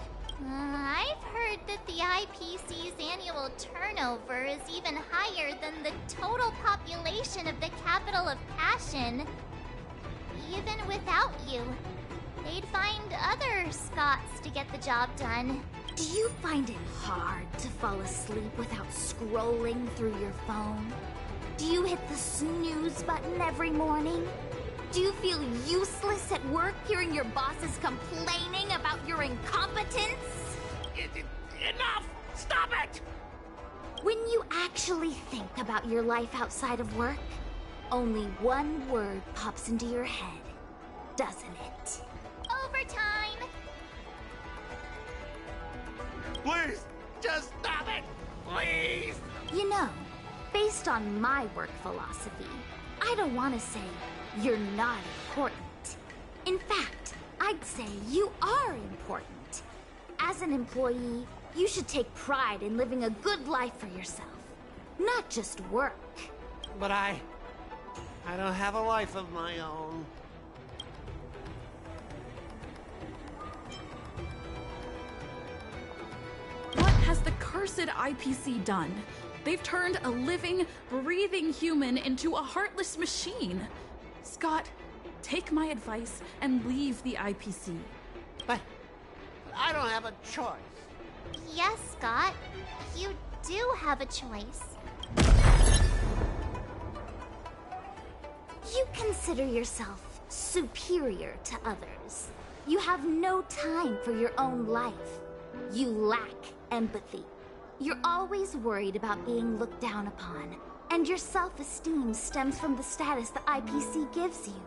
I've heard that the IPC's annual turnover is even higher than the total population of the capital of Passion. Even without you, they'd find other Scots to get the job done. Do you find it hard to fall asleep without scrolling through your phone? Do you hit the snooze button every morning? Do you feel useless at work hearing your bosses complaining about your incompetence? Enough! Stop it! When you actually think about your life outside of work, only one word pops into your head, doesn't it? Overtime! Please, just stop it! Please! You know, based on my work philosophy, I don't want to say you're not important. In fact, I'd say you are important. As an employee, you should take pride in living a good life for yourself, not just work. But I don't have a life of my own. What has the cursed IPC done? They've turned a living, breathing human into a heartless machine. Scott, take my advice and leave the IPC. But I don't have a choice. Yes, Scott. You do have a choice. You consider yourself superior to others. You have no time for your own life. You lack empathy. You're always worried about being looked down upon, and your self-esteem stems from the status the IPC gives you.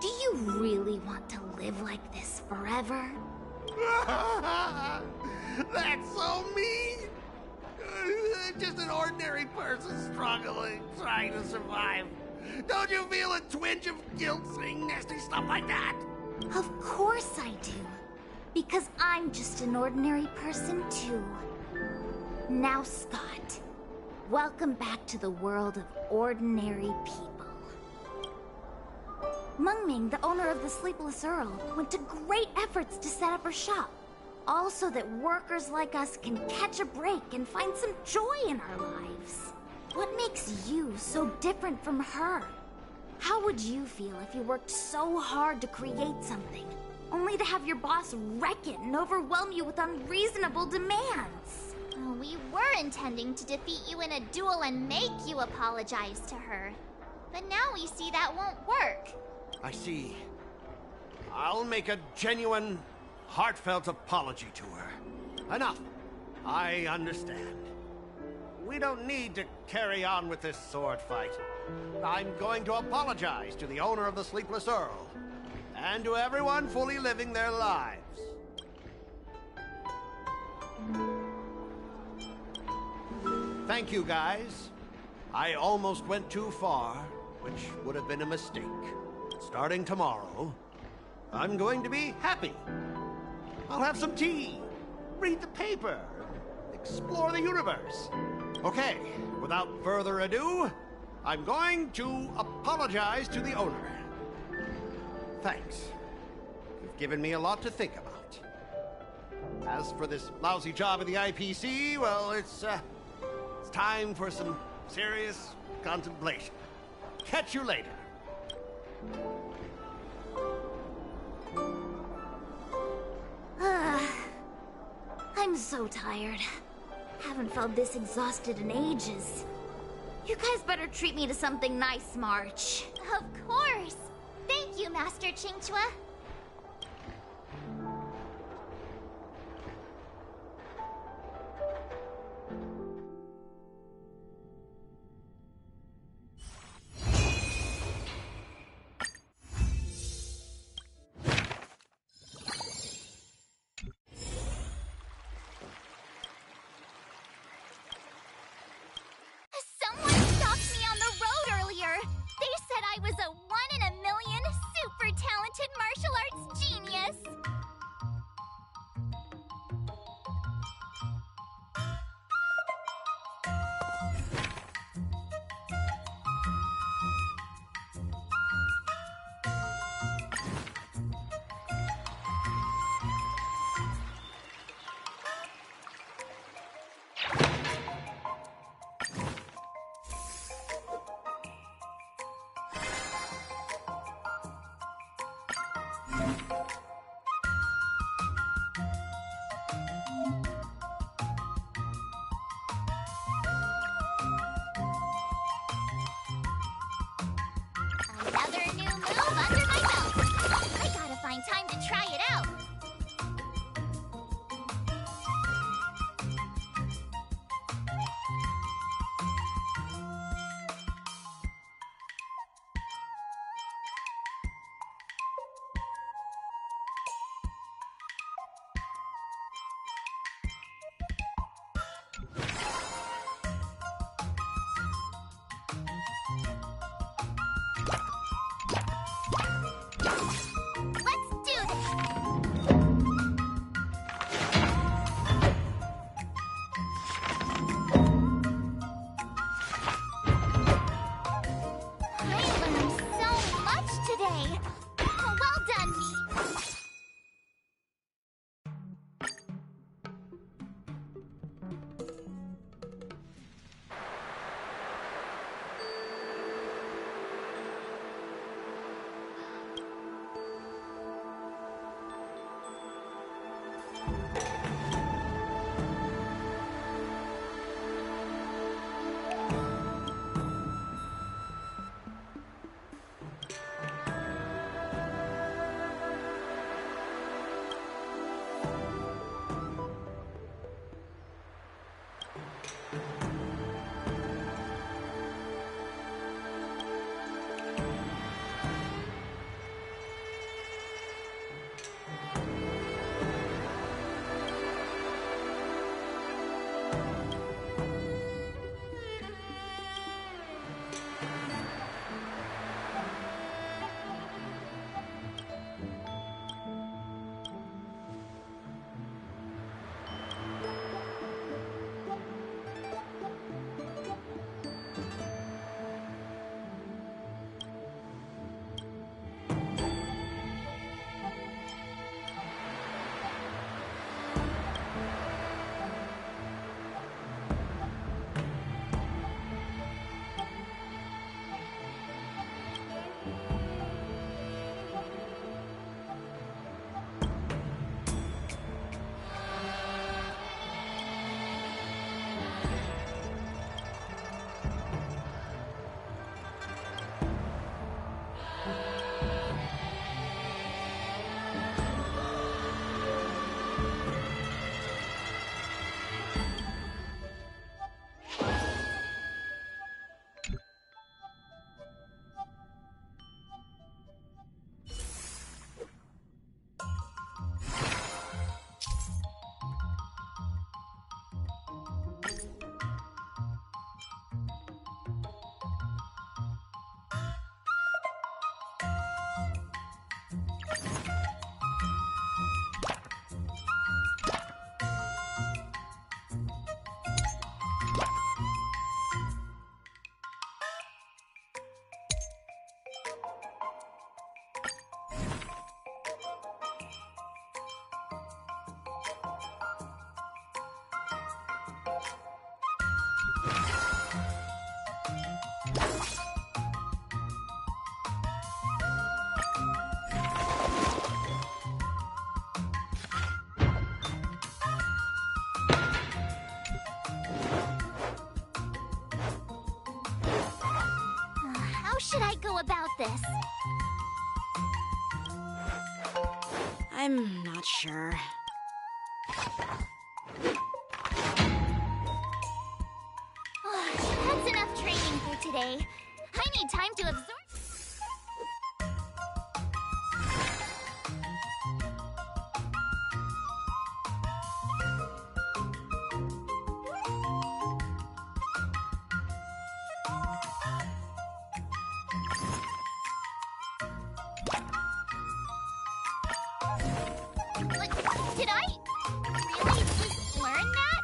Do you really want to live like this forever? That's so mean! Just an ordinary person struggling, trying to survive. Don't you feel a twinge of guilt saying nasty stuff like that? Of course I do. Because I'm just an ordinary person too. Now, Scott, welcome back to the world of ordinary people. Mengming, the owner of the Sleepless Earl, went to great efforts to set up her shop. All so that workers like us can catch a break and find some joy in our lives. What makes you so different from her? How would you feel if you worked so hard to create something, only to have your boss wreck it and overwhelm you with unreasonable demands? We were intending to defeat you in a duel and make you apologize to her. But now we see that won't work. I see. I'll make a genuine, heartfelt apology to her. Enough. I understand. We don't need to carry on with this sword fight. I'm going to apologize to the owner of the Sleepless Earl, and to everyone fully living their lives. Thank you, guys. I almost went too far, which would have been a mistake. Starting tomorrow, I'm going to be happy. I'll have some tea, read the paper, explore the universe. Okay, without further ado, I'm going to apologize to the owner. Thanks. You've given me a lot to think about. As for this lousy job at the IPC, well, it's time for some serious contemplation. Catch you later. I'm so tired. Haven't felt this exhausted in ages. You guys better treat me to something nice, March. Of course! Thank you, Master Qingchua. Someone stopped me on the road earlier. They said I was a 1 in a million super talented martial How should I go about this? I'm not sure. That's enough training for today. I need time to absorb. Did I really just learn that?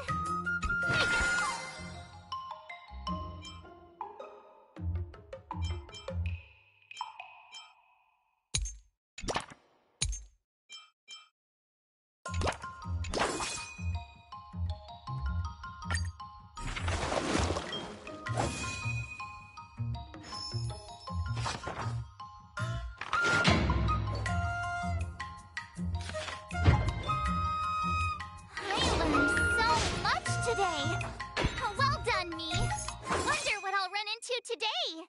I learned so much today. Well done, me. Wonder what I'll run into today.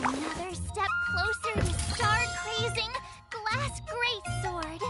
Another step closer to star-crazing Glass Greatsword.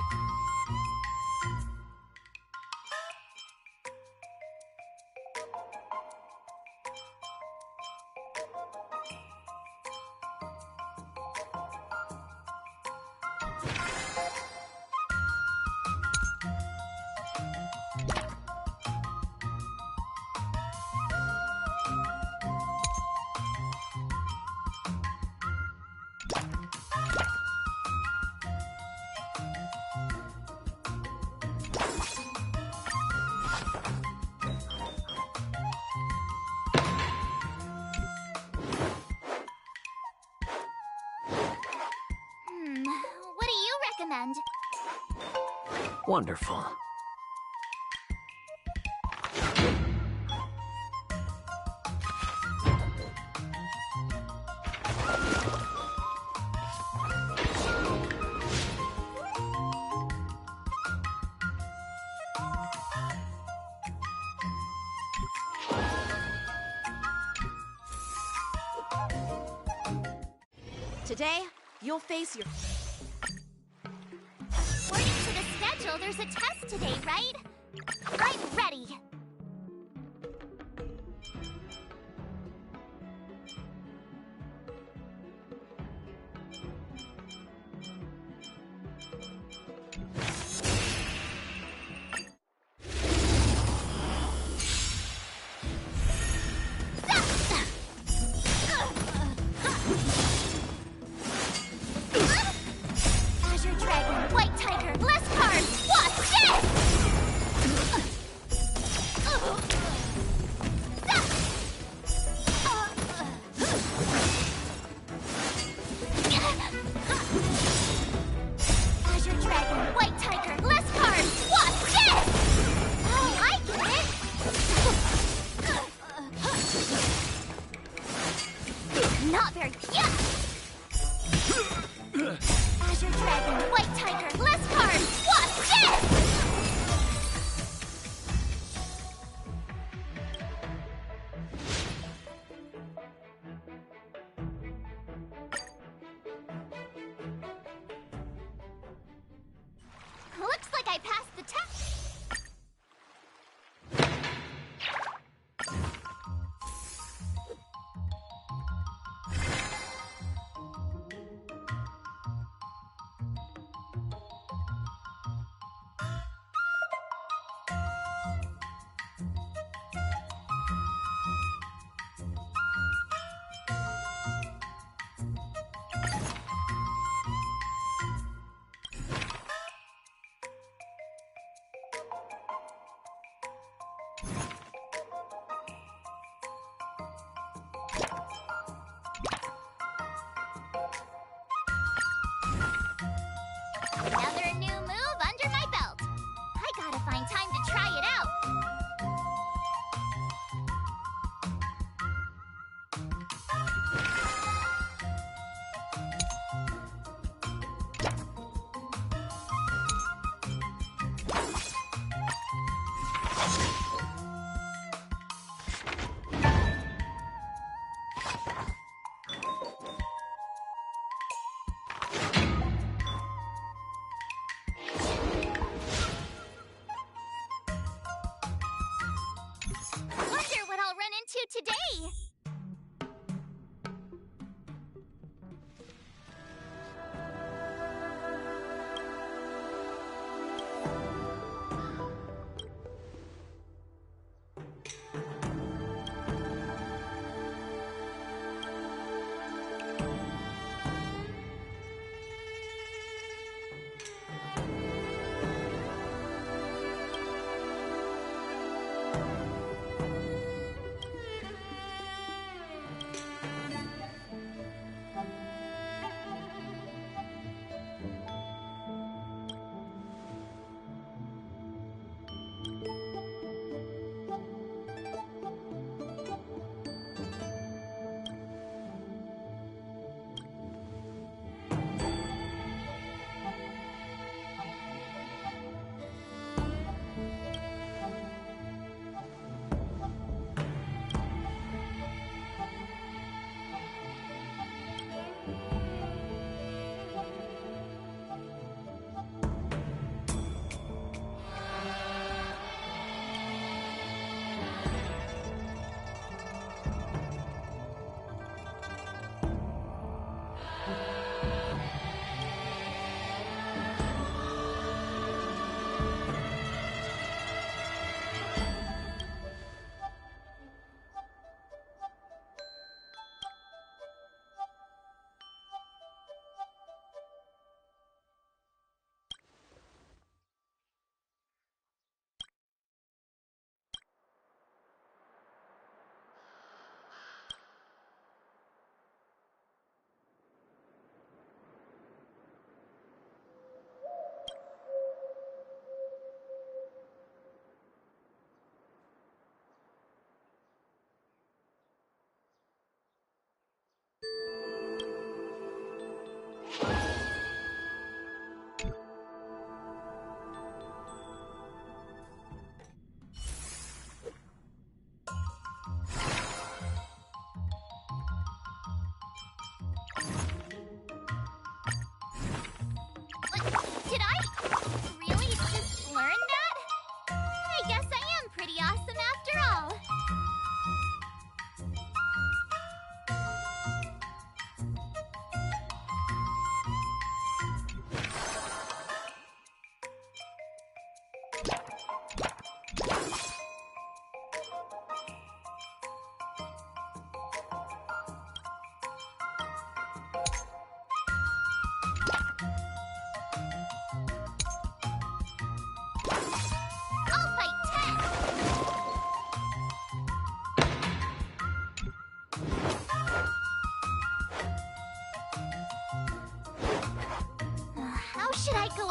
hand. Wonderful. Today, you'll face your... According to the schedule, there's a test today, right? I'm ready. Azure Dragon, White Tiger, less cards, watch this!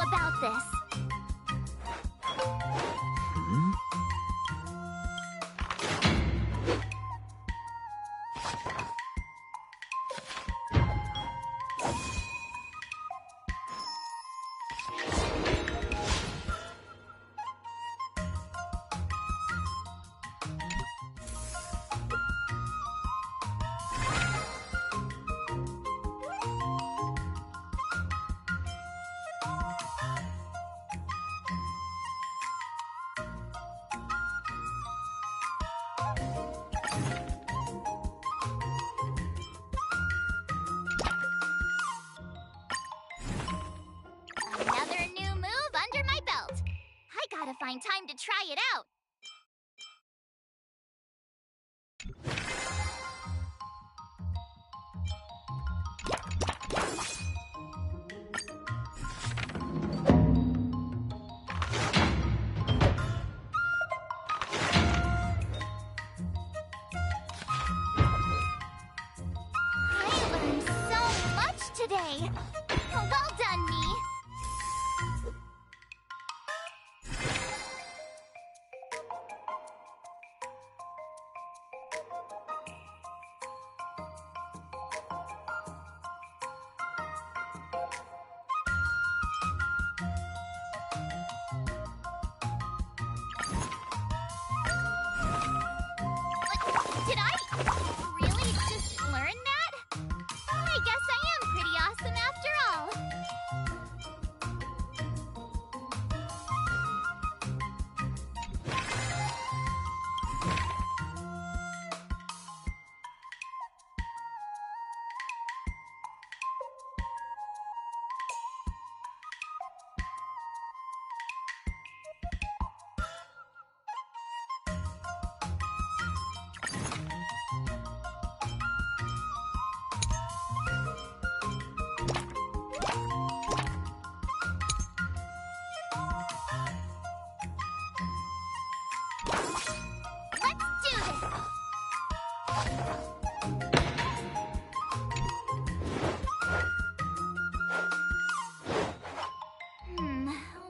about this. Another new move under my belt. I gotta find time to try it out. I learned so much today. Well done, me. Did I really just learn that? I guess I am pretty awesome after all. Let's do this!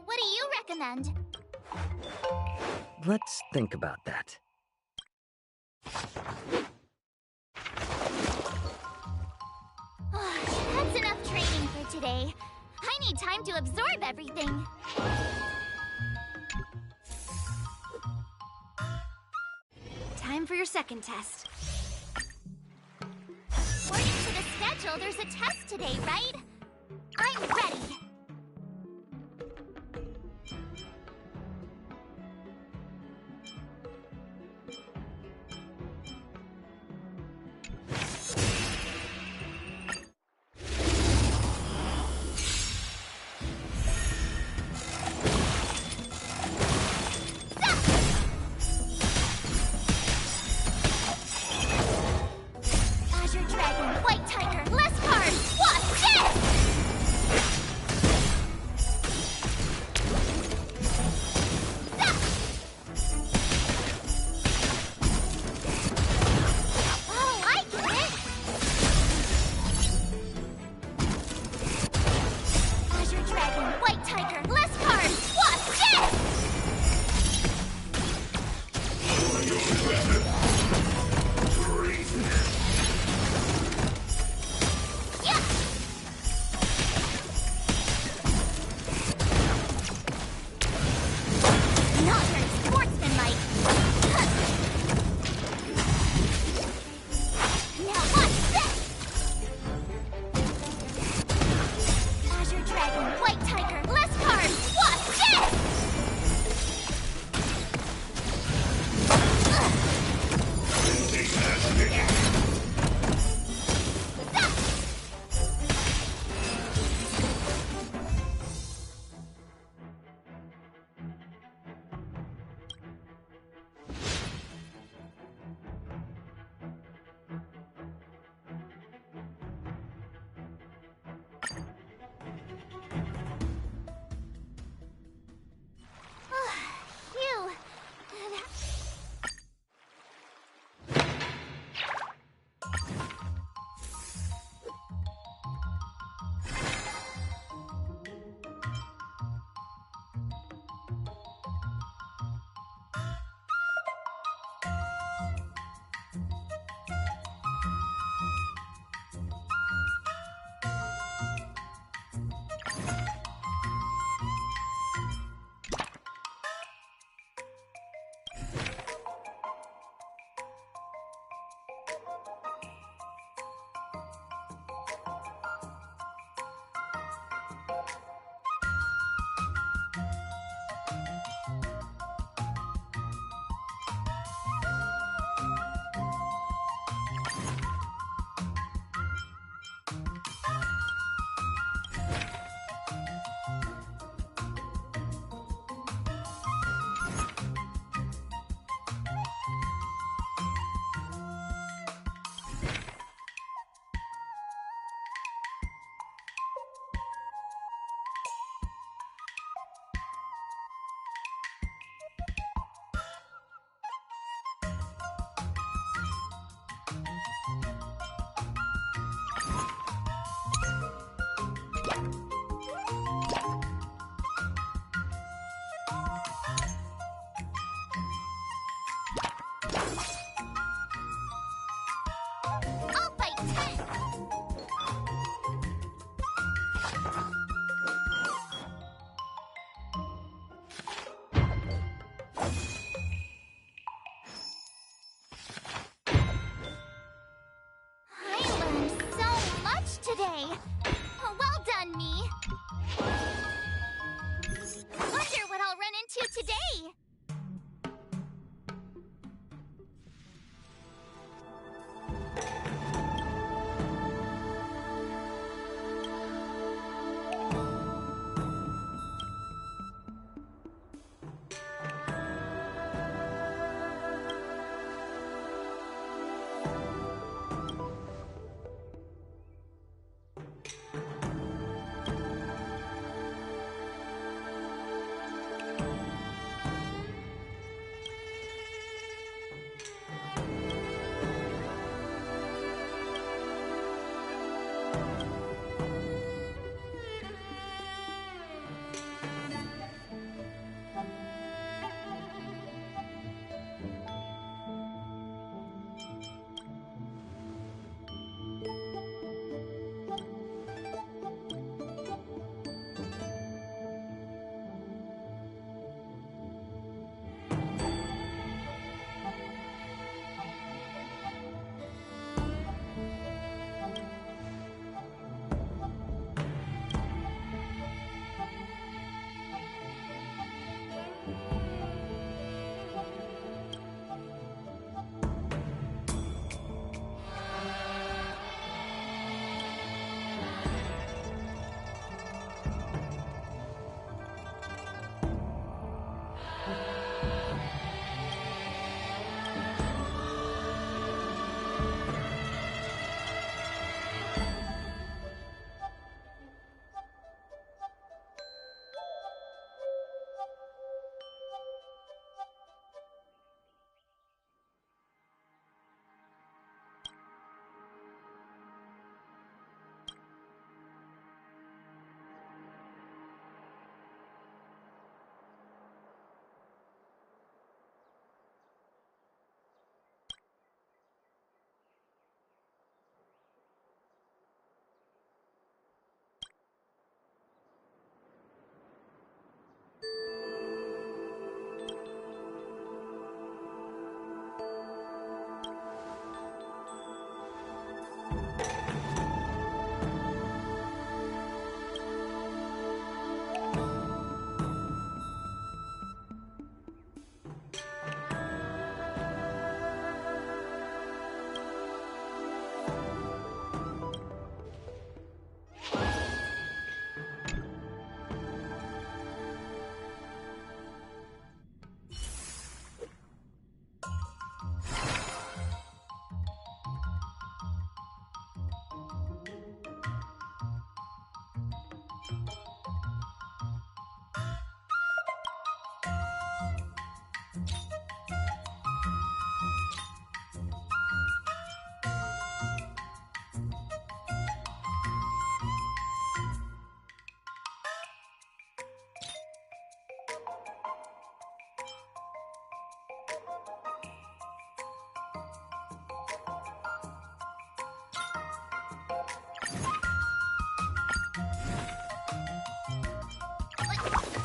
What do you recommend? Let's think about that. That's enough training for today. I need time to absorb everything. Time for your second test. According to the schedule, there's a test today, right? I'm ready. Azure Dragon, White Tiger, less cards! Watch this! today. Well done, me. Wonder what I'll run into today.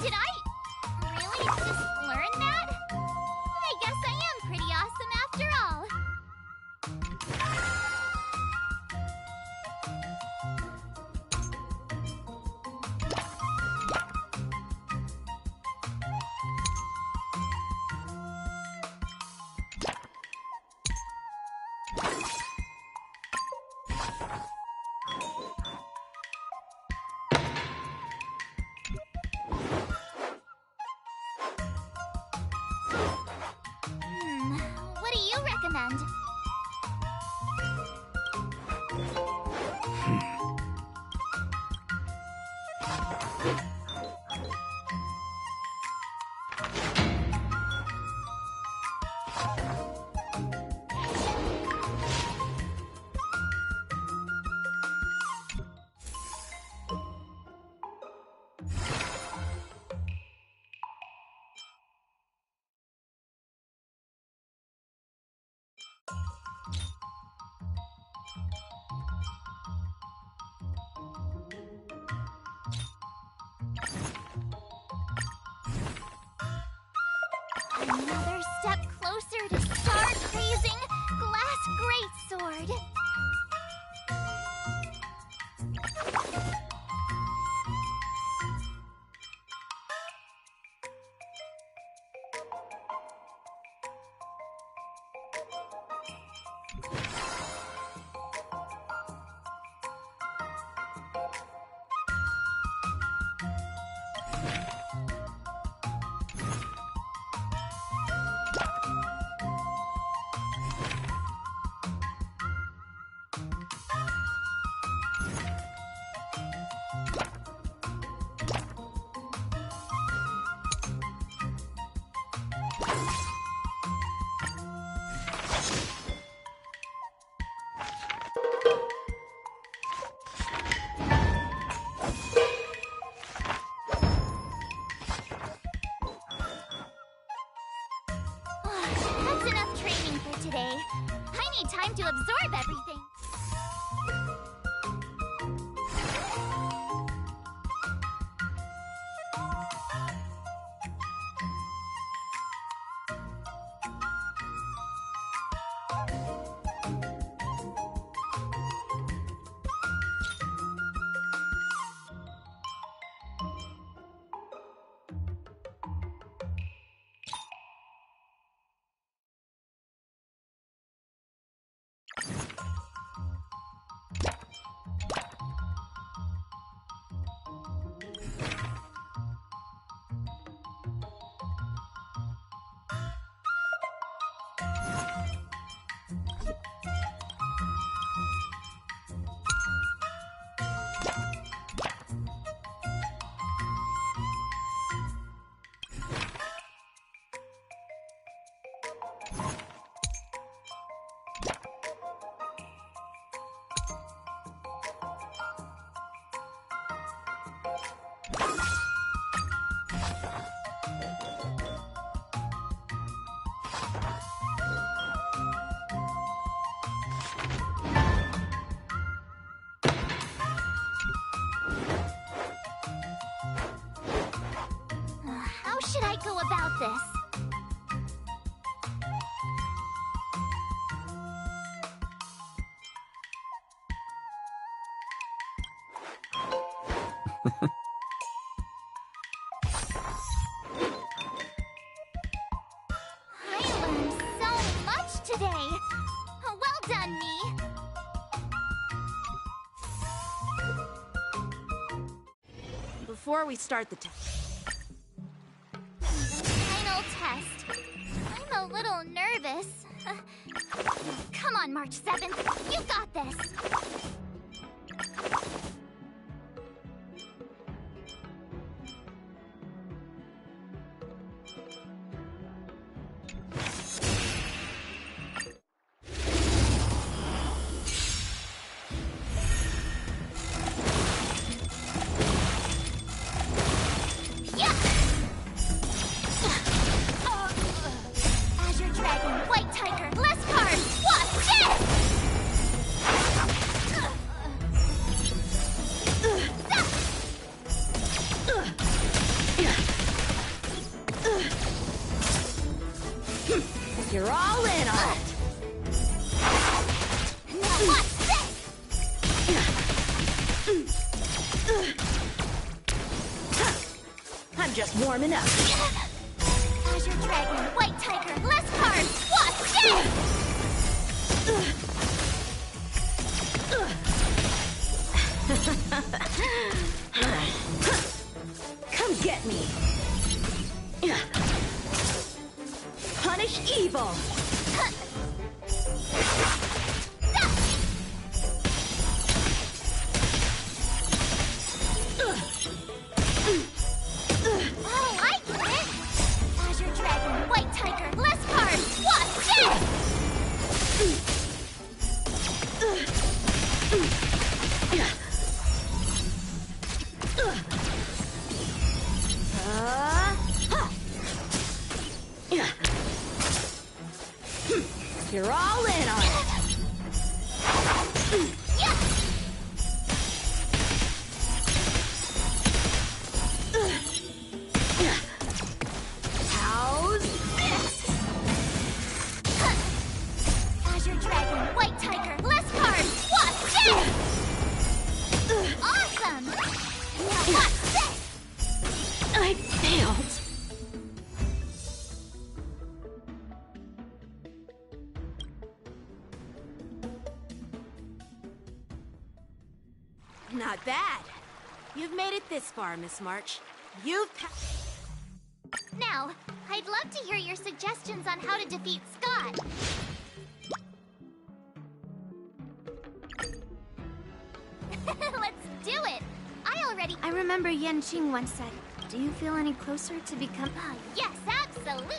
Did I really just learn that? I guess I am pretty awesome after all. What do you recommend? Another step closer to star-crazing Glass Greatsword. That's enough training for today. I need time to absorb everything. How should I go about this? I learned so much today. Well done, me. Before we start the test. Final test. I'm a little nervous. Come on, March 7th. You got this. Azure Dragon, White Tiger, less cards! Watch this! You're all in on it. Now watch this! I'm just warming up. Azure Dragon, White Tiger, less cards! Watch this! Come get me. Punish evil. Oh, I get it! Azure Dragon, White Tiger, less cards! Watch this! You're all in on it. How's this? Azure Dragon, White Tiger, less cards! Watch this! Awesome! Now watch this! I failed. Not bad. You've made it this far, Miss March. Now, I'd love to hear your suggestions on how to defeat Scott. Let's do it! I remember Yanqing once said, do you feel any closer to become... Yes, absolutely!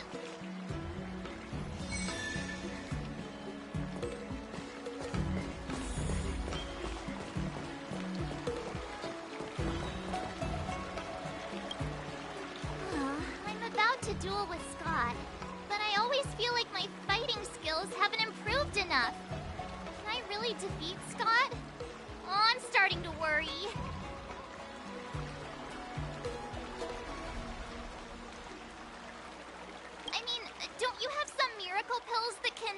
I'm about to duel with Scott, but I always feel like my fighting skills haven't improved enough. Can I really defeat Scott? Oh, I'm starting to worry. I mean, don't you have some miracle pills that can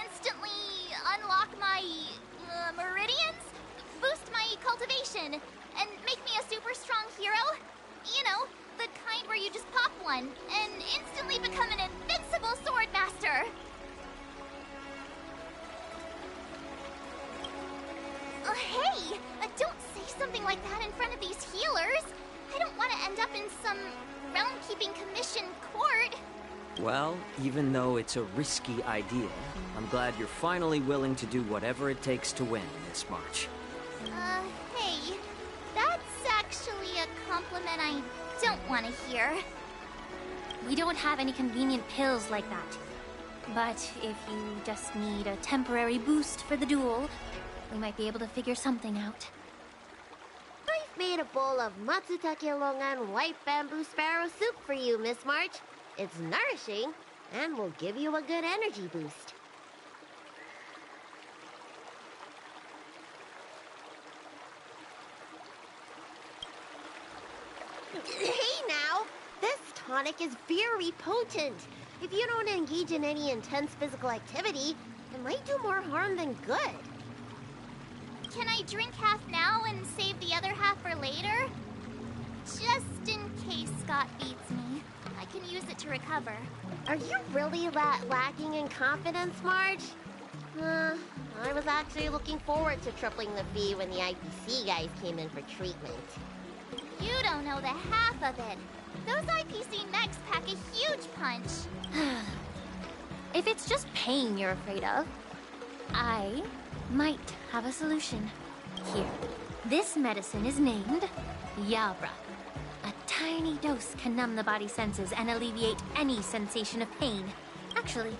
instantly unlock my meridians? Boost my cultivation and make me a super strong hero? You know, the kind where you just pop one and instantly become an invincible sword master. Hey! Don't say something like that in front of these healers! I don't want to end up in some realm-keeping commission court. Well, even though it's a risky idea, I'm glad you're finally willing to do whatever it takes to win, Miss March. Hey. That's actually a compliment I don't want to hear. We don't have any convenient pills like that. But if you just need a temporary boost for the duel, we might be able to figure something out. I've made a bowl of matsutake longan white bamboo sparrow soup for you, Miss March. It's nourishing and will give you a good energy boost. Hey now! This tonic is very potent. If you don't engage in any intense physical activity, it might do more harm than good. Can I drink half now and save the other half for later? Just in case Scott beats me, I can use it to recover. Are you really that lacking in confidence, Marge? I was actually looking forward to tripling the fee when the IPC guys came in for treatment. You don't know the half of it. Those IPC mechs pack a huge punch. If it's just pain you're afraid of, I might have a solution. Here, this medicine is named Yabra. A tiny dose can numb the body's senses and alleviate any sensation of pain. Actually,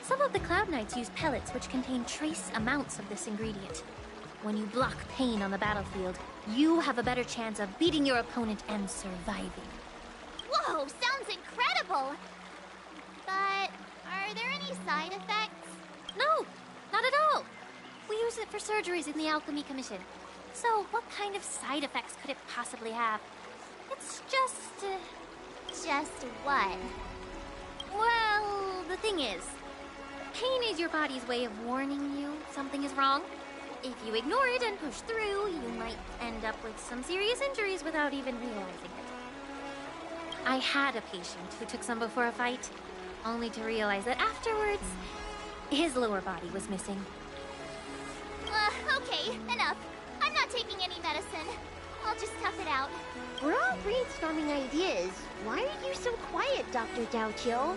some of the Cloud Knights use pellets which contain trace amounts of this ingredient. When you block pain on the battlefield, you have a better chance of beating your opponent and surviving. Whoa, sounds incredible! But are there any side effects? No, not at all. We use it for surgeries in the Alchemy Commission. So what kind of side effects could it possibly have? It's just... Just what? Well, the thing is, pain is your body's way of warning you something is wrong. If you ignore it and push through, you might end up with some serious injuries without even realizing it. I had a patient who took some before a fight, only to realize that afterwards, his lower body was missing. Okay, enough. I'm not taking any medicine. I'll just tough it out. We're all brainstorming ideas. Why are you so quiet, Dr. Diaoqiu?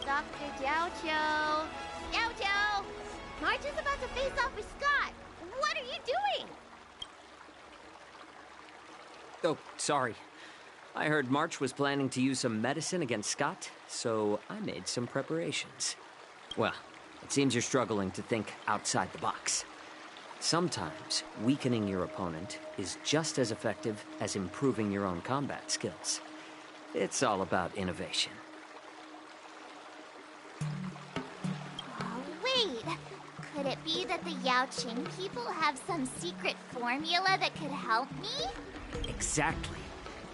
Dr. Diaoqiu! Diaoqiu! March is about to face off with Scott. What are you doing? Oh, sorry. I heard March was planning to use some medicine against Scott, so I made some preparations. Well, it seems you're struggling to think outside the box. Sometimes weakening your opponent is just as effective as improving your own combat skills. It's all about innovation. Wait, could it be that the Yaoqing people have some secret formula that could help me? Exactly.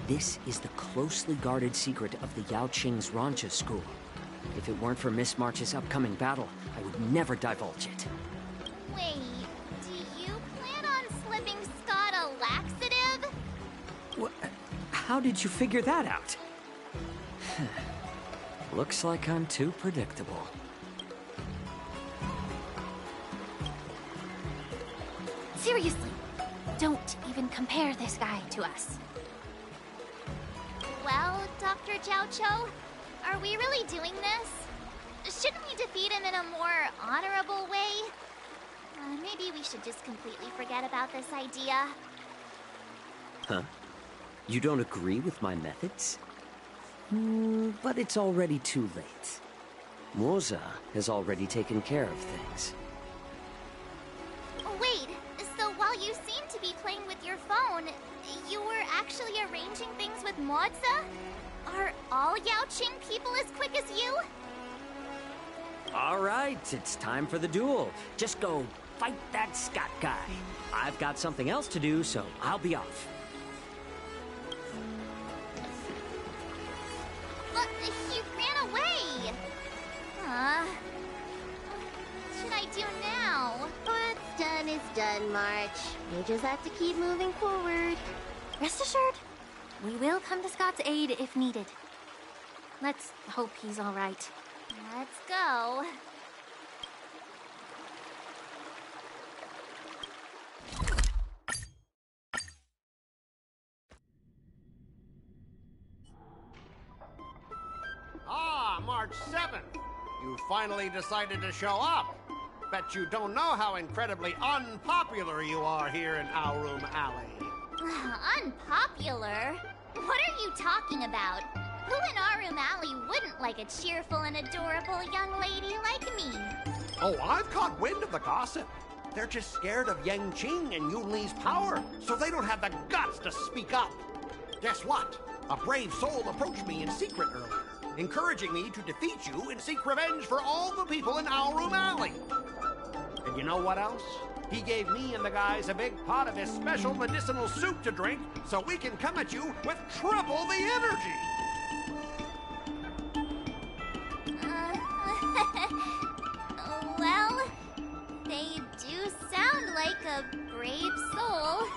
This is the closely guarded secret of the Yaoqing's Rancha school. If it weren't for Miss March's upcoming battle, I would never divulge it. Wait, do you plan on slipping Scott a laxative? How did you figure that out? Looks like I'm too predictable. Seriously, Don't even compare this guy to us. Well, Dr. Jiaoqiu, are we really doing this? Shouldn't we defeat him in a more honorable way? Maybe we should just completely forget about this idea. Huh? You don't agree with my methods? But it's already too late. Moza has already taken care of things. Wait, so while you seem to be playing with your phone, you were actually arranging things with Moza? Are all Yaoqing people as quick as you? Alright, it's time for the duel. Just go fight that Scott guy. I've got something else to do, so I'll be off. He ran away! What should I do now? What's done is done, March. We just have to keep moving forward. Rest assured, we will come to Scott's aid if needed. Let's hope he's all right. Let's go. Ah, March 7th. You finally decided to show up. Bet you don't know how incredibly unpopular you are here in Aurum Alley. Unpopular? What are you talking about? Who in Aurum Alley wouldn't like a cheerful and adorable young lady like me? Oh, I've caught wind of the gossip. They're just scared of Yanqing and Yunli's power, so they don't have the guts to speak up. Guess what? A brave soul approached me in secret earlier, encouraging me to defeat you and seek revenge for all the people in Aurum Alley. And you know what else? He gave me and the guys a big pot of his special medicinal soup to drink, so we can come at you with triple the energy. Well, they do sound like a brave soul.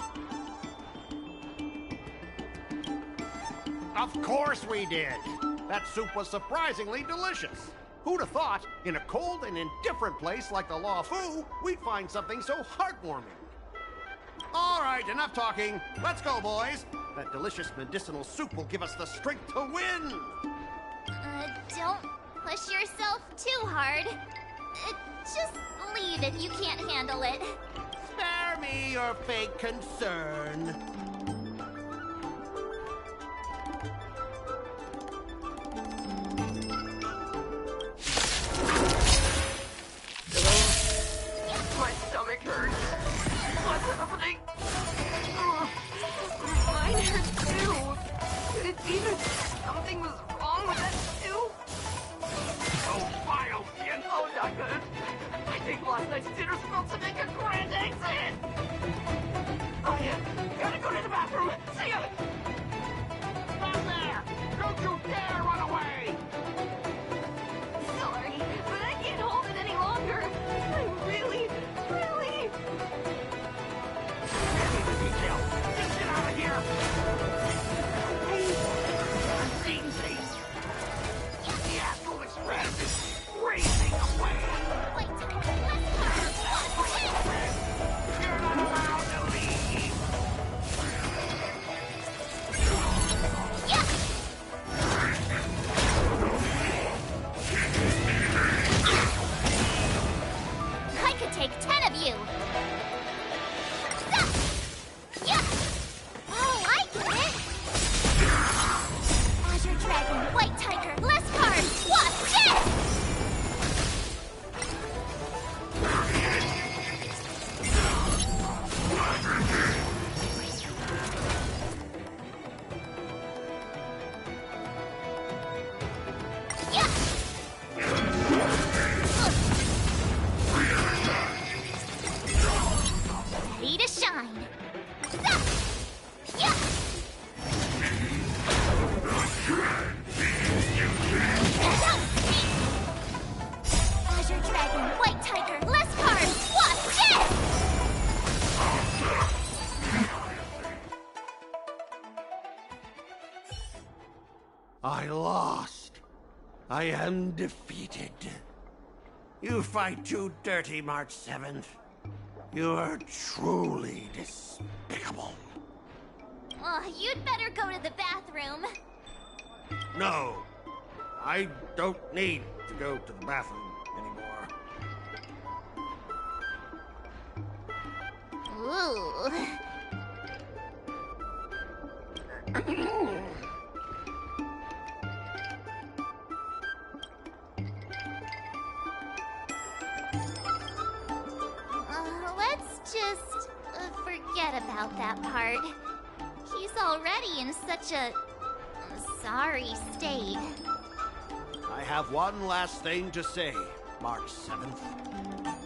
Of course we did. That soup was surprisingly delicious. Who'd have thought, in a cold and indifferent place like the Law Fu, we'd find something so heartwarming? All right, enough talking. Let's go, boys. That delicious medicinal soup will give us the strength to win. Don't push yourself too hard. Just leave if you can't handle it. Spare me your fake concern. My stomach hurts. What's happening? Mine hurts too. Could it be that something was wrong with that too? Oh, vile skin. Oh, not good. I think last night's dinner smelled to make a grand exit. Oh yeah, gotta go to the bathroom. See ya. Stop there! Don't you dare run away! Sorry, but I can't hold it any longer. I really. Just get out of here! I'm seeing things. The Astral Express is racing away! You're not allowed to leave! I could take 10 of you. Oh, I get it. Azure Dragon, White Tiger, less cards. Watch this! Ready to shine. Azure Dragon, White Tiger, less cards. Watch this! I lost. I am defeated. You fight too dirty, March 7th. You're truly despicable. Oh, you'd better go to the bathroom. No, I don't need to go to the bathroom anymore. Ooh. Let's just forget about that part. He's already in such a sorry state. I have one last thing to say, March 7th.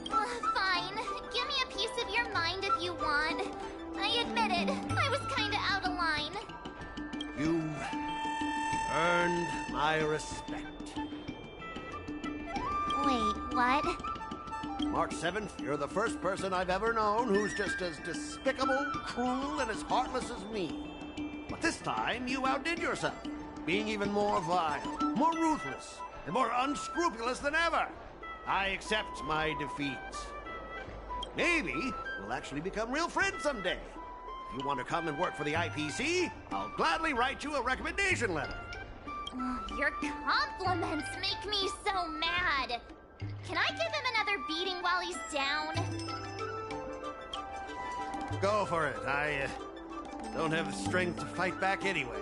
Fine. Give me a piece of your mind if you want. I admit it. I was kinda out of line. You earned my respect. Wait, what? March 7th, you're the first person I've ever known who's just as despicable, cruel, and as heartless as me. But this time, you outdid yourself, being even more vile, more ruthless, and more unscrupulous than ever. I accept my defeat. Maybe we'll actually become real friends someday. If you want to come and work for the IPC, I'll gladly write you a recommendation letter. Your compliments make me so mad. Can I give him another beating while he's down? Go for it. I don't have the strength to fight back anyway.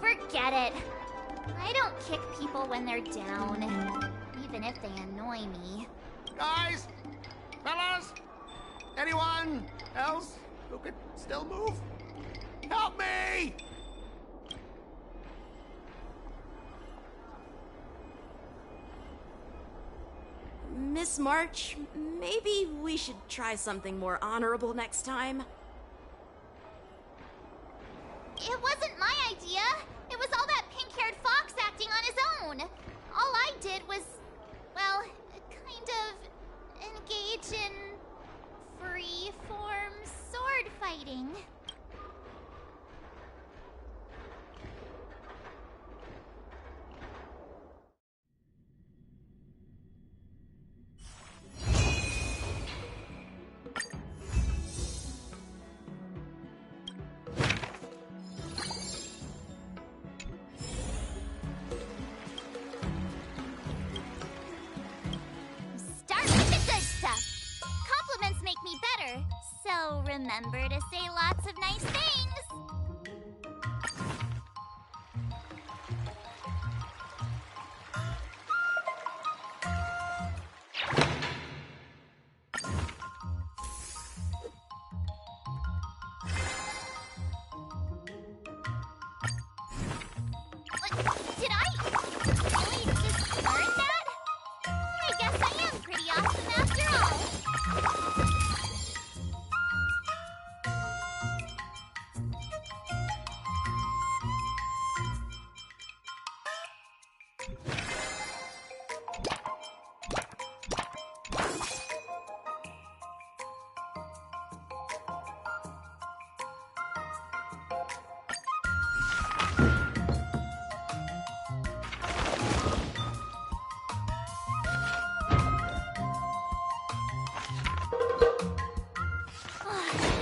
Forget it. I don't kick people when they're down, even if they annoy me. Guys! Fellas! Anyone else who could still move? Help me! Miss March, maybe we should try something more honorable next time. It wasn't my idea. It was all that pink-haired fox acting on his own. All I did was, well, kind of engage in free-form sword fighting. So remember to say lots of nice things. Did I really just learn that? I guess I am pretty awesome after all.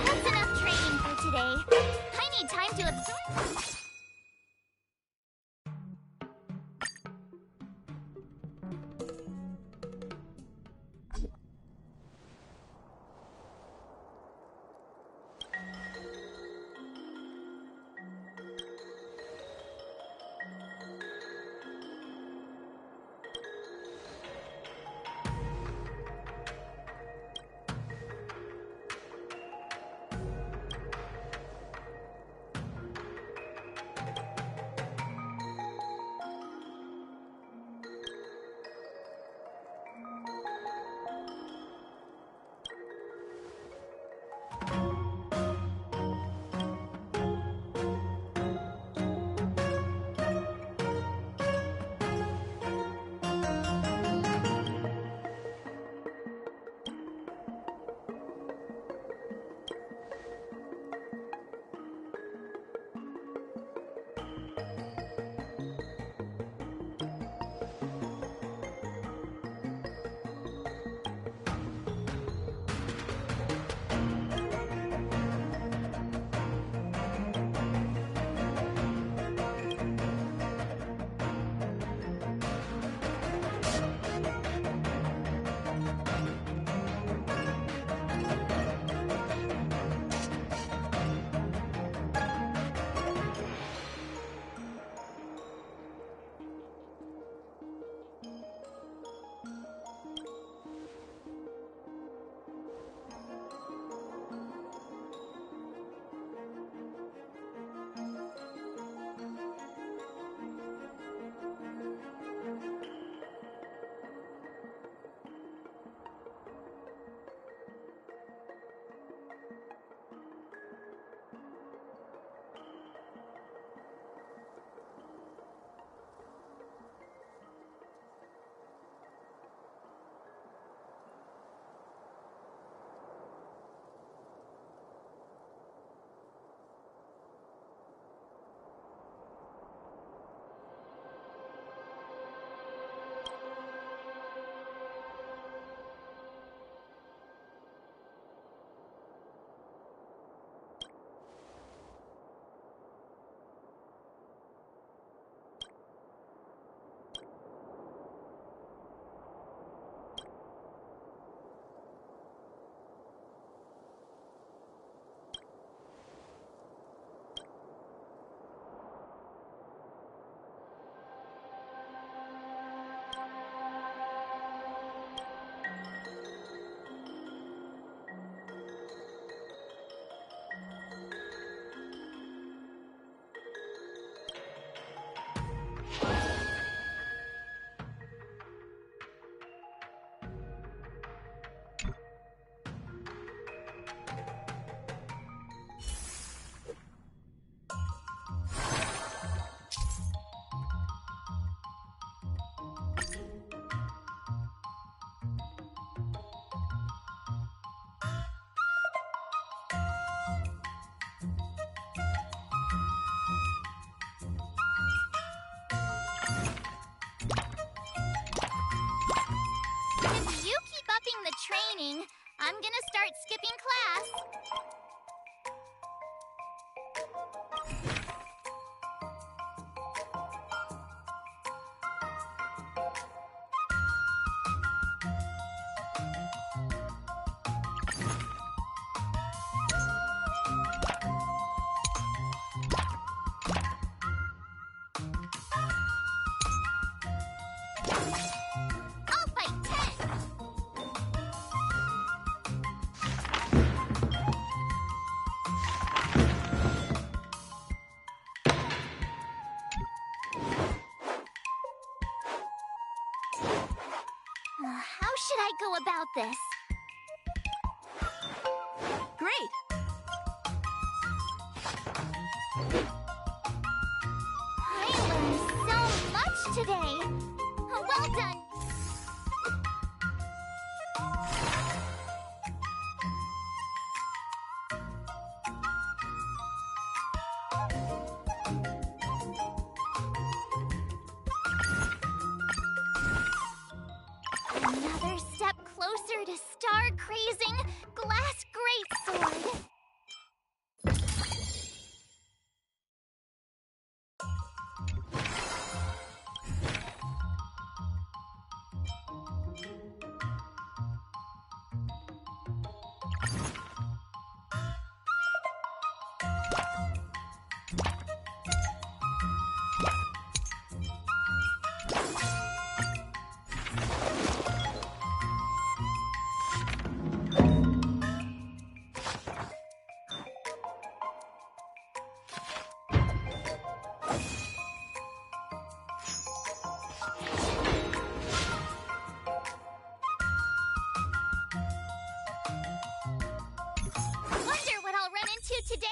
That's enough training for today. I need time to absorb. training. I'm gonna start skipping class. I'll fight 10! How should I go about this? Great! I learned so much today! Well done! Another step closer to star-crazing Glass Greatsword! Wonder what I'll run into today!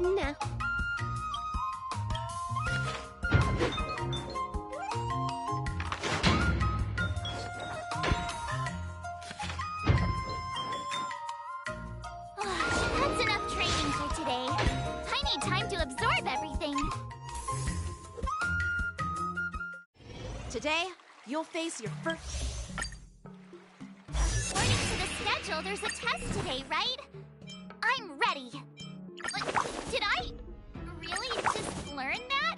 Nah. That's enough training for today. I need time to absorb everything. Today, you'll face your first... According to the schedule, there's a test today, right? I'm ready. Did I really just learn that?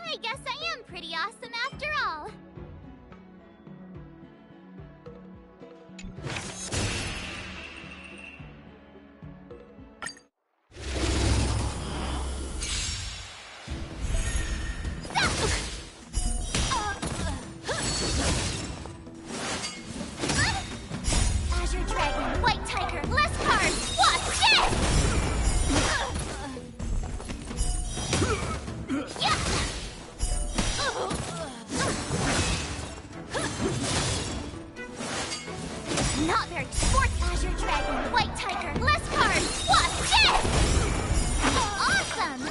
I guess I am pretty awesome after all. Azure Dragon, White Tiger, less cards! Watch this! Yeah! Not very sports, Azure Dragon, White Tiger, less cards! Watch this! Awesome!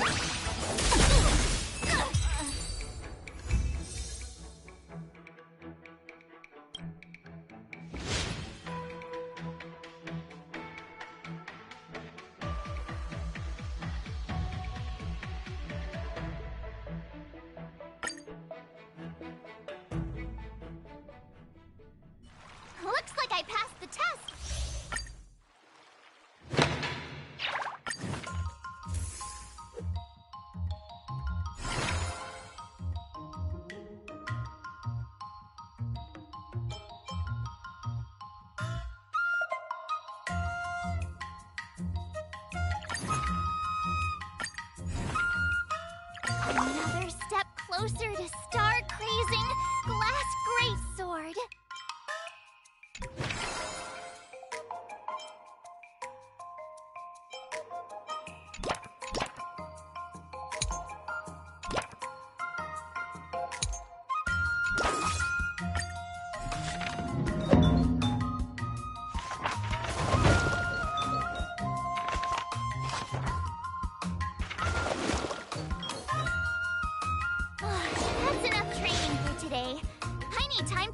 Looks like I passed the test. Another step closer to star-crazing Glass Greatsword. That's enough training for today. I need time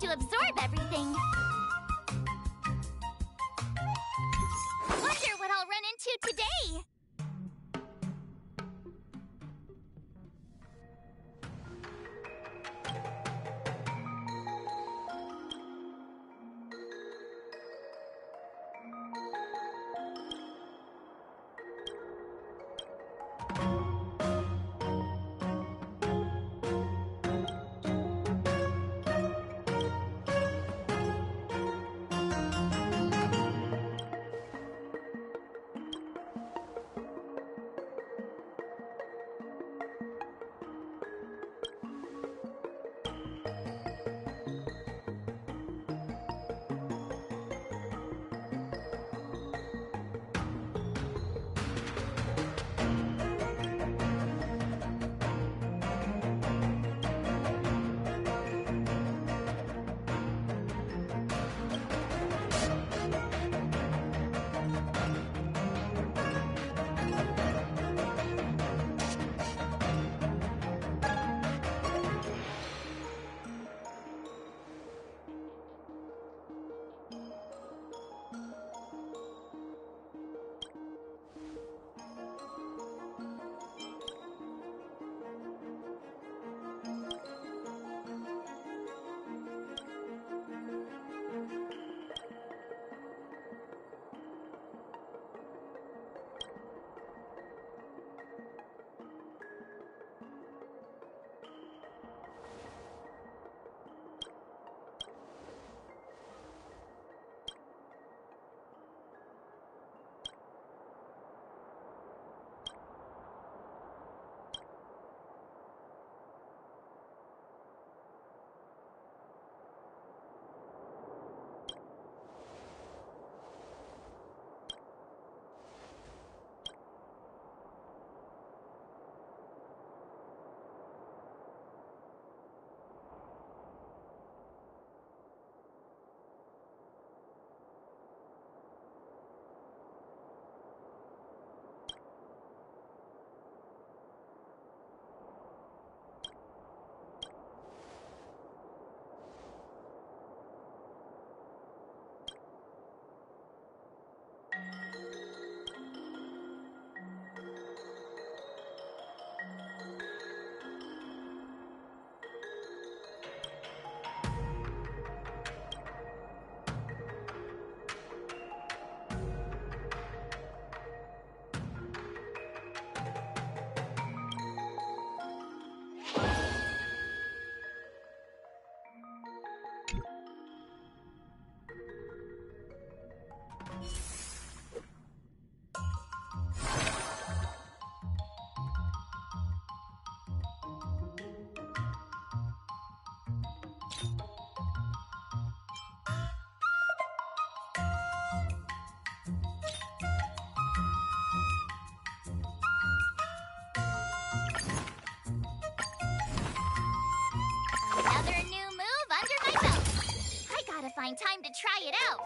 find time to try it out.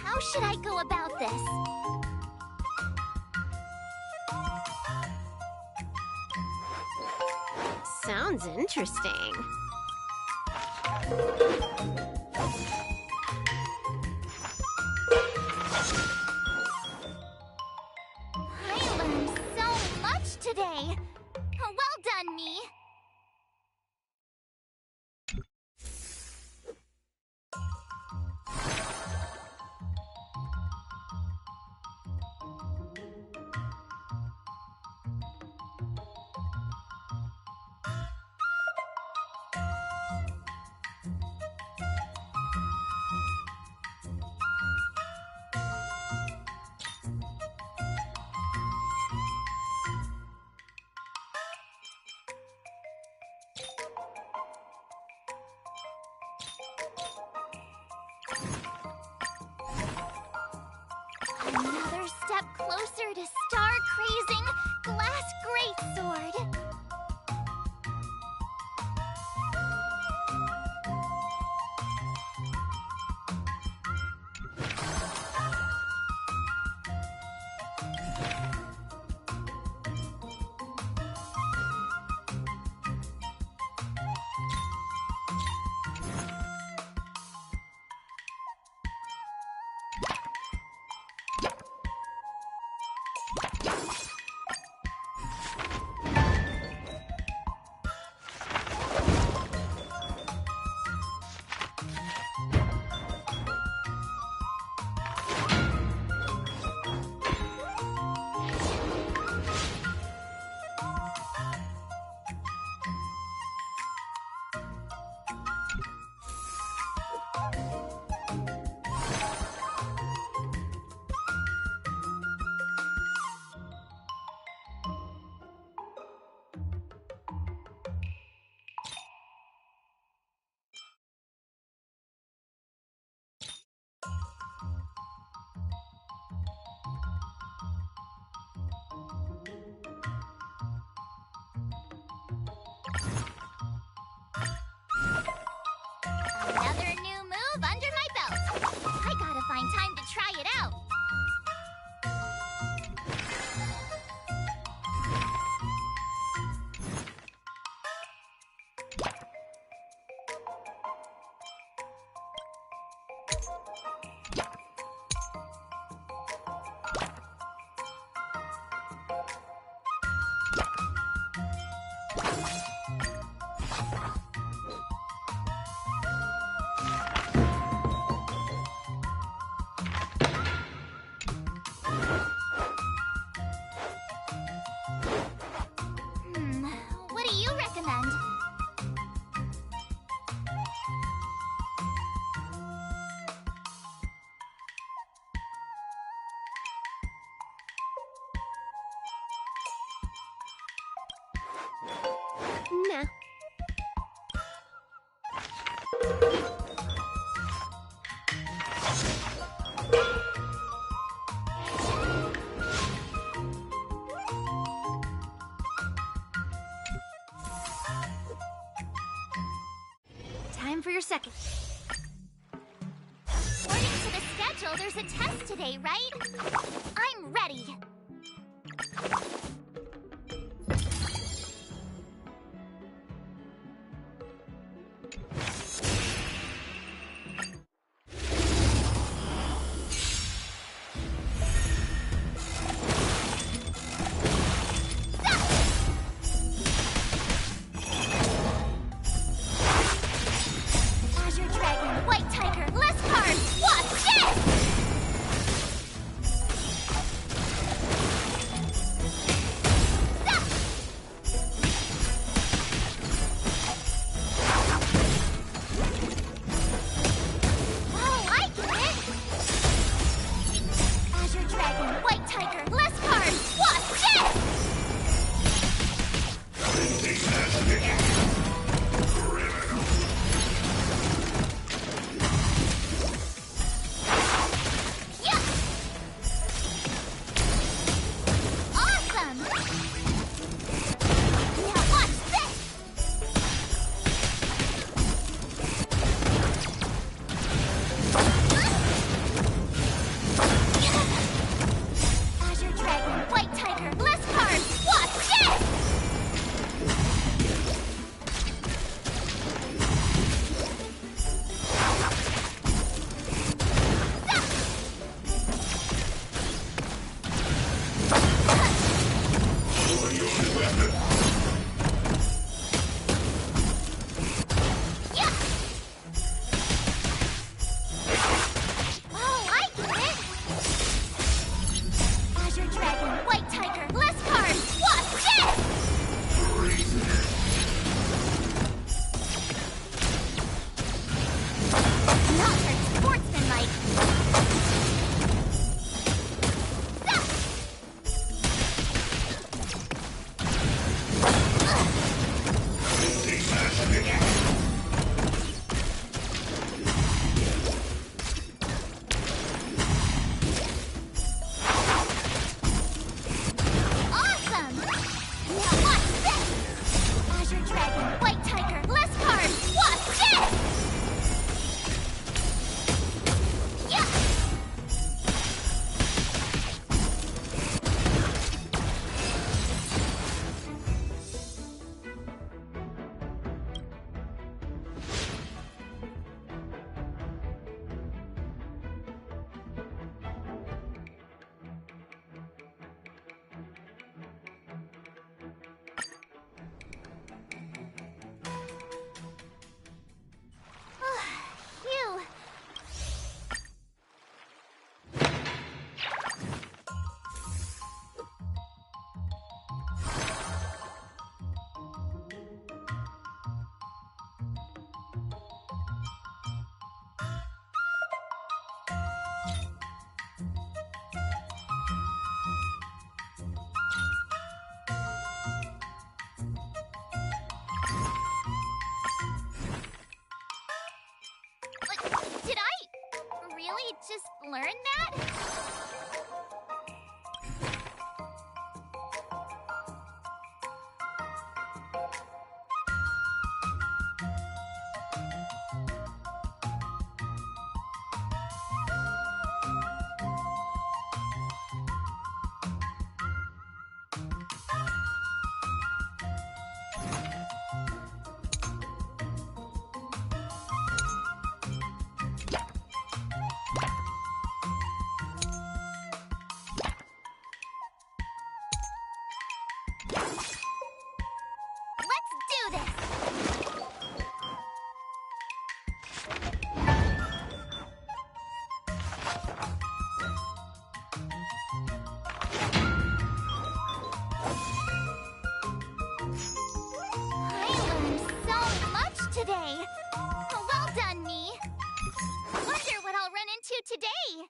How should I go about this? Sounds interesting. I learned so much today. Well done, me. Another step closer to star-crazing glass greatsword. Another new move under my belt. I gotta find time to try it out. What do you recommend? Nah. Time for your second. According to the schedule, there's a test today, right? I'm ready. learn that? Let's do this! I learned so much today! Well done, me! Wonder what I'll run into today!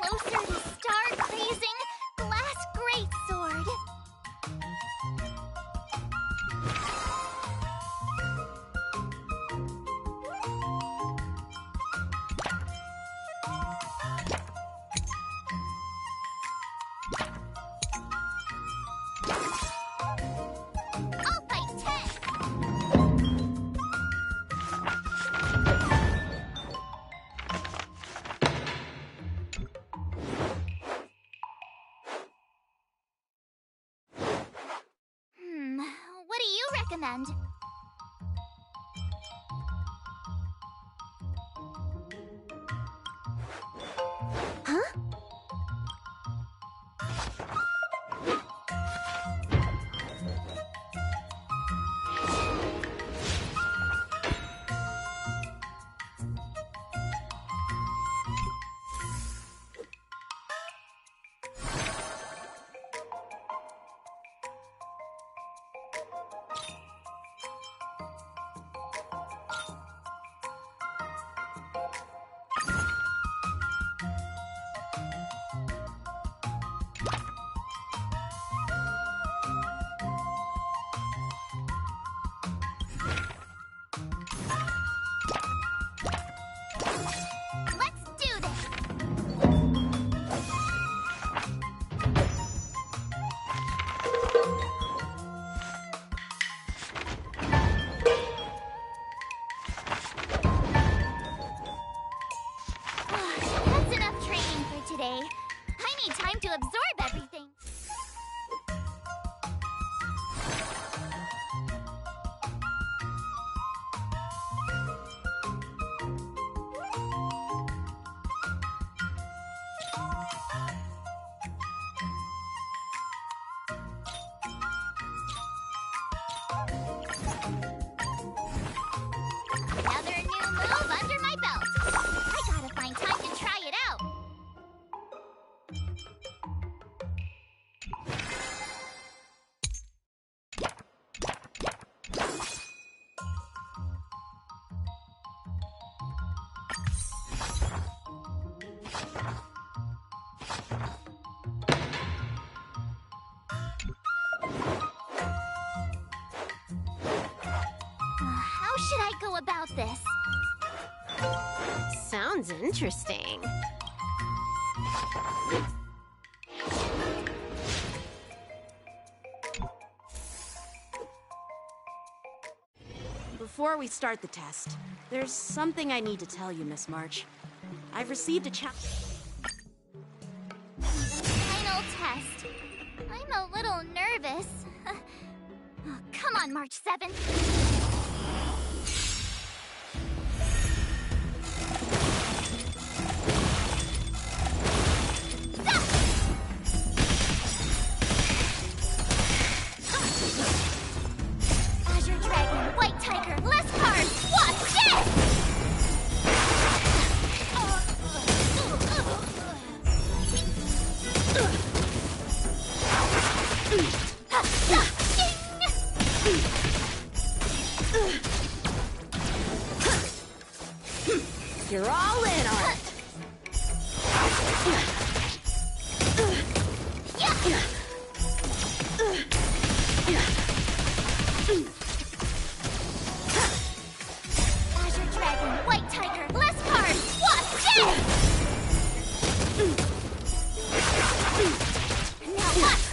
closer to star-blazing glass greatsword. I'll fight 10! What do you recommend? Huh? Let's do this! That's enough training for today. I need time to absorb everything. Another new move under my belt. I gotta find time to try it out. How should I go about this? Sounds interesting. Before we start the test, there's something I need to tell you, Miss March. I've received a challenge. Final test. I'm a little nervous. Come on, March 7th. Azure Dragon, White Tiger, less cards! Watch this! You're all in on it. Azure Dragon, White Tiger, less cards! Watch this! Now watch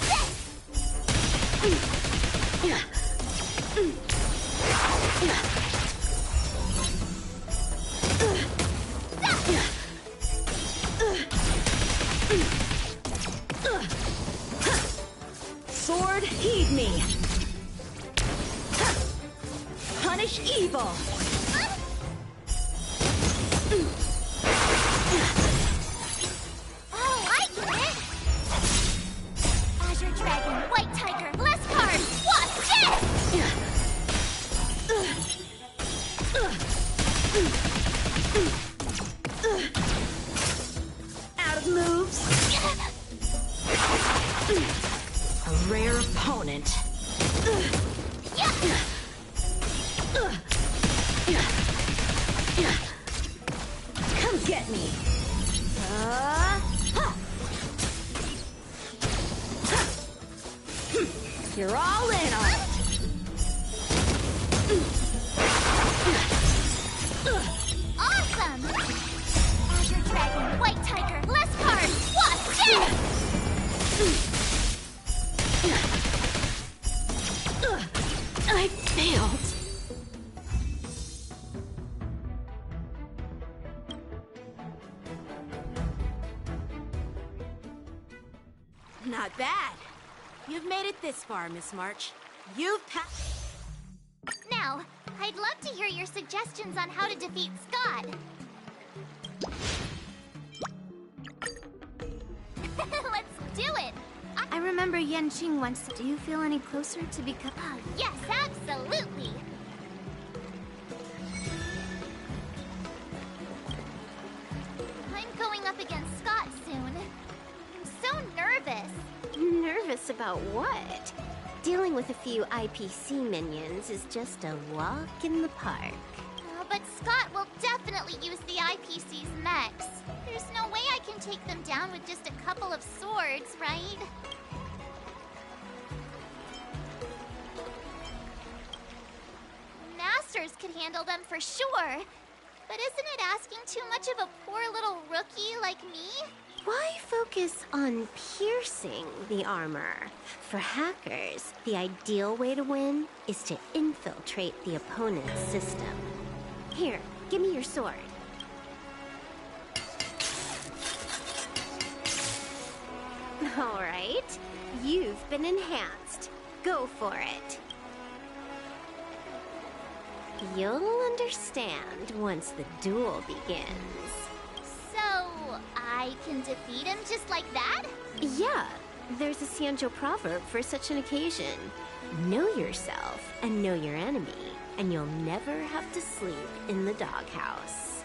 Sword, heed me. Punish evil. Oh, I get it! Azure Dragon, White Tiger, less cards! Watch this! Out of moves. A rare opponent. Come get me. You're all in on it. Awesome! Azure Dragon, White Tiger, less cards, Wasp, Jet! I failed. Not bad. You've made it this far, Miss March. You've passed. Now, I'd love to hear your suggestions on how to defeat Scott. Let's do it! I remember Yanqing once. Do you feel any closer to become... Yes, absolutely! I'm going up against Scott soon. I'm so nervous. Nervous about what? Dealing with a few IPC minions is just a walk in the park. But Scott will definitely use the IPC's mechs. There's no way I can take them down with just a couple of swords, right? Masters could handle them for sure. But isn't it asking too much of a poor little rookie like me? Why focus on piercing the armor? For hackers, the ideal way to win is to infiltrate the opponent's system. Here, give me your sword. All right, you've been enhanced. Go for it. You'll understand once the duel begins. So, I can defeat him just like that? Yeah, there's a Sanjo proverb for such an occasion. Know yourself and know your enemy, and you'll never have to sleep in the doghouse.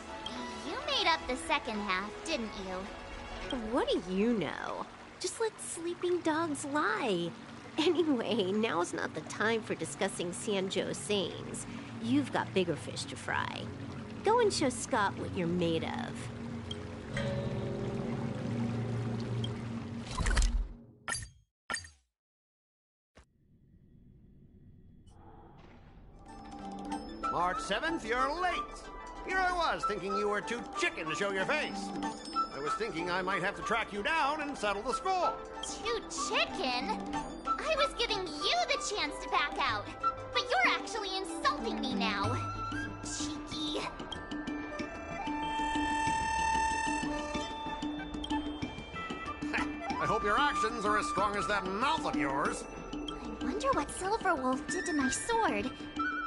You made up the second half, didn't you? What do you know? Just let sleeping dogs lie. Anyway, now's not the time for discussing Sanjo's sayings. You've got bigger fish to fry. Go and show Scott what you're made of. March 7th, you're late. Here I was, thinking you were too chicken to show your face. I was thinking I might have to track you down and settle the score. Too chicken? I was giving you the chance to back out, but you're actually insulting me now. Cheeky. I hope your actions are as strong as that mouth of yours. I wonder what Silverwolf did to my sword.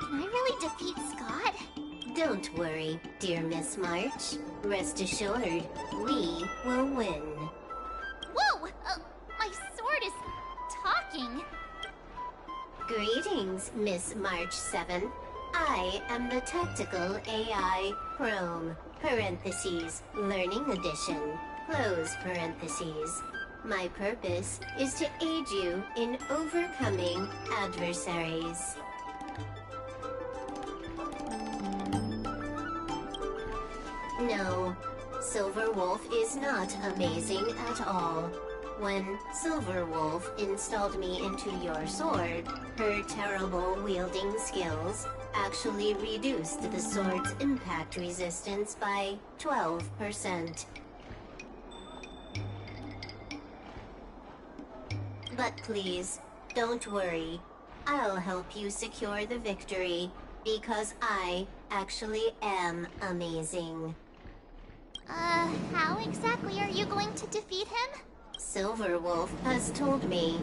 Can I really defeat Scott? Don't worry, dear Miss March. Rest assured, we will win. Whoa! My sword is talking. Greetings, Miss March 7. I am the Tactical AI Chrome, parentheses, Learning Edition, close parentheses. My purpose is to aid you in overcoming adversaries. No, Silverwolf is not amazing at all. When Silverwolf installed me into your sword, her terrible wielding skills actually reduced the sword's impact resistance by 12%. But please, don't worry. I'll help you secure the victory, because I actually am amazing. How exactly are you going to defeat him? Silverwolf has told me,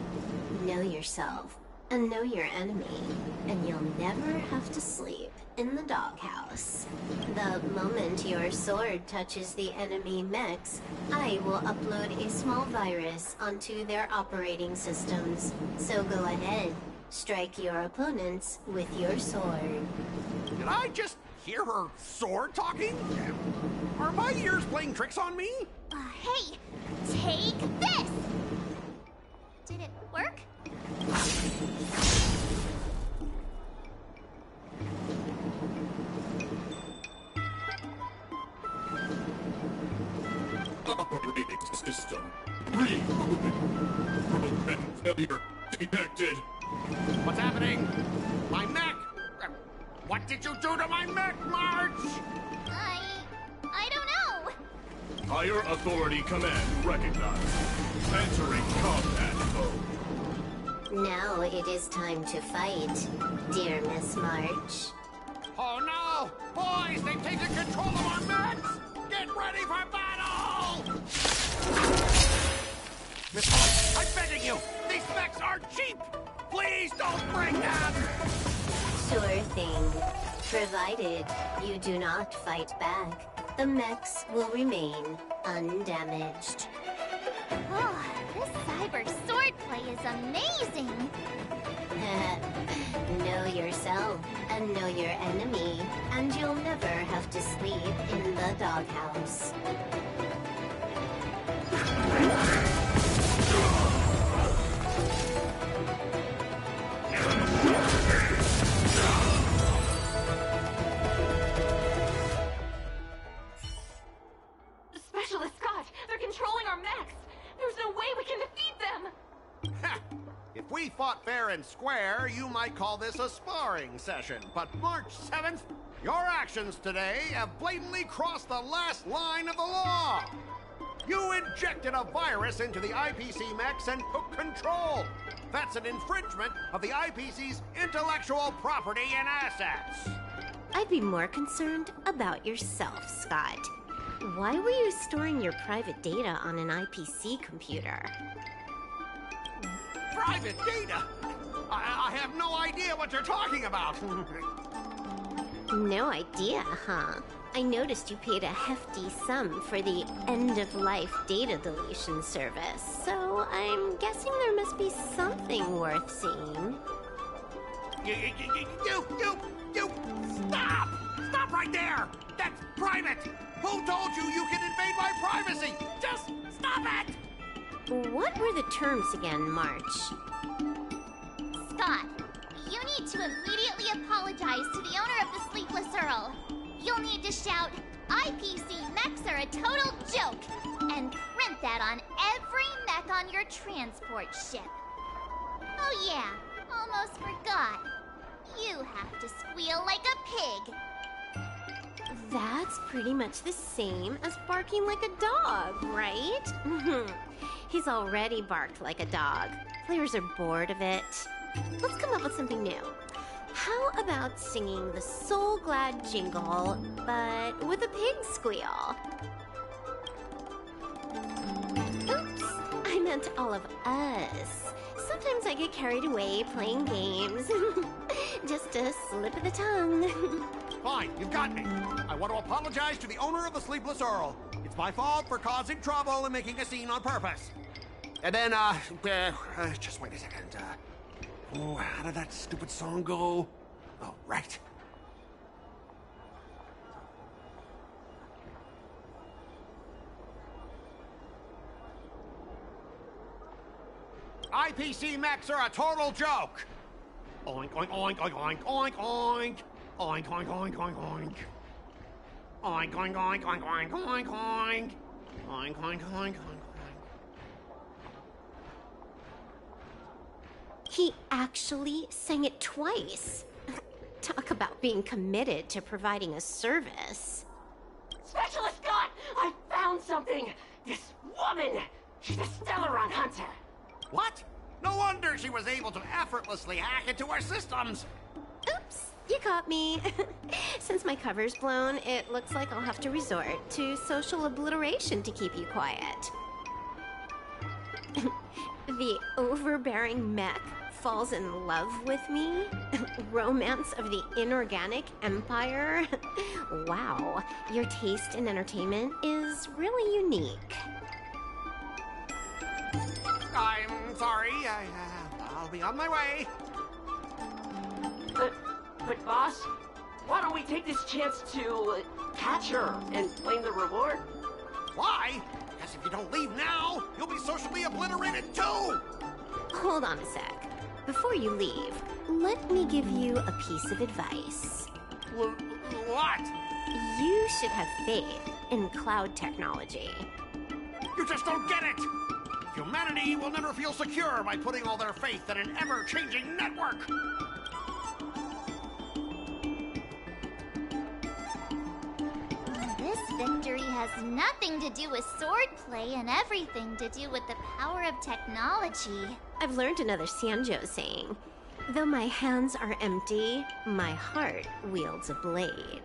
know yourself and know your enemy, and you'll never have to sleep in the doghouse. The moment your sword touches the enemy mechs, I will upload a small virus onto their operating systems. So go ahead, strike your opponents with your sword. Did I just hear her sword talking? Are my ears playing tricks on me? Hey, take this! Did it work? Operating system rebooted. Program failure detected. What's happening? My mech! What did you do to my mech, March? I don't know. Higher authority command recognized. Entering combat mode. Now it is time to fight, dear Miss March. Oh no! Boys, they've taken control of our mechs! Get ready for battle! Miss March, I'm begging you! These mechs are cheap! Please don't break them! Sure thing. Provided you do not fight back, the mechs will remain undamaged. Oh, this cyber swordplay is amazing! Know yourself and know your enemy, and you'll never have to sleep in the doghouse. Specialist Scott, they're controlling our mechs. There's no way we can defeat them. If we fought fair and square, you might call this a sparring session. But March 7th, your actions today have blatantly crossed the last line of the law. You injected a virus into the IPC mechs and took control. That's an infringement of the IPC's intellectual property and assets. I'd be more concerned about yourself, Scott. Why were you storing your private data on an IPC computer? Private data? I have no idea what you're talking about. No idea, huh? I noticed you paid a hefty sum for the end-of-life data deletion service, so I'm guessing there must be something worth seeing. You! Stop! Stop right there! That's private! Who told you you can invade my privacy? Just stop it! What were the terms again, March? Scott, you need to immediately apologize to the owner of the Sleepless Earl. You'll need to shout, IPC mechs are a total joke, and print that on every mech on your transport ship. Oh yeah, almost forgot. You have to squeal like a pig. That's pretty much the same as barking like a dog, right? He's already barked like a dog. Players are bored of it. Let's come up with something new. How about singing the Soul Glad jingle, but with a pig squeal? Oops, I meant all of us. Sometimes I get carried away playing games. Just a slip of the tongue. Fine, you've got me. I want to apologize to the owner of the Sleepless Earl. It's my fault for causing trouble and making a scene on purpose. And then, just wait a second. How did that stupid song go? Oh, right. IPC mechs are a total joke. Oink, oink, oink, oink, oink, oink, oink. Oink, oink, oink, oink, oink. Oink, oink, oink, oink, oink, oink, oink. Oink, oink, oink, oink. He actually sang it twice. Talk about being committed to providing a service. Specialist Scott, I found something. This woman, she's a Stellaron hunter. What? No wonder she was able to effortlessly hack into our systems. Oops, you caught me. Since my cover's blown, it looks like I'll have to resort to social obliteration to keep you quiet. The overbearing mech falls in love with me? Romance of the inorganic empire? Wow, your taste in entertainment is really unique. I'm sorry, I'll be on my way. But boss, why don't we take this chance to catch her and claim the reward? Why? Because if you don't leave now, you'll be socially obliterated too! Hold on a sec. Before you leave, let me give you a piece of advice. What? You should have faith in cloud technology. You just don't get it! Humanity humanity will never feel secure by putting all their faith in an ever-changing network. This victory has nothing to do with swordplay and everything to do with the power of technology. I've learned another Sanjo saying. Though my hands are empty, my heart wields a blade.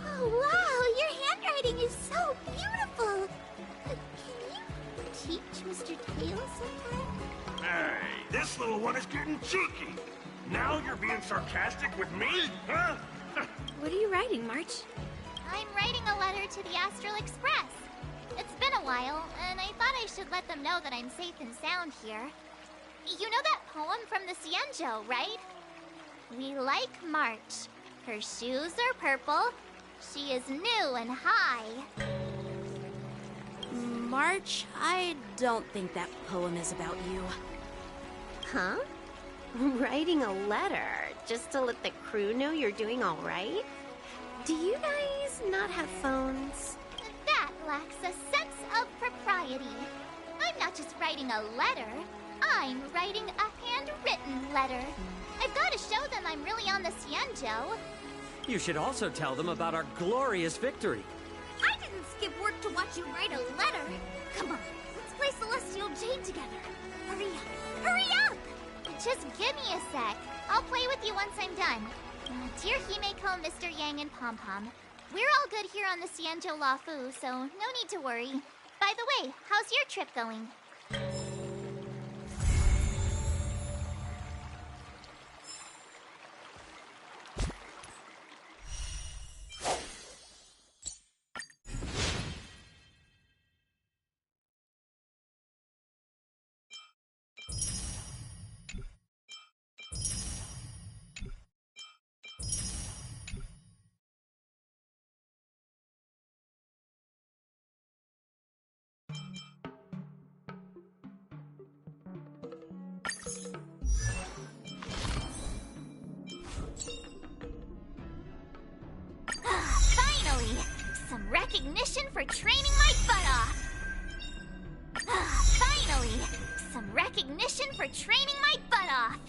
Oh, wow! Your handwriting is so beautiful! Can you teach Mr. Taylor sometime? Hey, this little one is getting cheeky. Now you're being sarcastic with me, huh? What are you writing, March? I'm writing a letter to the Astral Express. It's been a while, and I thought I should let them know that I'm safe and sound here. You know that poem from the Cienjo, right? We like March. Her shoes are purple. She is new and high. March, I don't think that poem is about you. Huh? Writing a letter just to let the crew know you're doing all right? Do you guys not have phones? That lacks a sense of propriety. I'm not just writing a letter. I'm writing a handwritten letter. I've got to show them I'm really on the Cienjo. You should also tell them about our glorious victory. I didn't skip work to watch you write a letter. Come on, let's play Celestial Jade together. Hurry up! Hurry up! Just give me a sec. I'll play with you once I'm done. Dear Himeko, Mr. Yang, and Pom Pom, we're all good here on the Cienjo Lafu, so no need to worry. By the way, how's your trip going? Finally! Some recognition for training my butt off! Finally! Some recognition for training my butt off!